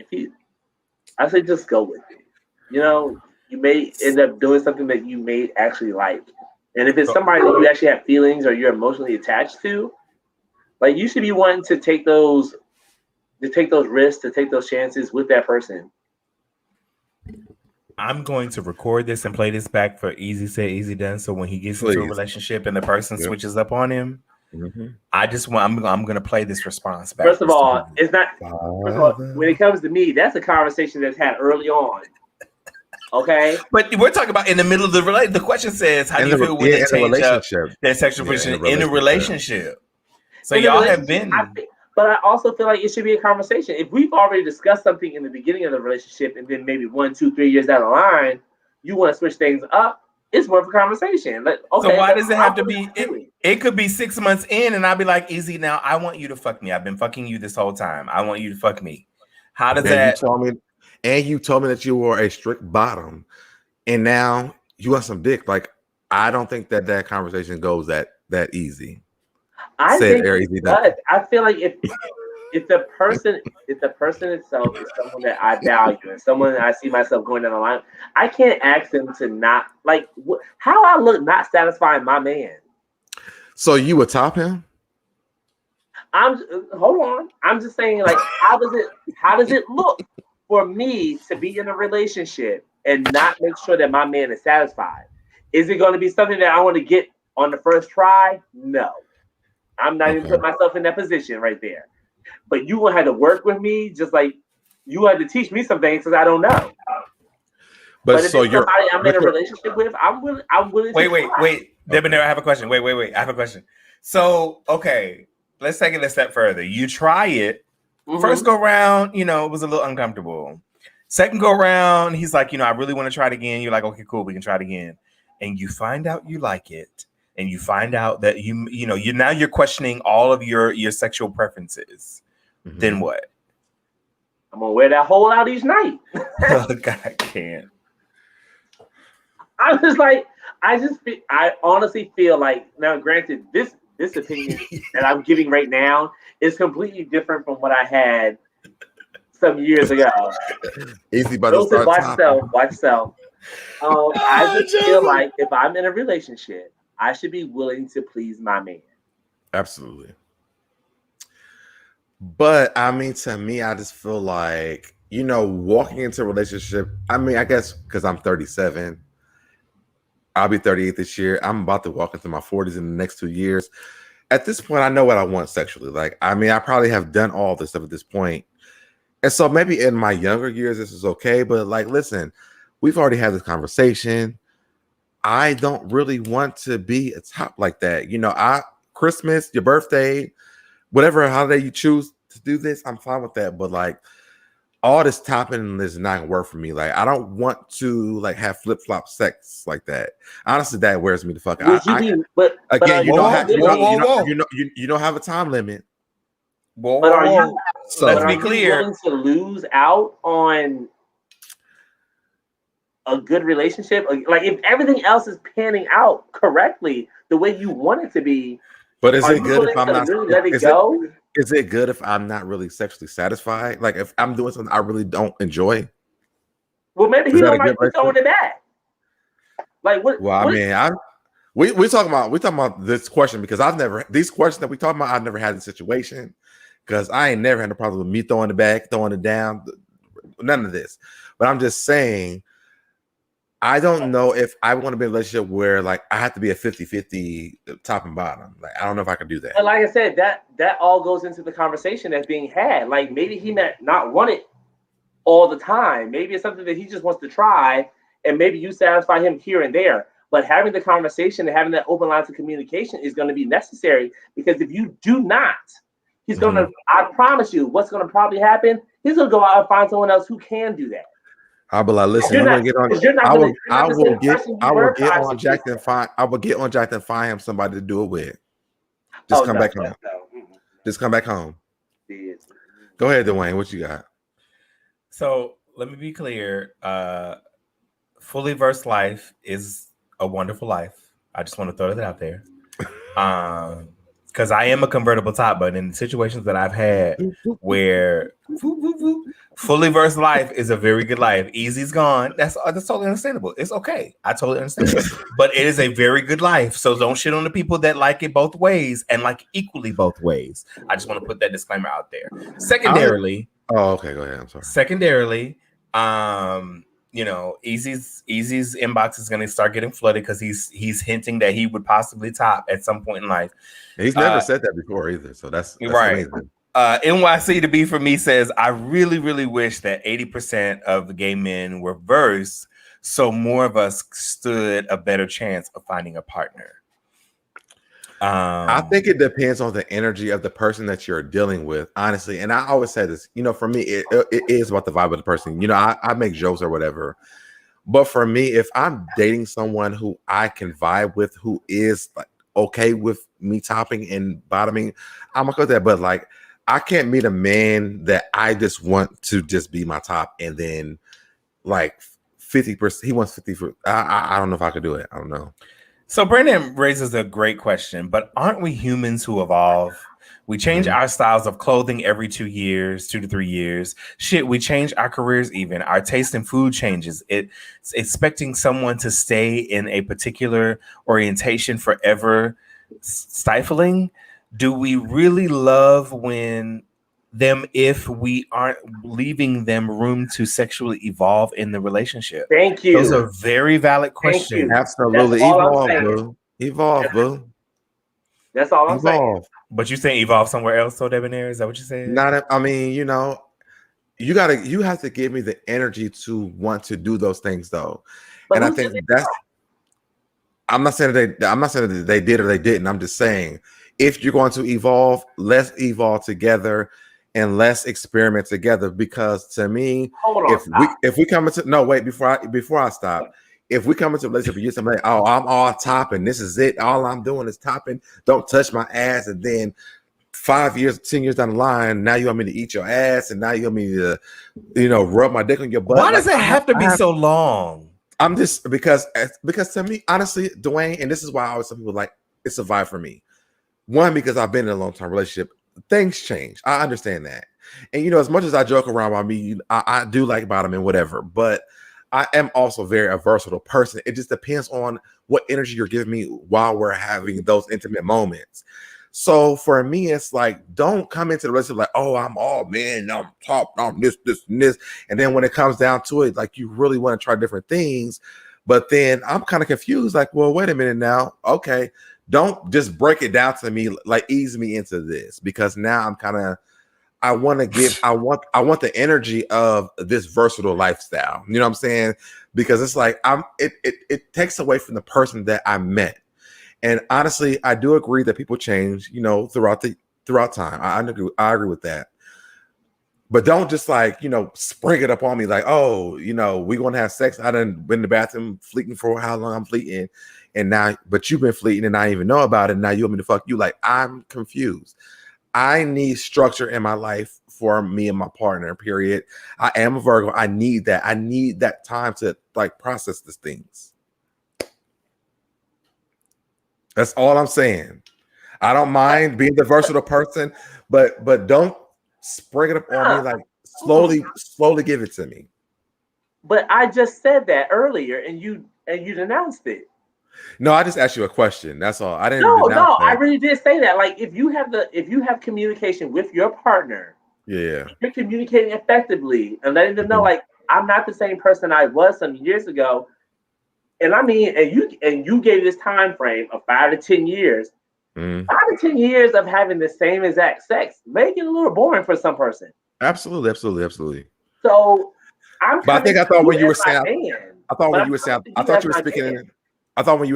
I say just go with it. You know, you may end up doing something that you may actually like. And if it's somebody that you actually have feelings or you're emotionally attached to, like, you should be wanting to take those risks, to take those chances with that person. I'm going to record this and play this back for Easy Said, Easy Done. So when he gets into a relationship and the person switches up on him, I'm going to play this response back. First of all, it's not. First of all, when it comes to me, that's a conversation that's had early on. Okay, but we're talking about in the middle of the relationship. The question says, "How do you feel when they change up their sexual position in a relationship?" So y'all have been. But I also feel like it should be a conversation. If we've already discussed something in the beginning of the relationship, and then maybe 1, 2, 3 years down the line, you want to switch things up, it's worth a conversation. Like, okay, so why does it have to be? It could be 6 months in, and I'll be like, "Easy, now I want you to fuck me. I've been fucking you this whole time. I want you to fuck me." How does that? You told me that you were a strict bottom, and now you want some dick. Like, I don't think that conversation goes that easy. I think it does. I feel like if the person itself is someone that I value and someone that I see myself going down the line, I can't ask them to not like how I look not satisfying my man. So you would top him? Hold on. I'm just saying, like, how does it look for me to be in a relationship and not make sure that my man is satisfied? Is it going to be something that I want to get on the first try? No. I'm not even putting myself in that position right there. But you will have to work with me, just like you had to teach me some things because I don't know. But if so it's somebody I'm in a relationship with, I'm willing. Wait. Debonair, I have a question. Wait. I have a question. So, okay, let's take it a step further. You try it. First go round, it was a little uncomfortable. Second go round, he's like, I really want to try it again. You're like, okay, cool, we can try it again. And you find out you like it. And you find out that you're questioning all of your sexual preferences. Then what? I'm gonna wear that hole out each night. Oh, God, I can't. I honestly feel like, now granted, this opinion that I'm giving right now is completely different from what I had some years ago. Easy, but watch self. I just feel like if I'm in a relationship, I should be willing to please my man. Absolutely. But I mean, to me, I just feel like, walking into a relationship, I mean, I guess because I'm 37, I'll be 38 this year. I'm about to walk into my 40s in the next 2 years. At this point, I know what I want sexually. Like, I mean, I probably have done all this stuff at this point. And so maybe in my younger years, this is okay. But like, listen, we've already had this conversation. I don't really want to be a top like that. Christmas, your birthday, whatever holiday you choose to do this, I'm fine with that. But like, all this topping is not gonna work for me. Like, I don't want to like have flip-flop sex like that. Honestly, that wears me the fuck out. You don't have a time limit. Let's be clear. Willing to lose out on a good relationship? Like, if everything else is panning out correctly the way you want it to be, but is it good if I'm not really let it go? Is it good if I'm not really sexually satisfied? Like, if I'm doing something I really don't enjoy? Well, maybe he don't like you throwing it back. Like, what? Well, I mean, we talking about this question because these questions that we talking about, I've never had the situation because I ain't never had a problem with me throwing it back, throwing it down, none of this. But I'm just saying, I don't know if I want to be in a relationship where like I have to be a 50-50 top and bottom. Like, I don't know if I can do that. But like I said, that all goes into the conversation that's being had. Like, maybe he might not want it all the time. Maybe it's something that he just wants to try, and maybe you satisfy him here and there. But having the conversation and having that open lines of communication is going to be necessary, because if you do not, he's going to, I promise you, what's going to probably happen, he's going to go out and find someone else who can do that. I'll be like, listen, You're I'm not, gonna get on. 'cause you're not I gonna, will. you're I not the will same get. person you I will were get 5, on 6 years Jack and ago. find. I will get on Jack and find him somebody to do it with. Oh, Just come no, back no, home. no. Just come back home. Yes. Go ahead, Dwayne. What you got? So let me be clear. Fully versed life is a wonderful life. I just want to throw that out there. Because I am a convertible top, but in situations that I've had where fully versed life is a very good life. Easy's gone. That's totally understandable. It's okay. I totally understand. But it is a very good life. So don't shit on the people that like it both ways and like equally both ways. I just want to put that disclaimer out there. Secondarily. Oh, okay. Go ahead. I'm sorry. Secondarily, you know, Easy's inbox is going to start getting flooded because he's hinting that he would possibly top at some point in life. He's never said that before either, so that's right. amazing. NYC to be for me says, I really, really wish that 80% of the gay men were versed, so more of us stood a better chance of finding a partner. I think it depends on the energy of the person that you're dealing with, honestly. And I always say this, you know, for me, it is about the vibe of the person. You know, I make jokes or whatever. But for me, if I'm dating someone who I can vibe with, who is like okay with me topping and bottoming, I'm okay with that. But like, I can't meet a man that I just want to just be my top and then like 50%. He wants 50 for. I don't know if I could do it. I don't know. So Brandon raises a great question, but aren't we humans who evolve? We change our styles of clothing every 2 years, 2 to 3 years. Shit, we change our careers even. Our taste in food changes. It's expecting someone to stay in a particular orientation forever stifling. Do we really love them if we aren't leaving them room to sexually evolve in the relationship? Thank you. Those are very valid questions. Absolutely. Evolve, boo. That's all I'm saying. But you saying evolve somewhere else, so debonair? Is that what you saying? I mean, you know, you have to give me the energy to want to do those things though. But and I think that's I'm not saying that they did or they didn't. I'm just saying if you're going to evolve, let's evolve together and let's experiment together. Because to me, if we come into before I stop, if we come into a relationship and you're somebody, oh, I'm all topping, this is it. All I'm doing is topping. Don't touch my ass. And then 5 years, 10 years down the line, now you want me to eat your ass, and now you want me to, you know, rub my dick on your butt. Why does it have to be so long? I'm just because to me, honestly, Dwayne, and this is why I always tell people like it's a vibe for me. One, because I've been in a long-term relationship, things change. I understand that, and you know, as much as I joke around about me, I do like bottom and whatever, but I am also a versatile person. It just depends on what energy you're giving me while we're having those intimate moments. So for me, it's like, don't come into the relationship like, oh, I'm all man, I'm top, I'm this, and this. And then when it comes down to it, like you really want to try different things. But then I'm kind of confused, like, well, wait a minute now. Okay, don't just break it down to me, like ease me into this, because now I'm kind of I want the energy of this versatile lifestyle. You know what I'm saying? Because it's like it takes away from the person that I met. And honestly, I do agree that people change, you know, throughout time. I agree with that. But don't just like, you know, spring it up on me like, oh, you know, we're gonna have sex. I done been in the bathroom fleeting for how long I'm fleeting, and now, but you've been fleeting and I didn't even know about it. And now you want me to fuck you? Like, I'm confused. I need structure in my life for me and my partner, period. I am a Virgo. I need that. I need that time to like process these things. That's all I'm saying. I don't mind being the versatile person, but don't spring it up on me like slowly give it to me. But I just said that earlier and you denounced it. No, I just asked you a question. That's all. I didn't. No, I really did say that. Like, if you have communication with your partner, yeah, you're communicating effectively and letting them know, like, I'm not the same person I was some years ago. And I mean, and you gave this time frame of 5 to 10 years. 5 to 10 years of having the same exact sex make it a little boring for some person. Absolutely. So I thought when you were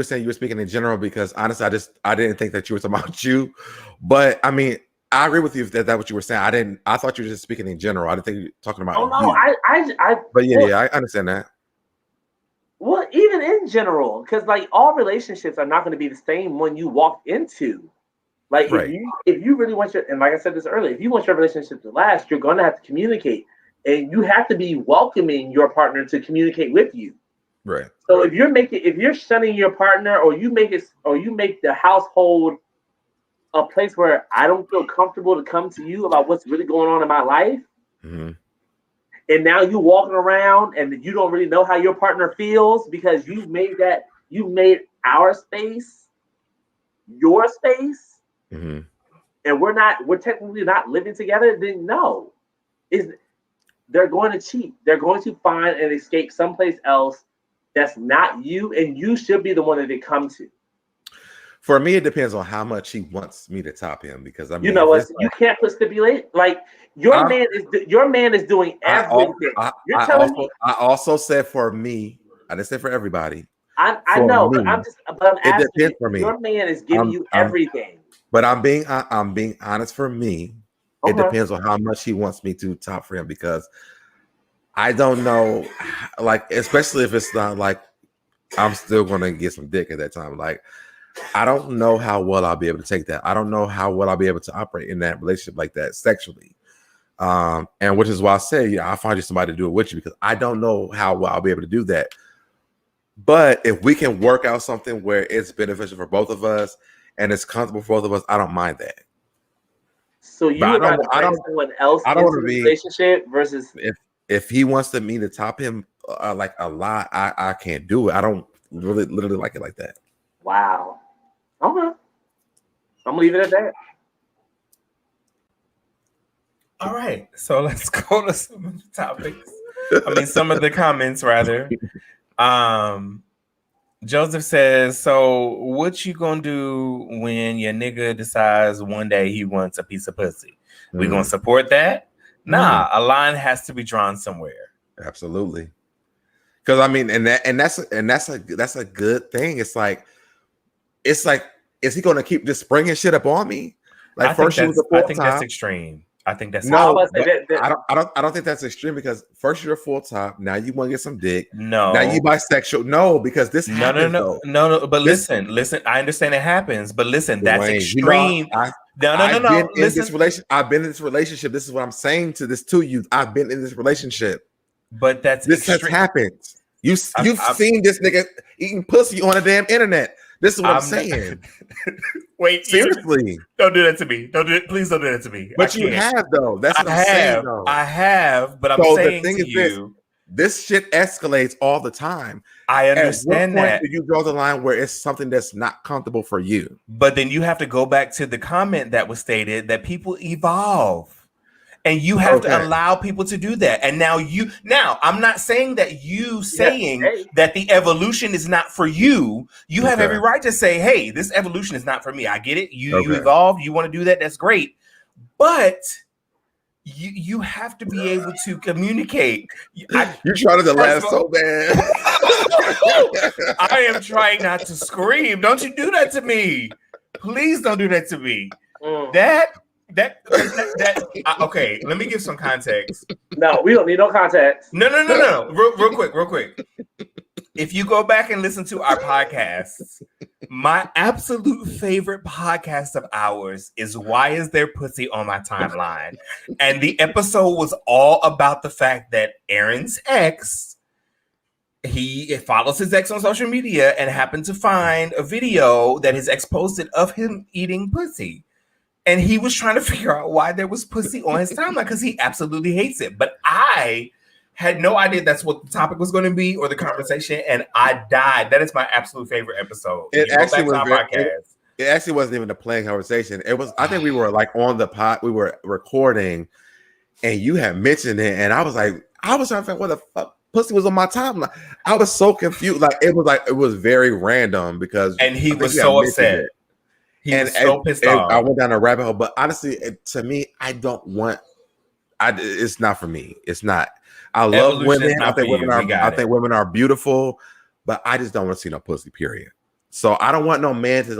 saying you were speaking in general, because honestly, I didn't think that you were talking about you. But I mean, I agree with you if that's what you were saying. I thought you were just speaking in general. I didn't think you were talking about. Oh no, you. But yeah, I understand that. Well, even in general, because like all relationships are not going to be the same when you walk into. Like if you really want and like I said this earlier, if you want your relationship to last, you're going to have to communicate, and you have to be welcoming your partner to communicate with you. Right. So if you're shunning your partner, or you make the household a place where I don't feel comfortable to come to you about what's really going on in my life, and now you walking around and you don't really know how your partner feels because you made our space your space. And we're technically not living together, then no. They're going to cheat. They're going to find and escape someplace else that's not you, and you should be the one that they come to. For me, it depends on how much he wants me to top him, because I mean, you know what, you can't put stipulate like your man is doing everything. You're telling me. I also said for me. I didn't say for everybody. I know, me, but I'm asking. It depends for me. Your man is giving you everything. But I'm being honest. For me, it depends on how much he wants me to top for him, because I don't know, like, especially if it's not like I'm still gonna get some dick at that time. Like, I don't know how well I'll be able to take that. I don't know how well I'll be able to operate in that relationship like that sexually. And which is why I say, I'll find you somebody to do it with you, because I don't know how well I'll be able to do that. But if we can work out something where it's beneficial for both of us and it's comfortable for both of us, I don't mind that. So you would rather bring someone else into the relationship versus if he wants me to top him like a lot, I can't do it. I don't literally like it like that. Wow. Okay. I'm gonna leave it at that. All right. So let's go to some of the topics. Some of the comments rather. Joseph says, so what you gonna do when your nigga decides one day he wants a piece of pussy? We gonna support that? Nah, a line has to be drawn somewhere. Absolutely. Because I mean, that's a good thing. It's like, is he gonna keep just bringing shit up on me? Like, I think that's extreme. I think that's I don't think that's extreme, because first you're a full top, now you want to get some dick. No, now you bisexual. No, because this happens. No. But listen. I understand it happens, but listen, that's extreme. I've been in this relationship. This is what I'm saying to you. I've been in this relationship. But this has happened. You've seen this nigga eating pussy on the damn internet. This is what I'm saying. Wait, seriously, don't do that to me. Please don't do that to me. But you have, though. That's what I'm saying, though. I have, but I'm saying to you, this shit escalates all the time. I understand that. Do you draw the line where it's something that's not comfortable for you? But then you have to go back to the comment that was stated that people evolve. And you have to allow people to do that. And now I'm not saying that that the evolution is not for you. You have every right to say, hey, this evolution is not for me. I get it. You evolve. You want to do that. That's great. But you have to be able to communicate. You're trying to laugh so bad. I am trying not to scream. Don't you do that to me. Please don't do that to me. Okay, let me give some context. No, we don't need no context. No. Real quick. If you go back and listen to our podcasts, my absolute favorite podcast of ours is Why Is There Pussy on My Timeline? And the episode was all about the fact that Aaron's ex, he follows his ex on social media and happened to find a video that his ex posted of him eating pussy. And he was trying to figure out why there was pussy on his timeline, because he absolutely hates it. But I had no idea that's what the topic was going to be or the conversation, and I died. That is my absolute favorite episode. It actually wasn't even a plain conversation. It was. I think we were like on the pod. We were recording, and you had mentioned it, and I was trying to figure out what the fuck pussy was on my timeline. I was so confused. It was very random because. And he was so upset. He was so pissed off. I went down a rabbit hole, but honestly, to me, it's not for me. It's not. I love women. I think women are beautiful, but I just don't want to see no pussy. Period. So I don't want no man to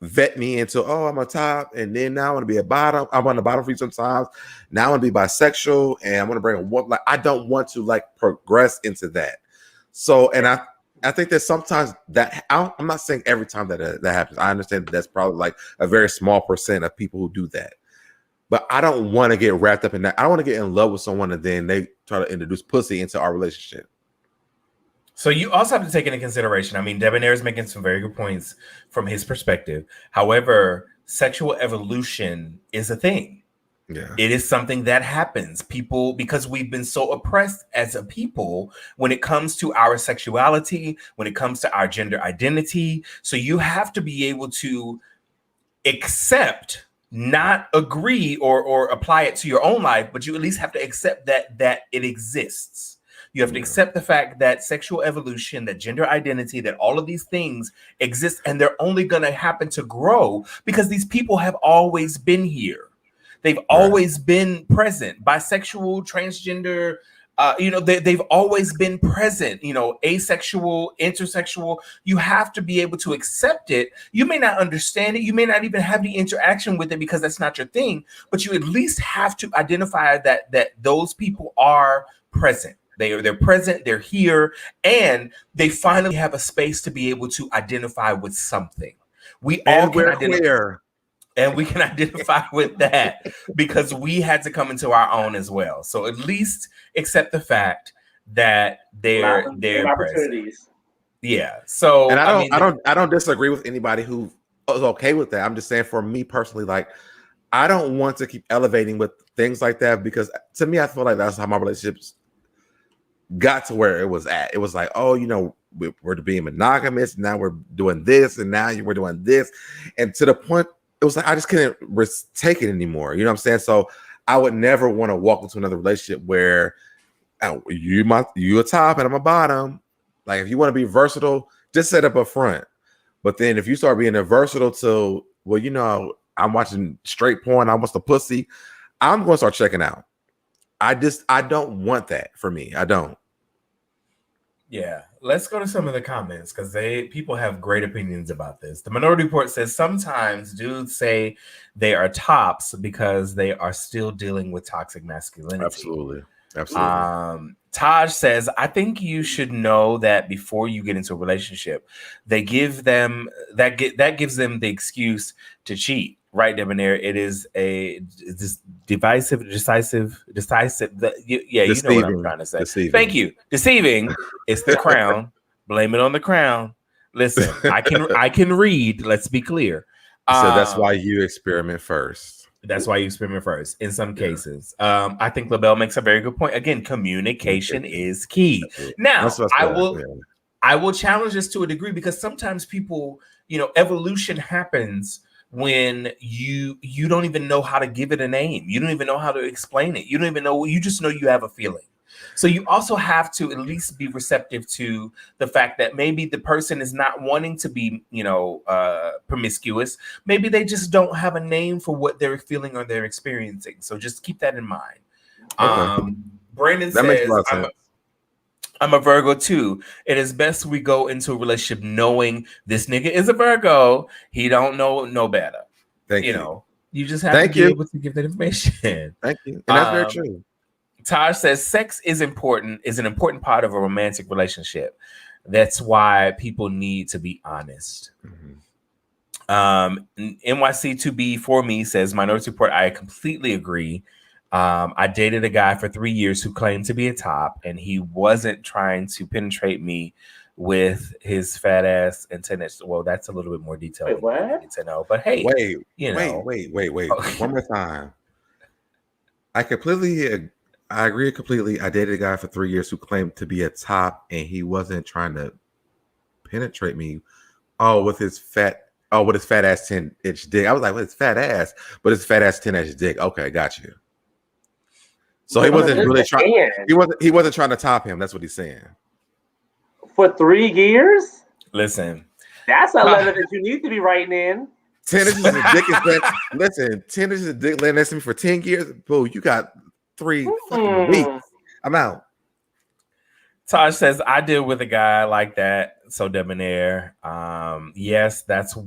vet me into, oh, I'm a top, and then now I want to be a bottom. I'm on the bottom for you sometimes. Now I want to be bisexual, and I want to bring a one. Like, I don't want to like progress into that. So, and I think that sometimes that I'm not saying every time that happens. I understand that's probably like a very small percent of people who do that. But I don't want to get wrapped up in that. I don't want to get in love with someone and then they try to introduce pussy into our relationship. So you also have to take into consideration, I mean, Debonair is making some very good points from his perspective. However, sexual evolution is a thing. Yeah. It is something that happens. People, because we've been so oppressed as a people when it comes to our sexuality, when it comes to our gender identity. So you have to be able to accept, not agree or apply it to your own life, but you at least have to accept that it exists. You have to accept the fact that sexual evolution, that gender identity, that all of these things exist, and they're only going to happen to grow because these people have always been here. They've always been present. Bisexual, transgender, they've always been present. Asexual, intersexual. You have to be able to accept it. You may not understand it. You may not even have the interaction with it because that's not your thing. But you at least have to identify that those people are present. They're present, they're here, and they finally have a space to be able to identify with something. We all can identify, and we can identify with that because we had to come into our own as well. So at least accept the fact that they're opportunities. Present. Yeah. So and I don't disagree with anybody who is okay with that. I'm just saying, for me personally, like, I don't want to keep elevating with things like that because to me, I feel like that's how my relationships got to where it was at. It was like, oh, we're being monogamous. Now we're doing this, and now we're doing this, and to the point, it was like I just couldn't take it anymore. You know what I'm saying? So I would never want to walk into another relationship where you a top and I'm a bottom. Like, if you want to be versatile, just set up a front. But then if you start being versatile to, well, I'm watching straight porn, I want the pussy, I'm going to start checking out. I don't want that for me. I don't. Yeah, let's go to some of the comments because people have great opinions about this. The Minority Report says sometimes dudes say they are tops because they are still dealing with toxic masculinity. Absolutely. Taj says, I think you should know that before you get into a relationship, they give them that gives them the excuse to cheat. Right, Debonair? It is decisive. You know what I'm trying to say. Deceiving. Thank you. Deceiving. It's the crown. Blame it on the crown. Listen, I can read. Let's be clear. So that's why you experiment first. That's why you experiment first in some cases. I think LaBelle makes a very good point. Again, communication is key. Now, I will challenge this to a degree because sometimes people, evolution happens when you don't even know how to give it a name. You don't even know how to explain it. You don't even know. You just know you have a feeling. So you also have to at least be receptive to the fact that maybe the person is not wanting to be, promiscuous. Maybe they just don't have a name for what they're feeling or they're experiencing. So just keep that in mind. Okay. Brandon says, I'm a Virgo too. It is best we go into a relationship knowing this nigga is a Virgo. He don't know no better. Thank you. You just have to be able to give that information. Thank you. And that's very true. Taj says sex is an important part of a romantic relationship. That's why people need to be honest. NYC2B for me says, Minority Report, I completely agree. I dated a guy for 3 years who claimed to be a top, and he wasn't trying to penetrate me with his fat ass and 10 inch. Well, that's a little bit more detailed to know. But hey, wait. One more time. I agree completely. I dated a guy for 3 years who claimed to be a top, and he wasn't trying to penetrate me. With his fat ass 10-inch dick. I was like, well, it's fat ass, but it's fat ass 10-inch dick. Okay, got you. So he wasn't really trying. He wasn't trying to top him. That's what he's saying. For 3 years? Listen, that's a letter that you need to be writing in. 10 inches of dick is that. Listen, 10 inches of dick laying next to me for 10 years. Boo, you got 3 fucking weeks. I'm out. Taj says, I deal with a guy like that, so debonair. Yes, that's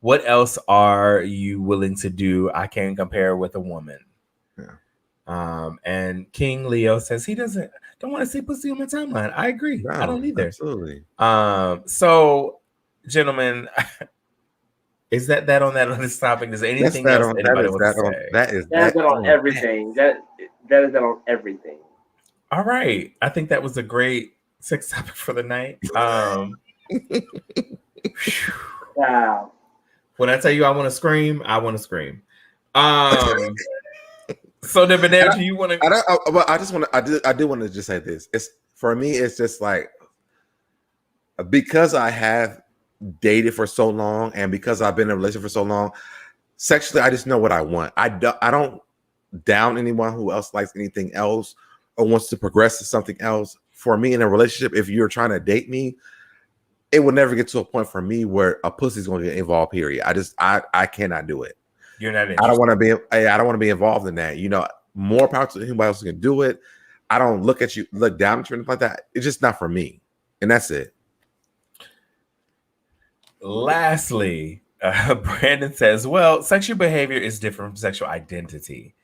what else are you willing to do? I can't compare with a woman. Yeah. And King Leo says he don't want to see pussy on my timeline. I agree. No, I don't either. Absolutely. So, gentlemen, is that on this topic? Is there anything else anybody wants to say? That is on everything. That is that on everything. All right. I think that was a great sex topic for the night. Wow. When I tell you I want to scream, I want to scream. So Debonair, do you want to? I do want to just say this. It's for me. It's just like because I have dated for so long and because I've been in a relationship for so long, sexually, I just know what I want. I don't down anyone who else likes anything else or wants to progress to something else. For me in a relationship, if you're trying to date me, it will never get to a point for me where a pussy's going to get involved. Period. I cannot do it. You're not interested. I don't want to be involved in that. You know, more power to anybody else who can do it. I don't look down at you or anything like that. It's just not for me. And that's it. Lastly, Brandon says, well, sexual behavior is different from sexual identity.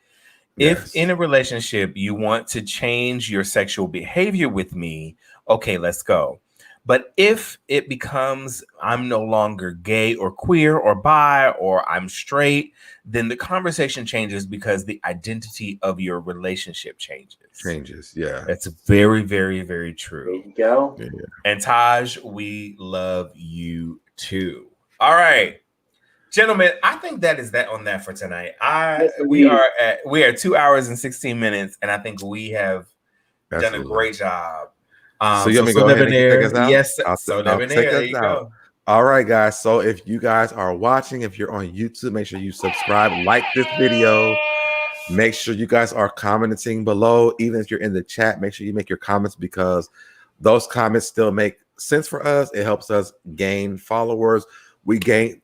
Yes. If in a relationship you want to change your sexual behavior with me, okay, let's go. But if it becomes I'm no longer gay or queer or bi or I'm straight, then the conversation changes because the identity of your relationship changes. Yeah. That's very, very, very true. There you go. Yeah. And Taj, we love you too. All right. Gentlemen, I think that is that on that for tonight. We are at 2 hours and 16 minutes, and I think we have done a great job. So you want me to go ahead and take us out? Yes. I'll take us out. All right, guys. So if you guys are watching, if you're on YouTube, make sure you subscribe, like this video. Make sure you guys are commenting below. Even if you're in the chat, make sure you make your comments because those comments still make sense for us. It helps us gain followers. We gained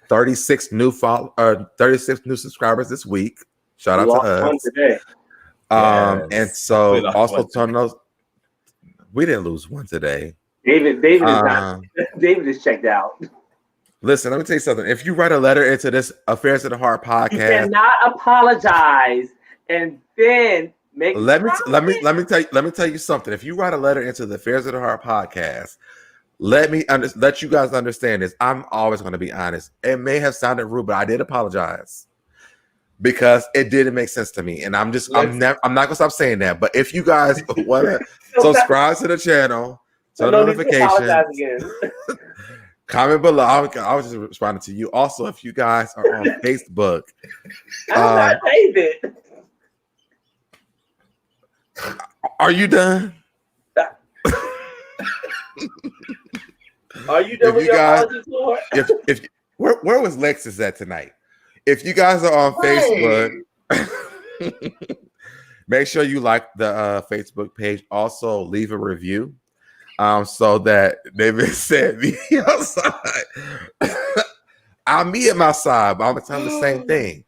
36 new 36 new subscribers this week. Shout out to us. Today. And so also turn those. We didn't lose one today. David is not. David is checked out. Listen, let me tell you something. If you write a letter into this Affairs of the Heart podcast, you cannot apologize and then make. Let me tell you something. If you write a letter into the Affairs of the Heart podcast, let you guys understand this. I'm always going to be honest. It may have sounded rude, but I did apologize because it didn't make sense to me. And I'm not gonna stop saying that. But if you guys want to subscribe to the channel, turn notifications, comment below. I was just responding to you. Also, if you guys are on Facebook, I'm not David. Are you done? Are you done with your apologies, Lord? If where was Lexus at tonight? If you guys are on Facebook, make sure you like the Facebook page. Also, leave a review so that David said me outside. I'll meet him outside, but I'm gonna tell him the same thing.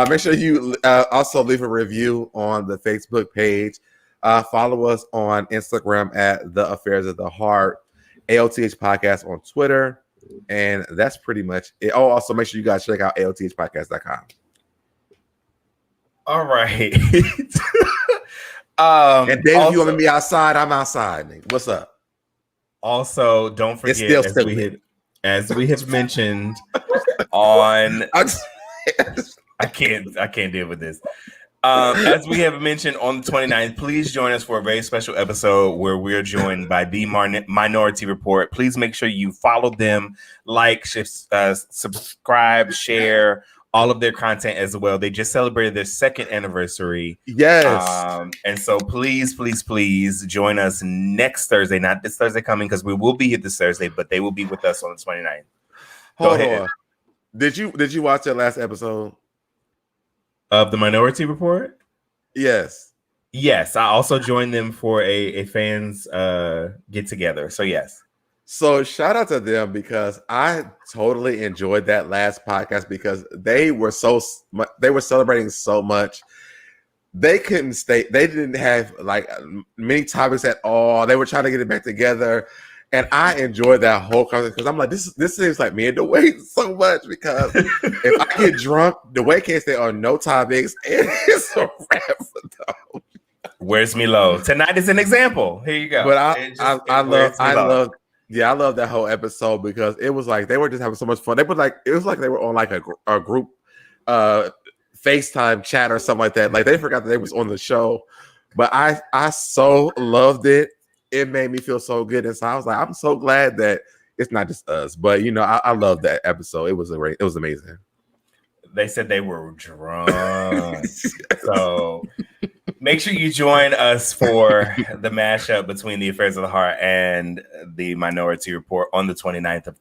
Make sure you also leave a review on the Facebook page. Follow us on Instagram at The Affairs of the Heart, AOTH Podcast on Twitter. And that's pretty much it. Oh, also make sure you guys check out AOTHpodcast.com. All right. And Dave, if you want to be outside, I'm outside. Nigga. What's up? Also, don't forget, as we have mentioned on I can't deal with this. As we have mentioned on the 29th, please join us for a very special episode where we're joined by the Minority Report. Please make sure you follow them, like, subscribe, share all of their content as well. They just celebrated their 2nd anniversary. Yes. And so please join us next Thursday, not this Thursday coming, because we will be here this Thursday, but they will be with us on the 29th. Hold on. Did you watch that last episode? Of the Minority Report? Yes. I also joined them for a fans get together. So yes. So shout out to them because I totally enjoyed that last podcast because they were celebrating so much. they couldn't stay. They didn't have like many topics at all. They were trying to get it back together, and I enjoyed that whole conversation because I'm like, this seems like me and Dwayne so much because if I get drunk, Dwayne can't stay on no topics, and it's a wrap for them. Where's Milo? Tonight is an example. Here you go. But I love that whole episode because it was like they were just having so much fun. They were like, it was like they were on like a group FaceTime chat or something like that. Like they forgot that they was on the show. But I so loved it. It made me feel so good. And so I was like, I'm so glad that it's not just us. But you know, I love that episode. It was amazing. They said they were drunk. So make sure you join us for the mashup between the Affairs of the Heart and the Minority Report on the 29th of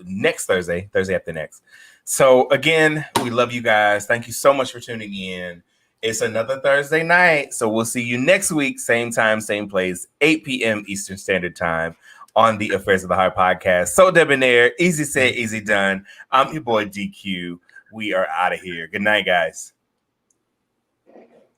next Thursday after next. So again, we love you guys. Thank you so much for tuning in. It's another Thursday night. So we'll see you next week, same time, same place, 8 p.m. Eastern Standard Time on the Affairs of the Heart podcast. So debonair, easy said, easy done. I'm your boy DQ. We are out of here. Good night, guys.